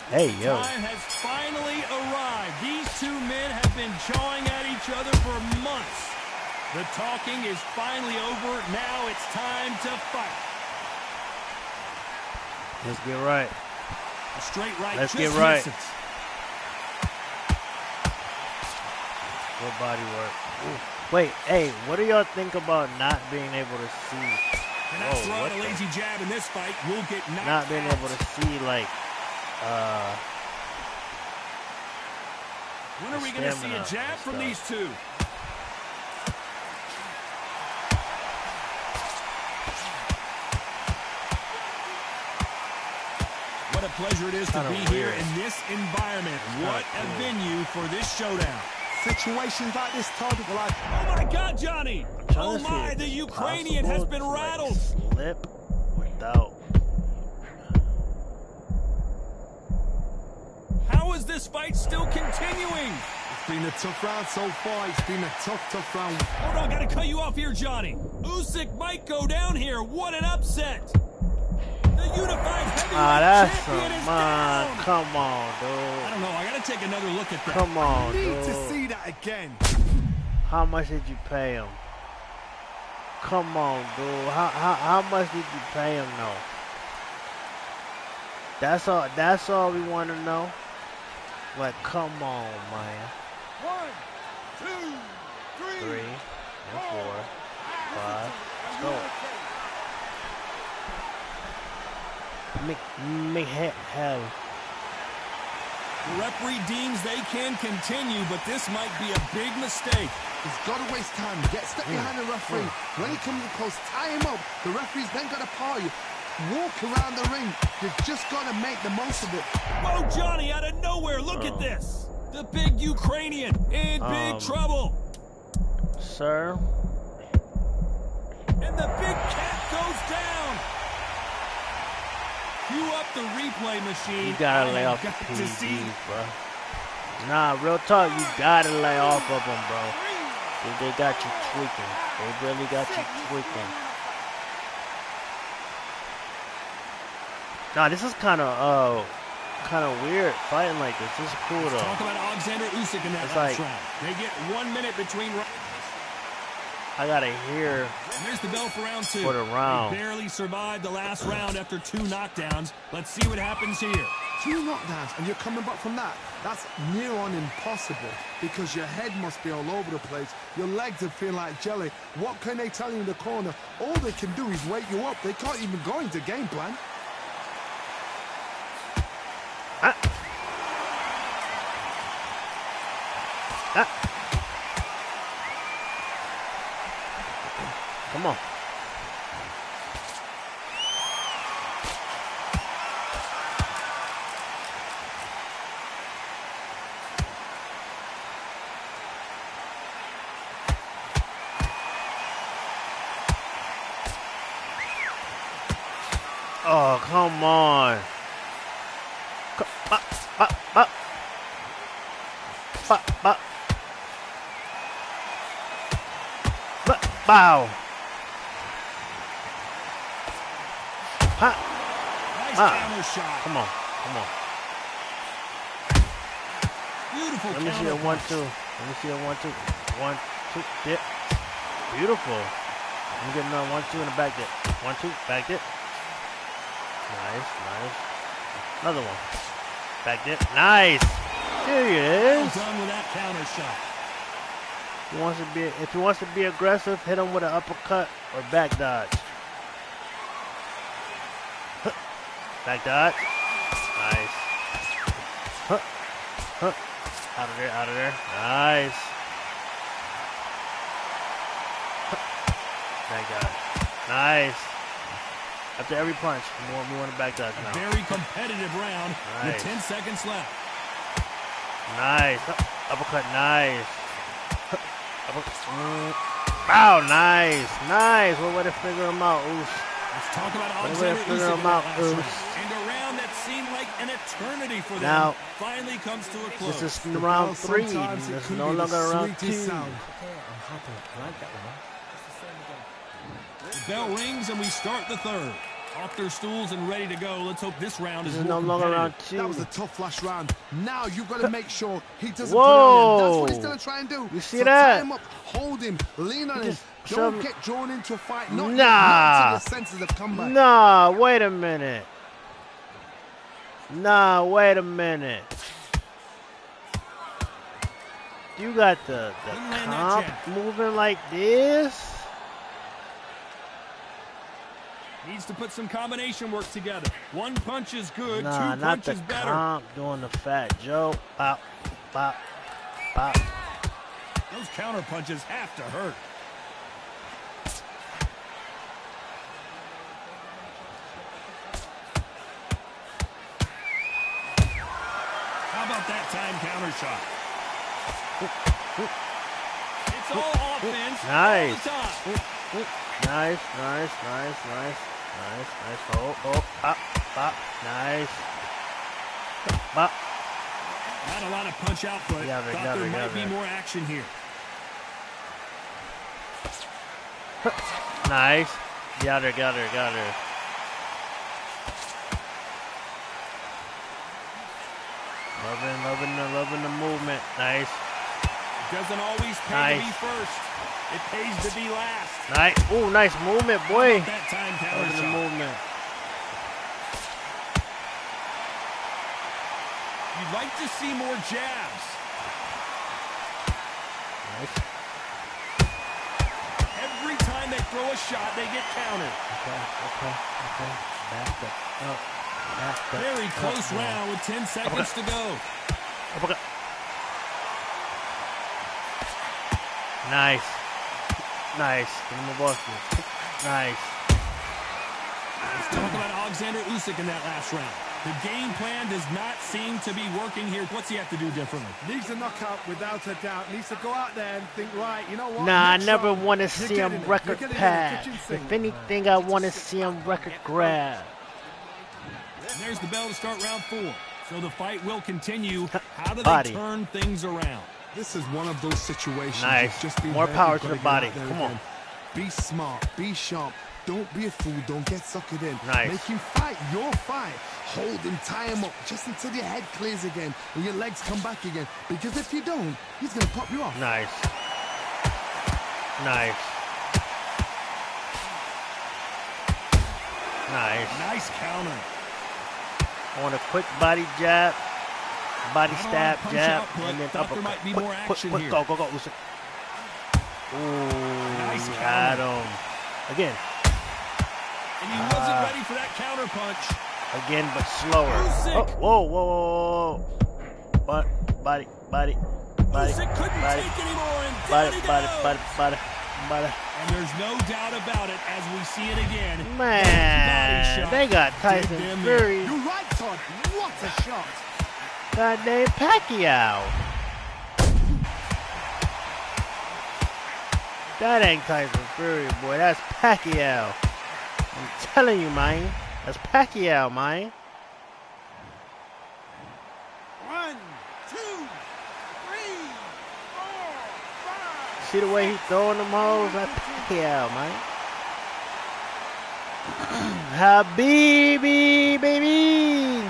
Hey, yo. Time has finally arrived. These two men have been jawing at each other for months. The talking is finally over. Now it's time to fight. Let's get right. A straight right. Let's just get right. misses. Good body work. Ooh. Wait, hey, what do y'all think about not being able to see? And that's throwing a lazy jab in this fight. We'll get knocked not being out. able to see, like, when are we going to see a jab from these two? What a pleasure it is to be here in this environment. What a venue for this showdown. Situations like this, Todd, will I... Oh my God, Johnny! Oh my, the Ukrainian has been rattled. Slip without. How is this fight still continuing? It's been a tough round so far. It's been a tough round. Hold on, gotta cut you off here, Johnny. Usyk might go down here. What an upset! The unified heavyweight champion is down. Come on, dude. I don't know. I gotta take another look at that. Come on, I need dude. to see that again. How much did you pay him? Come on, dude. How much did you pay him, though? That's all we want to know. Like, come on, man. 1, 2, 3 and 4, 5. Let's go. Hell. The referee deems they can continue, but this might be a big mistake. He's got to waste time. Step behind the referee. When he comes close, tie him up. The referee's then got to paw you. Walk around the ring. You've just got to make the most of it. Whoa, Johnny, out of nowhere. Look at this. The big Ukrainian in big trouble. Sir? And the big cat goes down. Cue up the replay machine. You gotta lay off the PEDs, bro. Nah, real talk, you gotta lay off of them, bro. They got you tweaking. They really got you tweaking. Nah, this is kind of weird fighting like this. This is cool though. Talk about Alexander Usyk in that last round. They get 1 minute between rounds. I gotta hear. And there's the bell for round 2. For the round. They barely survived the last round after 2 knockdowns. Let's see what happens here. 2 knockdowns, and you're coming back from that. That's near on impossible because your head must be all over the place. Your legs are feeling like jelly. What can they tell you in the corner? All they can do is wake you up. They can't even go into game plan. Come on. Oh, come on. Bow. Nice counter shot. Come on, come on. Beautiful Let me see counter a 1-2. punch. Let me see a 1-2. 1-2 dip. Beautiful. Let me get another 1-2 in the back dip. 1-2 back dip. Nice, nice. Another one. Back dip. Nice. There he Well is. done with that counter shot. If he wants to be aggressive, hit him with an uppercut or back dodge. Huh. Back dodge. Nice. Huh. Huh. Out of there, out of there. Nice. Huh. Back dodge. Nice. After every punch, we want to back dodge now. A very competitive round Nice. with 10 seconds left. Nice. Uppercut, nice. Wow, nice. Nice. What way to figure him out, Oos? Let's talk about What way to Alexander figure Usyk him in that out, last Oos? round. And a round that seemed like an eternity for them Now, finally comes to a close. this is round 3. Sometimes it This is can no be the longer round 2. sweetest sound. The bell rings and we start the third. Off their stools and ready to go. Let's hope this round is This is more no longer round competitive. 2. That was a tough last round. Now you've got to make sure he doesn't Whoa. put it on you. That's what he's going to try and do. You see so that? tie him up, hold him, lean on him. just Don't shove- get drawn into a fight. Not Nah. until your senses have come back. Nah, wait a minute. Nah, wait a minute. You got the Didn't land that comp jab. moving like this? Needs to put some combination work together. One punch is good, Nah, two not the punches better. comp doing the Fat Joe. Pop, pop, pop. Those counter punches have to hurt. How about that time counter shot? It's all offense Nice. all the time. Nice, nice, nice, nice, nice, nice. Oh, pop, pop. Nice. Pop. Not a lot of punch output. Yeah, they Thought got there it, might got be it. more action here. Nice. Got her, got her, got her. Loving the movement. Nice. Doesn't always pay Nice. to be first. It pays to be last. Nice. Ooh, nice movement, boy. That time counter Loving the shot. movement. You'd like to see more jabs. Nice. Every time they throw a shot, they get countered. Okay. Back up. Back up. Very close round with 10 seconds to go. Uppercut. Nice. Nice. Give him a Boston. Nice. Let's talk about Alexander Usyk in that last round. The game plan does not seem to be working here. What's he have to do differently? Needs a knockout without a doubt. Needs to go out there and think, right, you know what? Nah, I Next never round, want to you're see getting him it. record You're getting it in the pass. kitchen sink. If anything, I want to see him record grab. And there's the bell to start round 4. So the fight will continue. How do they Body. turn things around? This is one of those situations. Nice. You've just been More hurt, power you've to gotta the get out body. there Come on. again. Be smart. Be sharp. Don't be a fool. Don't get suckered in. Nice. Make him fight your fight. Hold him, tie him up, just until your head clears again and your legs come back again. Because if you don't, he's going to pop you off. Nice. Nice. Nice. Nice counter. I want a quick body jab, body Not a lot stab, of punch jab, output. and then Thought there uppercut. might be Quick, more quick, action quick, here. go, Usyk. Ooh, Nice got counter. him. Again, And he wasn't ready for that counter punch. again, but slower. Usyk. Oh, whoa. Body. Usyk couldn't body, take anymore, and body, down he body. goes. And there's no doubt about it as we see it again. Man, Body shot. they got Tyson Did them in. Fury. You're right, Todd. What a shot. Goddamn Pacquiao. That ain't Tyson Fury, boy. That's Pacquiao. I'm telling you, man. That's Pacquiao, man. 1, 2, 3, 4, 5. See the way he throwing them hoes? That's Pacquiao, man. Habibi, baby.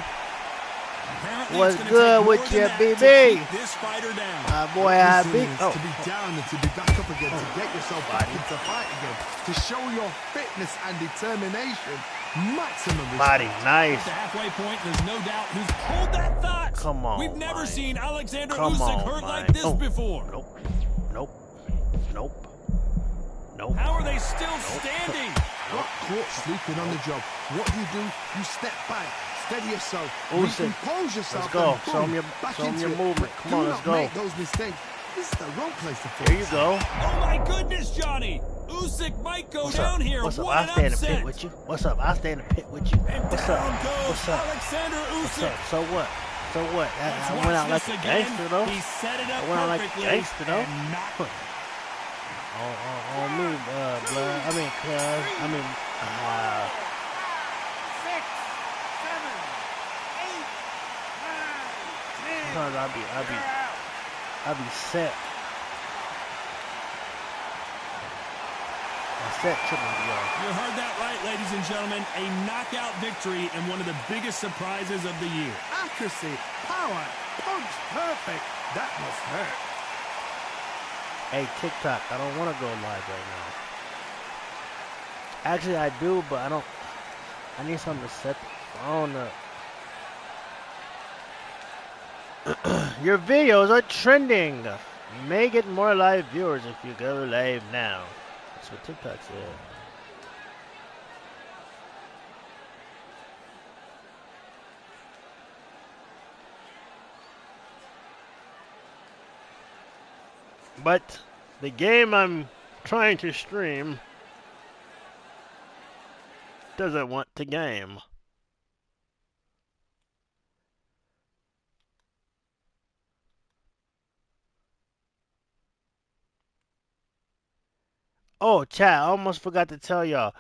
Definitely, What's it's going to good take more with than you, that to BB? keep this fighter down. My boy, I beat. Resilience, Oh, to be down and to be back up again, to get yourself back into fight again, to show your fitness and determination. Maximum respect. body, nice. At the halfway point, there's no doubt who's hold that thought. Come on, We've never man. seen Alexander Come Usyk on, hurt man. like this Oh, before. Nope, nope, nope, nope. How are they still standing? Got caught sleeping on the job. What do? You step back, steady yourself, Usyk, recompose yourself. let's go. And boom, Show 'em your back movement. Come on, Do let's not go. make those mistakes. This is the wrong place to fall. There you go. Oh my goodness, Johnny! Usyk might go What's down up? here. What's up? What I an stay in the upset! pit with you. What's up? I stay in the pit with you. And What's down up? goes What's up? Alexander What's Usyk. up? So what? So what? Let's I watch went out like this a again. gangster though. He set it up I went out like a perfectly gangster though. and knocked On me, blood. I mean, cuz. I mean, 6, 7, 8, 9, 10. sometimes I be set. My set tripping me off. You heard that right, ladies and gentlemen. A knockout victory and one of the biggest surprises of the year. Accuracy, power, punch, perfect. That must hurt. Hey, TikTok, I don't want to go live right now. Actually, I do, but I don't. I need something to set the phone up. Your videos are trending. You may get more live viewers if you go live now. That's what TikTok said. But the game I'm trying to stream doesn't want to game. Oh, chat, I almost forgot to tell y'all.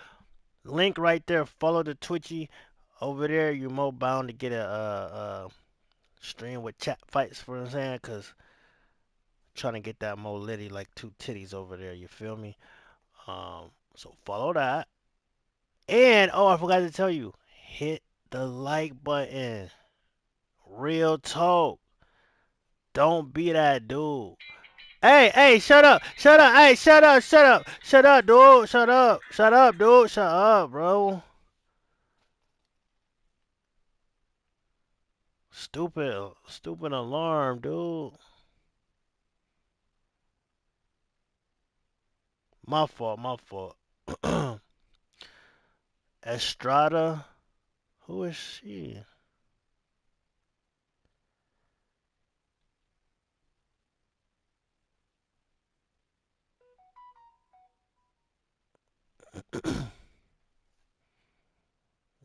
Link right there. Follow the Twitchy over there. You're more bound to get a stream with chat fights, for what I'm saying, because trying to get that more litty like two titties over there. You feel me? So follow that. And, oh, I forgot to tell you. Hit the like button. Real talk. Don't be that dude. Hey, shut up, hey, shut up, dude, shut up, dude, shut up, bro. Stupid alarm, dude. My fault. Estrada, who is she?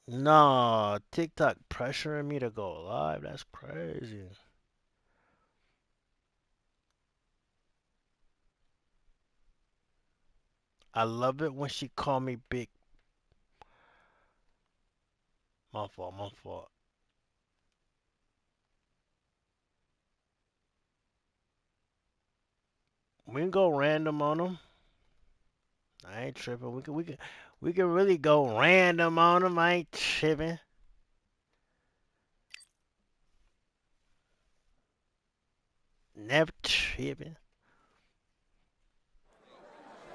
No, TikTok pressuring me to go live. That's crazy. I love it when she call me big. My fault. We can go random on them. I ain't tripping. We can really go random on them. I ain't tripping. Never tripping.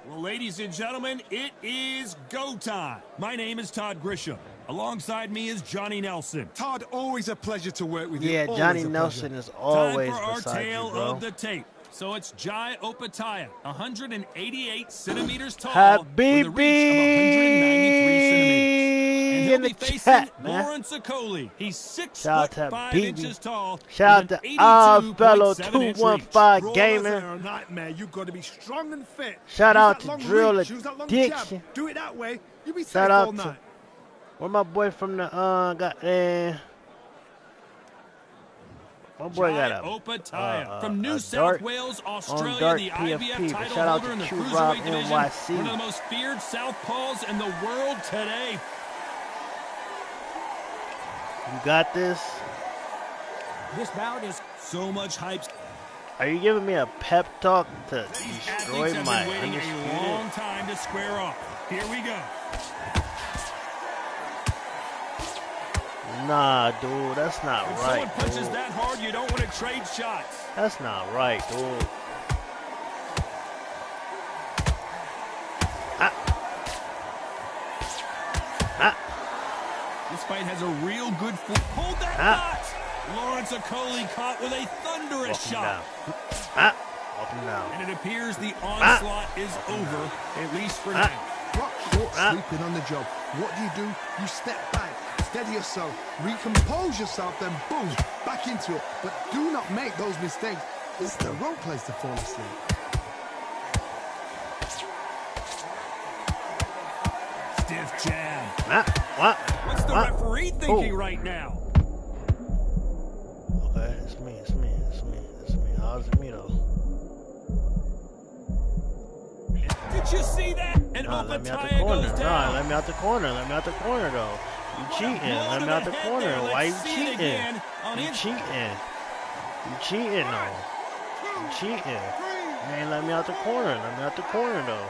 Well, ladies and gentlemen, it is go time. My name is Todd Grisham. Alongside me is Johnny Nelson. Todd, always a pleasure to work with you. Yeah, Always Johnny a Nelson pleasure. is always Time for our beside tale you, bro. of the tape. So it's Jai Opataya, 188 centimeters tall with a reach of 193 centimeters. And he'll in the be facing chat, man. Lawrence Okoli. He's 6 Shout foot out to 5 BB. inches tall. Shout with out an to our fellow 82.7-inch 215 Brawlers Gaming. are a nightmare. You've got to be strong and fit. Shout Use out that to long Drill reach, use that long Addiction. jab. Do it that way. You'll be safe Shout all out night. to where my boy from the goddamn. My boy got a Opataya from New a South dark Wales, on Australia, dark the PFP. IBF But title shout out holder in to the Q Rob cruiserweight division. NYC. One of the most feared southpaws in the world today. You got this. This bout is So much hype. Are you giving me a pep talk to These destroy athletes have my been waiting a undisputed? long time to square off. Here we go. Nah, dude, that's not When right, someone punches dude. that hard, you don't want to trade shots. That's not right, dude. Ah. Ah. This fight has a real good hold that knot. Lawrence Okolie caught with a thunderous shot. Ah. Walk him down. And it appears the onslaught is over, at least for now. Rock short, sleeping on the job. What do? You step back, steady yourself, recompose yourself, then boom, back into it. But do not make those mistakes. This is the wrong place to fall asleep. Stiff jab. What? What's the referee thinking right now? Okay, it's me. How's it me though? Did you see that? And let me out the corner. Nah, let me out the corner. Let me out the corner though. You cheating. Let me out the corner. Why you cheating? You cheating. You cheating though. You cheating. You ain't let me out the corner. Let me out the corner though.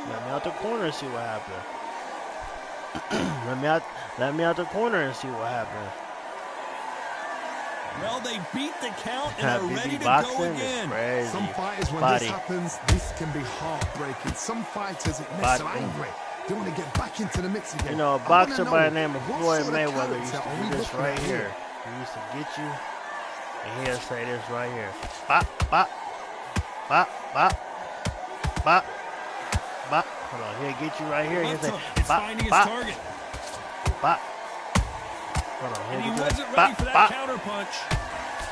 Let me out the corner and see what happened. Let me out the corner and see what happened. Well, they beat the count and are ready to go again. Crazy. Some fighters, when this happens, this can be heartbreaking. Some fighters, it makes them angry. They want to get back into the mix again. You know, a boxer by the name of Floyd Mayweather used to do this right here. He used to get you, and he'll say this right here. Bop, bop, bop, bop, bop, bop. Hold on, he'll get you right here. He'll say, bop, bop, bop. Hold on, and he he'll wasn't get ready bop, for that bop, counter punch.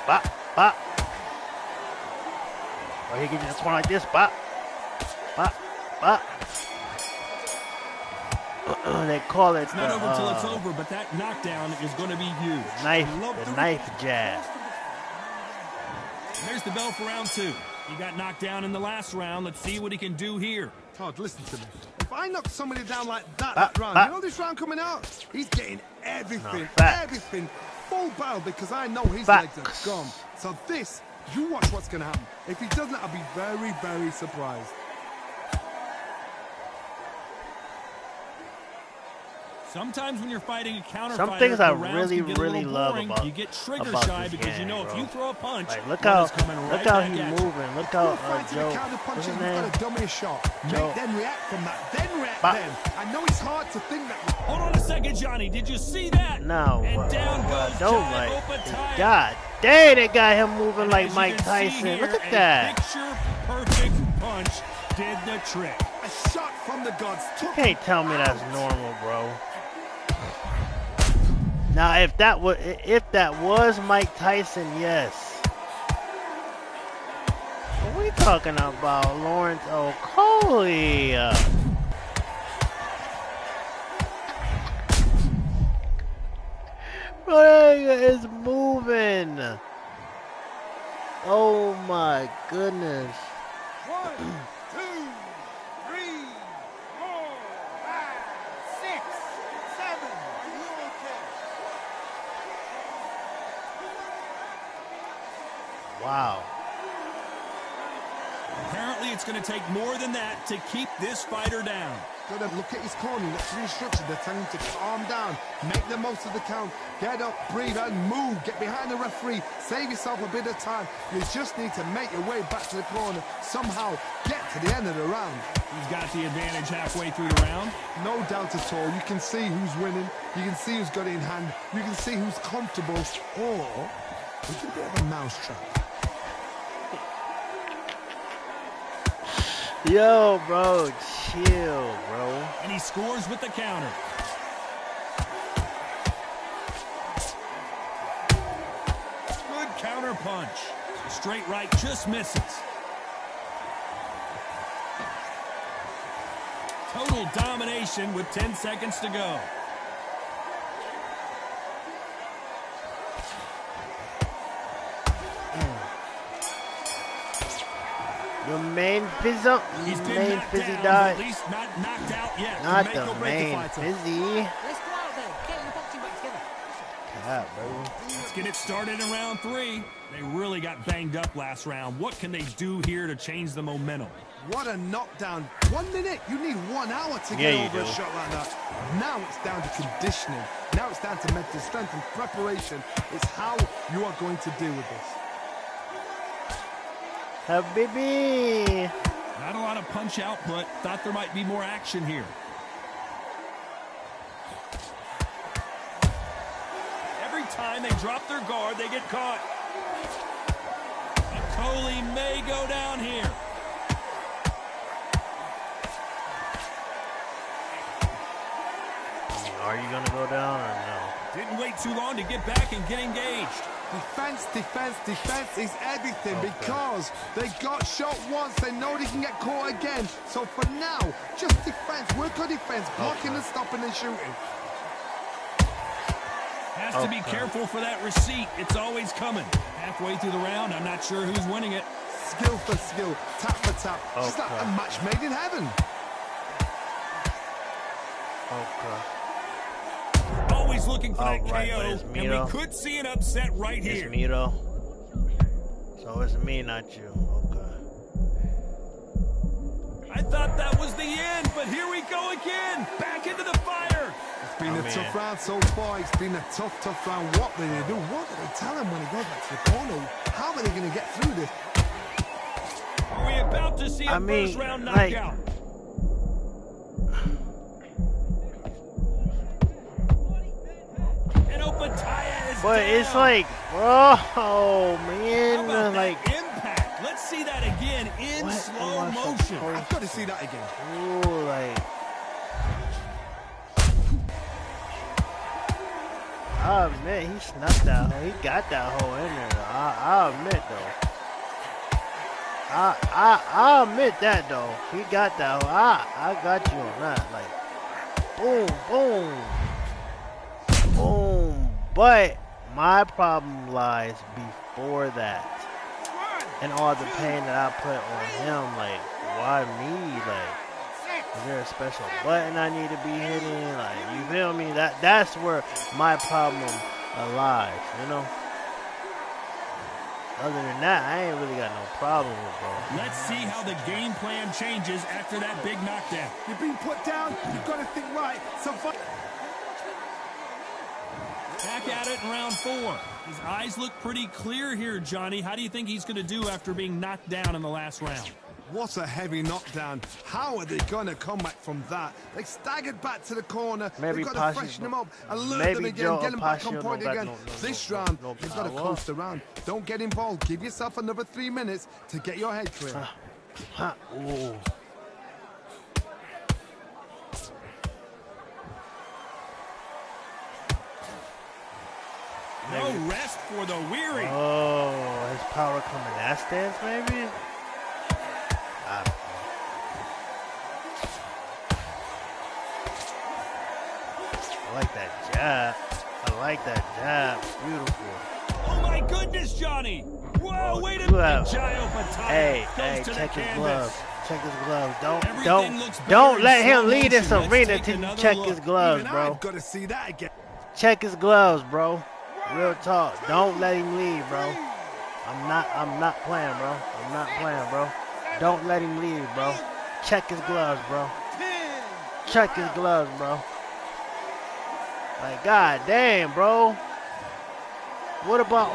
bop, bop. Or he'll get you this one like this. Bop, bop, bop. They call it it's not over until it's over, but that knockdown is going to be huge. The knife jab. And there's the bell for round 2. He got knocked down in the last round. Let's see what he can do here. Todd, listen to me. If I knock somebody down like that round, you know this round coming out? He's getting everything, everything full barrel because I know his legs are gone. So this, you watch what's going to happen. If he doesn't, I'll be very, very surprised. Sometimes when you're fighting a counter Some fighter, things I the rounds really, can get a really little love boring. about You get trigger about shy this because game, you know if you throw a punch, like, look one how is coming right look how back he's at you. moving. Look how Joe. What's his name? Got to dummy a shot. Make them react from that. Then react then. I know it's hard to think that. Hold on a second, Johnny. Did you see that? No. And down goes don't Jai like. Opetaia. God dang, they got him moving like As Mike you can see Tyson. here, Look at that. Picture-perfect punch did the trick. A shot from the gods. You can't tell me that's normal, bro. Now, if that was Mike Tyson, yes. But we talking about Lawrence Okolie. Bro, that nigga is moving. Oh my goodness. 1, 2, 3, 4, 5, 6, 7. Are you okay? Wow. Apparently, it's going to take more than that to keep this fighter down. Gotta look at his corner, look at the instructions. They're telling him to calm down, make the most of the count, get up, breathe, and move. Get behind the referee, save yourself a bit of time. You just need to make your way back to the corner, somehow get to the end of the round. He's got the advantage halfway through the round. No doubt at all. You can see who's winning, you can see who's got it in hand, you can see who's comfortable, or it's a bit of a mousetrap. Yo, bro, chill, bro. And he scores with the counter. Good counter punch. Straight right just misses. Total domination with 10 seconds to go. Your main fizzy, He's been main knocked fizzy down, died. but at least not knocked out yet. Not Make the or break main fighter. fizzy. Let's go out there. Get your boxing back together. that, baby. Let's get it started in round 3. They really got banged up last round. What can they do here to change the momentum? What a knockdown. 1 minute, you need 1 hour to Yeah, get you over a do. shot like that. Now it's down to conditioning. Now it's down to mental strength and preparation. It's how you are going to deal with this. Habibi. Not a lot of punch output. Thought there might be more action here. Every time they drop their guard, they get caught. And Coley may go down here. Are you gonna go down or no? Didn't wait too long to get back and get engaged. Defense, defense, defense is everything because they got shot once. They know they can get caught again. So for now, just defense. Work on defense. Blocking and stopping and shooting. Has to be careful for that receipt. It's always coming. Halfway through the round, I'm not sure who's winning it. Skill for skill, tap for tap. It's like a match made in heaven. Always looking for that Alright, KO, but it's and me, we though. could see an upset right here. It's me though. So it's me, not you. Okay. I thought that was the end, but here we go again. Back into the fire. It's been a tough round so far. It's been a tough round. What do they do? What do they tell him when he goes back to the corner? How are they going to get through this? Are we about to see a first round knockout? But it's like, oh man, like impact. Let's see that again in slow motion. I've got to see that again. Ooh, like. I admit he snuck that hole. He got that hole in there. I admit though. I admit that though. He got that hole. I got you on that. Like, boom, boom, boom. But my problem lies before that, and all the pain that I put on him. Like, why me? Like, is there a special button I need to be hitting? Like, you feel me? That's where my problem lies. You know. Other than that, I ain't really got no problem with bro. Let's see how the game plan changes after that big knockdown. You're being put down. You've got to think right. Back at it in round 4. His eyes look pretty clear here, Johnny. How do you think he's going to do after being knocked down in the last round? What a heavy knockdown. How are they going to come back from that? They staggered back to the corner. Maybe They've got to freshen them up, alert them again, get them back on point again. This round, they've got to coast around. Don't get involved. Give yourself another 3 minutes to get your head clear. Ooh. No rest for the weary. Oh, his power coming that stance, maybe? I like that jab. I like that jab. Beautiful. Oh my goodness, Johnny. Whoa, wait a you minute. have- Jayo Pataya Hey, goes to check the his canvas. gloves. Check his gloves. Everything looks better Don't in let him slow lead this motion. Let's arena take till you another check look. his gloves, Even bro. I've got to see that again. Check his gloves, bro. Real talk. Don't let him lead, bro. I'm not playing, bro. I'm not playing, bro. Don't let him lead, bro. Check his gloves, bro. Check his gloves, bro. Like, god damn, bro. What about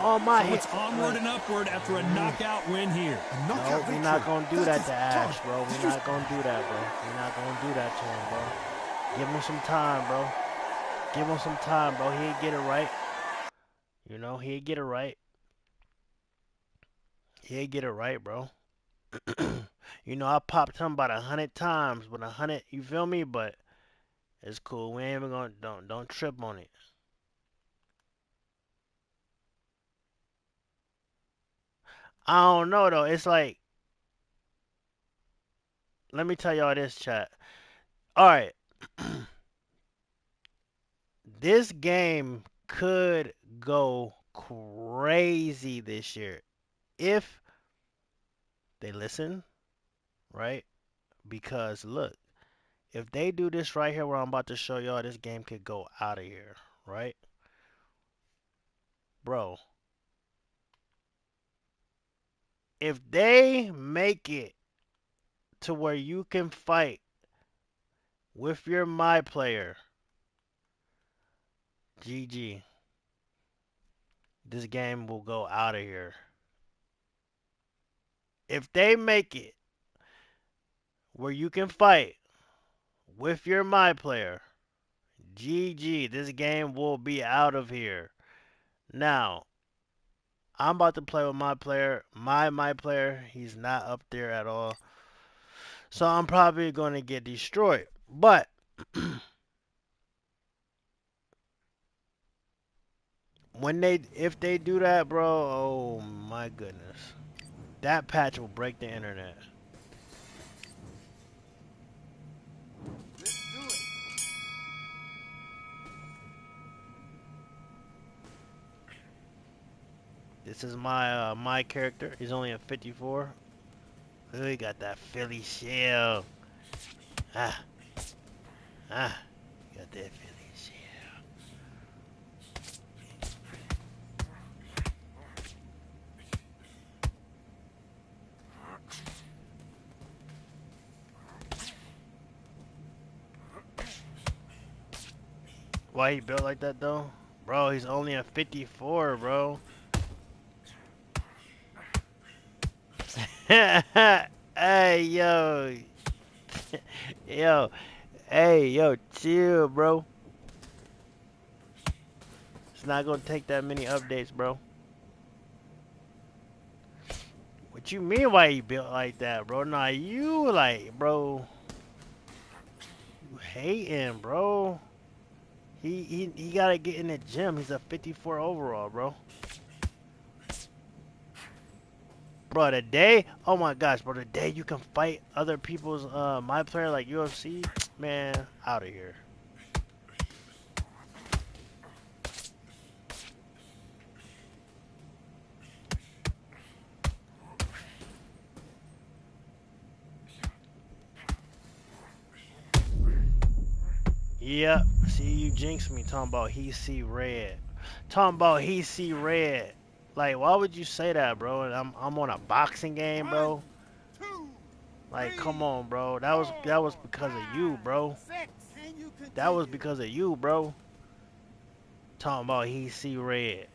all my So hits? it's onward and upward after a knockout win here. No, we're not gonna do that to Ash, bro. We're not gonna do that, bro. We're not gonna do that to him, bro. Give him some time, bro. Give him some time, bro. He'll get it right. You know, he'll get it right. He'll get it right, bro. You know, I popped him about 100 times, but 100, you feel me? But it's cool. We ain't even gonna don't trip on it. I don't know though. It's like, let me tell y'all this, chat. All right, this game could go crazy this year if they listen, right? Because look, if they do this right here, where I'm about to show y'all, this game could go out of here, right? Bro, if they make it to where you can fight with your my player, GG, this game will go out of here. If they make it where you can fight with your my player, GG, this game will be out of here. Now, I'm about to play with my player, my player. He's not up there at all. So I'm probably going to get destroyed. But if they do that, bro, oh my goodness. That patch will break the internet. This is my character. He's only a 54. Oh, he got that Philly shell. Ah, ah, got that Philly shell. Why he built like that though? Bro, he's only a 54, bro. Hey, yo. Yo. Hey, yo, chill, bro. It's not gonna take that many updates, bro. What you mean why he built like that, bro? Nah, you like, bro. You hating, bro. He gotta get in the gym. He's a 54 overall, bro. Bro, the day, oh my gosh, bro, the day you can fight other people's my player like UFC, man, out of here. Yep. See, you jinxed me talking about he see red. Talking about he see red. Like, why would you say that, bro? I'm on a boxing game, bro. Like, come on, bro. That was because of you, bro. That was because of you, bro. Talking about he see red.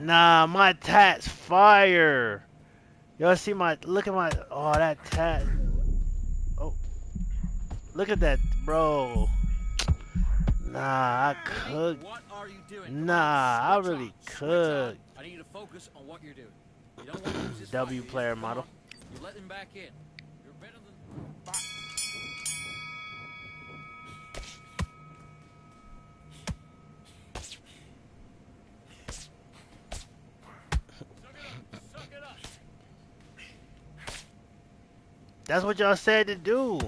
Nah, my tat's fire. Y'all see my look at my oh that tat. Oh, look at that, bro. Nah, I could. What are you doing? Nah, I really Switch could. on. I need you to focus on what you're doing. You don't want to lose this fight. W player Come model. on. You let him back in. You're better than. Suck it up. That's what y'all said to do.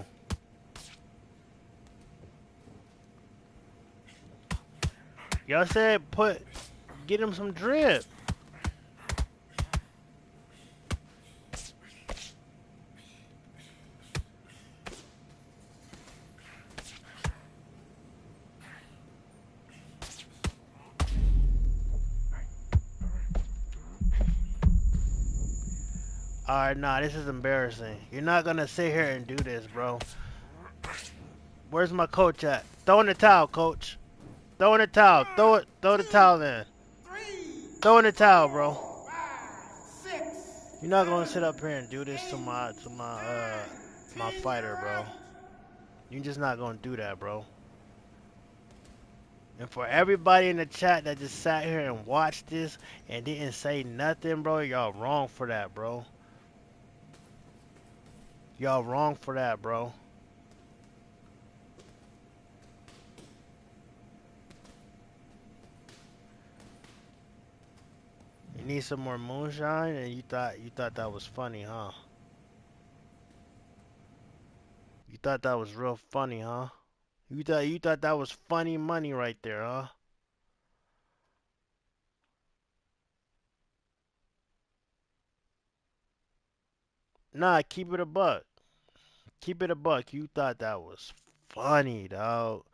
Y'all said get him some drip. Alright, nah, this is embarrassing. You're not gonna sit here and do this, bro. Where's my coach at? Throw in the towel, coach. Throw in the towel. Throw the towel in. Throw in the towel, bro. You're not gonna sit up here and do this to my fighter, bro. You're just not gonna do that, bro. And for everybody in the chat that just sat here and watched this and didn't say nothing, bro, y'all wrong for that, bro. Y'all wrong for that, bro. You need some more moonshine, and you thought that was funny, huh? You thought that was real funny, huh? You thought that was funny money right there, huh? Nah, keep it a buck. Keep it a buck. You thought that was funny, dog.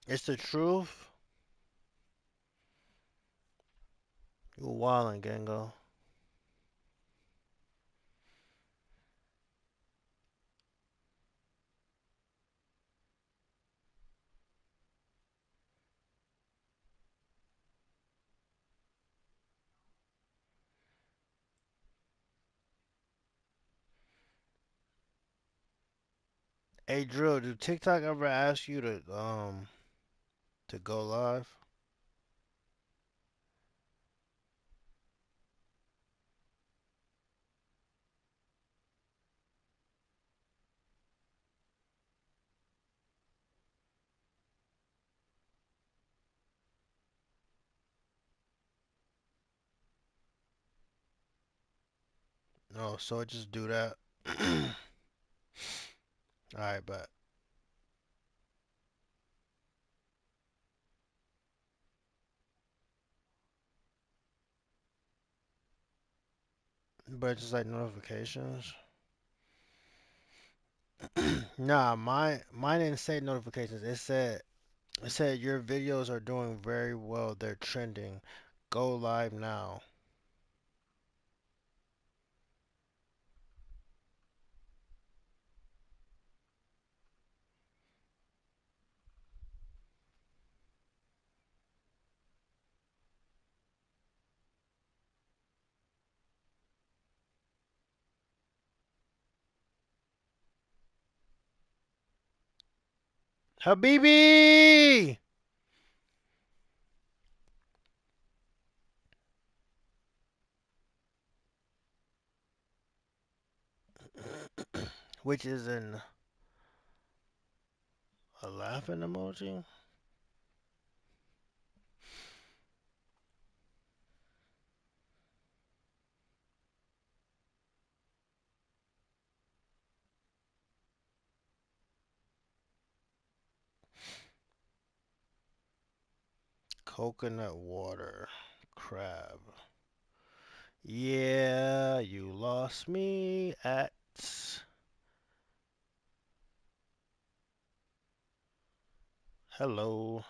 It's the truth. You wildin', Gango. Hey, Drew, do TikTok ever ask you to go live? No, so it just do that. All right, but it's just like notifications. Nah, mine didn't say notifications. It said your videos are doing very well. They're trending. Go live now. Habibi! Which is a laughing emoji. Coconut water. Crab. Yeah, you lost me at. Hello.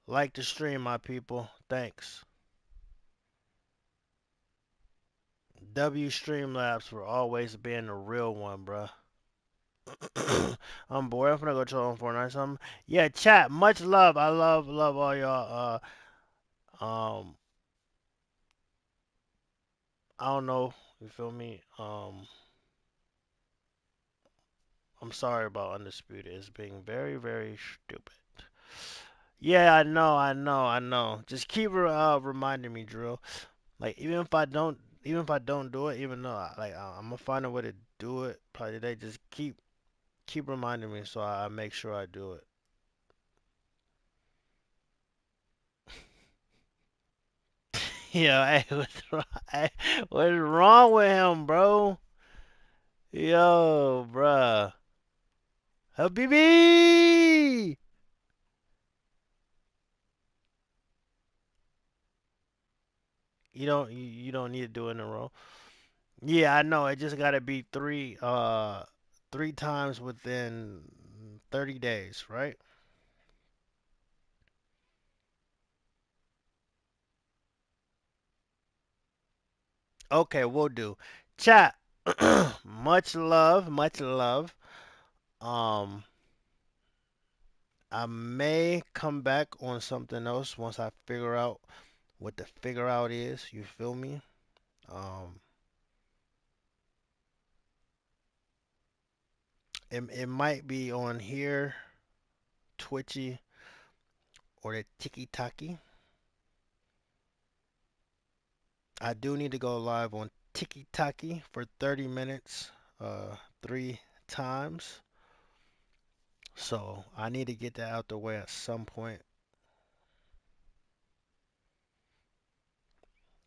Like the stream, my people. Thanks. W Streamlabs for always being the real one, bruh. I'm bored. I'm gonna go chill on Fortnite. Something. Yeah, chat. Much love. I love all y'all. I don't know. You feel me? I'm sorry about Undisputed. It's being very, very stupid. Yeah, I know. Just keep reminding me, Drill. Like even if I don't do it, even though I'm gonna find a way to do it probably today. Just keep reminding me so I make sure I do it. Yo, hey, what's wrong with him, bro? Yo, bruh. Habibi! You don't need to do it in a row. Yeah, I know. It just gotta be three times within 30 days, right? Okay, we'll do. Chat. Much love, much love. Um, I may come back on something else once I figure out what the figure out is. You feel me? Um, it might be on here, Twitchy, or the Tiki Taki. I do need to go live on Tiki Taki for 30 minutes, three times. So I need to get that out the way at some point.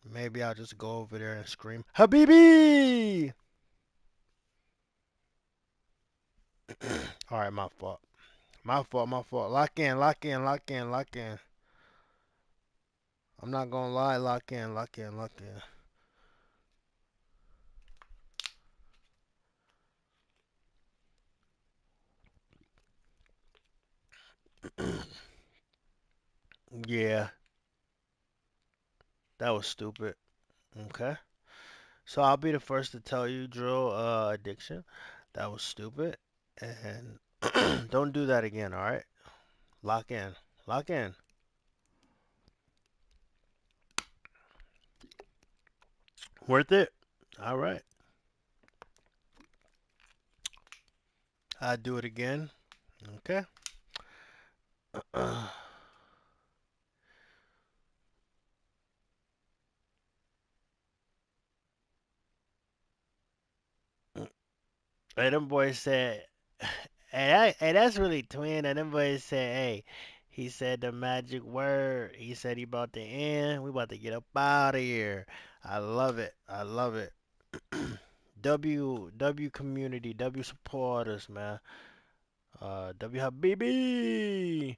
Maybe I'll just go over there and scream, Habibi! All right, my fault. My fault. Lock in. I'm not gonna lie, lock in. Yeah, that was stupid. Okay. So I'll be the first to tell you, drill addiction. That was stupid. And don't do that again, all right? Lock in. Lock in. Worth it? All right. I'll do it again. Okay. Hey, them boys said, hey, that's really twin. And them boys said, hey, he said the magic word. He said he about to end. We about to get up out of here. I love it. I love it. W community, W supporters, man. W Habibi.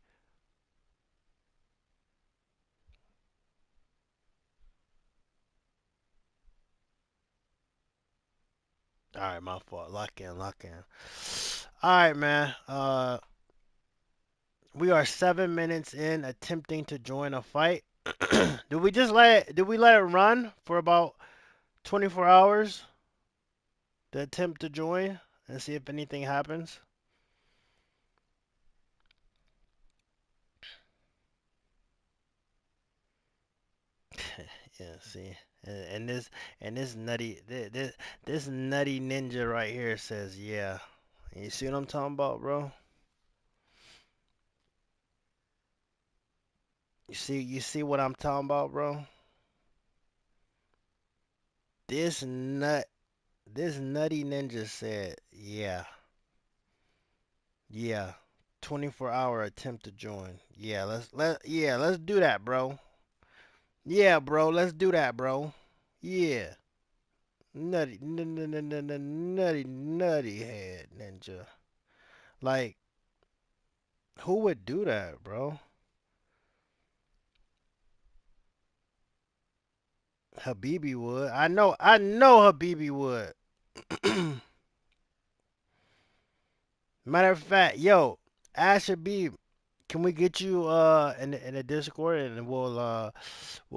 All right, my fault. Lock in, lock in. All right, man. We are 7 minutes in attempting to join a fight. Did we let it run for about 24 hours to attempt to join and see if anything happens? Yeah, see. And this this nutty ninja right here says, yeah. You see what I'm talking about, bro? You see what I'm talking about, bro? This nut this nutty ninja said, yeah. Yeah. 24-hour attempt to join. Let's do that, bro. Yeah, bro, let's do that, bro. Yeah. Nutty head ninja. Like, who would do that, bro? Habibi would. I know Habibi would. Matter of fact, yo, Ash Habib, can we get you in the Discord and we'll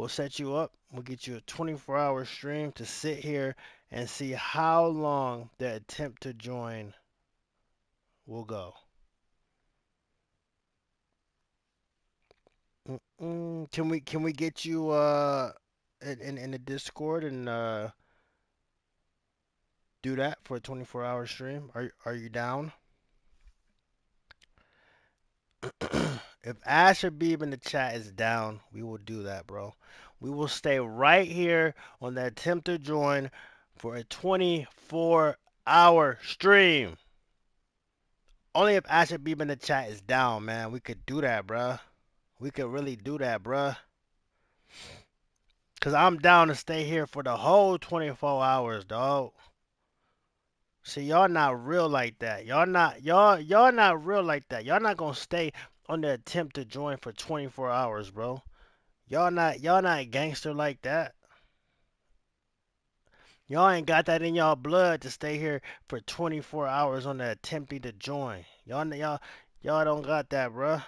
set you up. We'll get you a 24-hour stream to sit here and see how long the attempt to join will go. Can we get you in the Discord and do that for a 24-hour stream? Are you down? If Ash Habib in the chat is down, we will do that, bro. We will stay right here on the attempt to join for a 24-hour stream. Only if Ash Habib in the chat is down, man. We could do that, bruh. We could really do that, bruh. Cause I'm down to stay here for the whole 24 hours, dog. See, y'all not real like that. Y'all not real like that. Y'all not gonna stay on the attempt to join for 24 hours, bro. Y'all not gangster like that. Y'all ain't got that in y'all blood to stay here for 24 hours on the attempting to join. Y'all don't got that, bruh.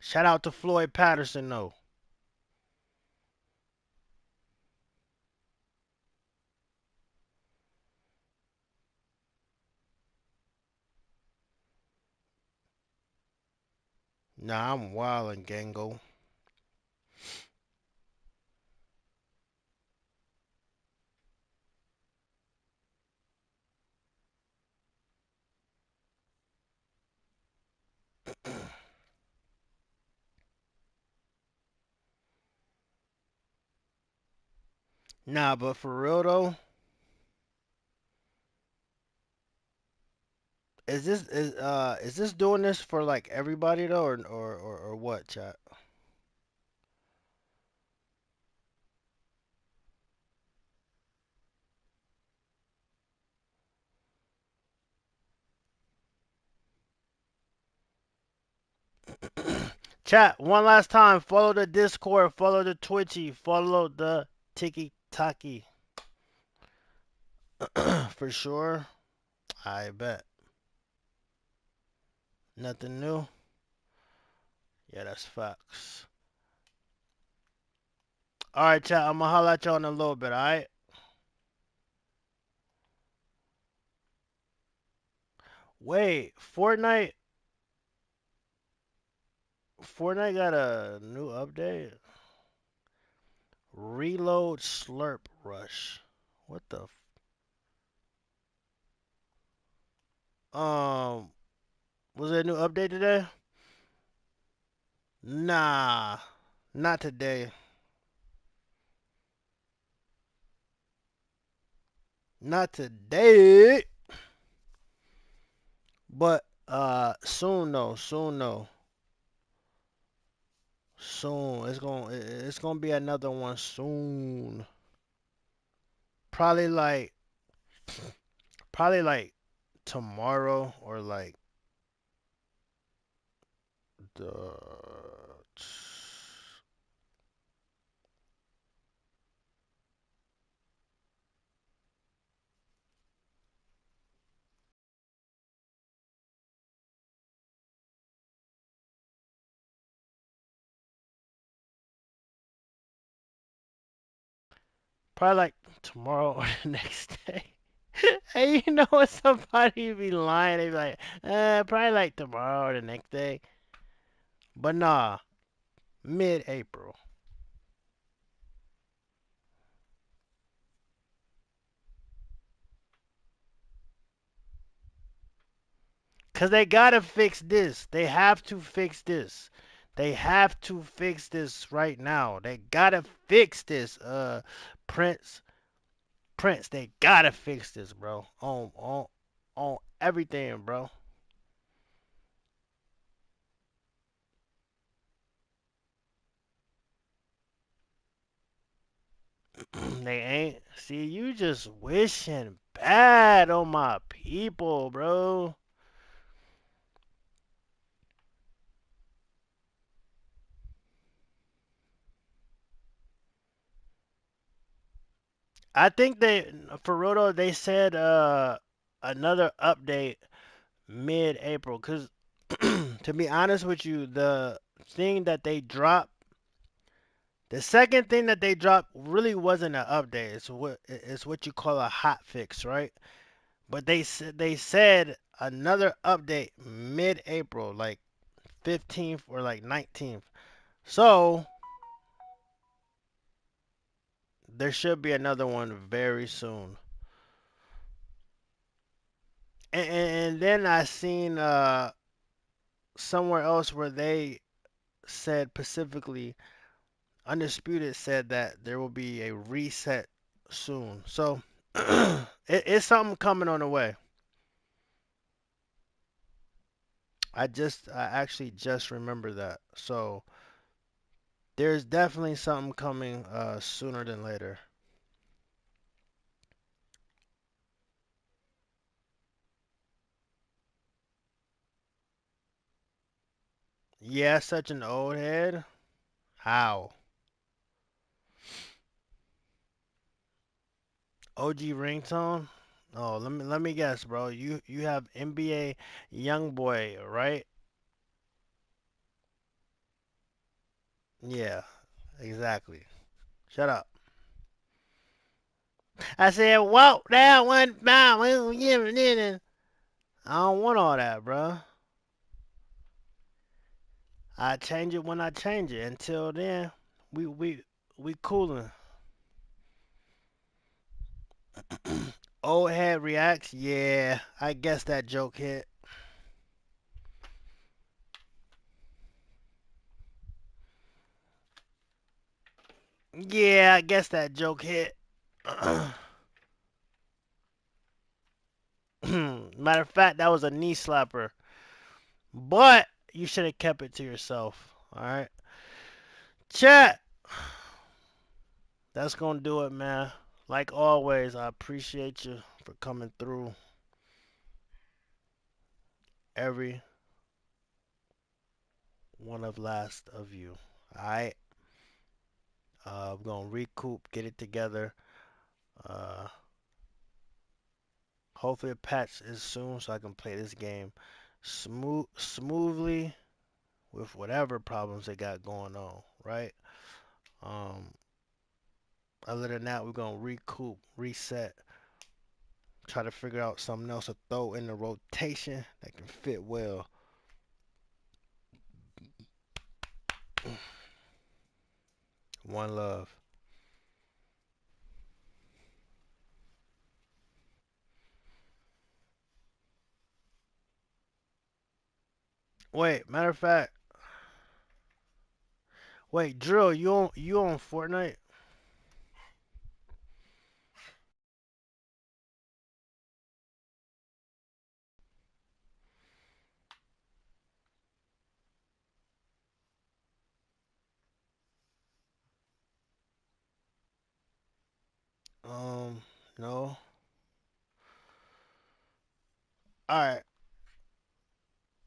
Shout out to Floyd Patterson though. Nah, I'm wildin', Gango. Nah, but for real though, is this doing this for like everybody though, or what, chat? Chat, one last time. Follow the Discord, follow the Twitchy, follow the Tiki Taki for sure. I bet. Nothing new? Yeah, that's facts. Alright, chat. I'm gonna holler at y'all in a little bit, alright? Wait, Fortnite got a new update? Reload Slurp Rush. What the was there a new update today? Nah, not today. Not today. But soon though, soon though. Soon. It's gonna be another one soon. Probably like probably like tomorrow or like the probably like tomorrow or the next day. Hey, you know what? Somebody be lying. They be like, probably like tomorrow or the next day. But nah, mid-April. Cause they gotta fix this. They have to fix this. They have to fix this right now. They gotta fix this. Prince, Prince. They gotta fix this, bro. On everything, bro. They ain't. See, you just wishing bad on my people, bro. I think for Roto, they said another update mid-April. Cause to be honest with you, thing that they dropped, the second thing that they dropped really wasn't an update. It's what you call a hot fix, right? But they said another update mid-April, like 15th or like 19th. So there should be another one very soon. And then I seen somewhere else where they said specifically Undisputed said that there will be a reset soon. So it's something coming on the way. I actually just remember that. So there's definitely something coming sooner than later. Yeah, such an old head. How? OG ringtone? Oh, let me guess, bro. You have NBA young boy, right? Yeah, exactly. Shut up. I said walk down one mile. I don't want all that, bro. I change it when I change it. Until then, we coolin'. Old head reacts. Yeah, I guess that joke hit. Yeah, I guess that joke hit. Matter of fact, that was a knee slapper. But you should have kept it to yourself. All right, chat. That's gonna do it, man. Like always, I appreciate you for coming through every one of last of you. All right. We're gonna recoup, get it together. Uh, Hopefully, a patch is soon so I can play this game smoothly with whatever problems they got going on, right? Um, Other than that, we're gonna recoup, reset, try to figure out something else to throw in the rotation that can fit well. One love. Wait, matter of fact, wait, Drill, you on Fortnite? No. All right,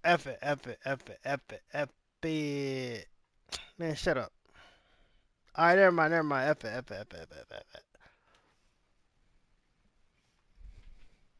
F it, F it, F it, F it, F it. Man, shut up. All right, never mind, never mind. F it, F it, F it, F it, F it.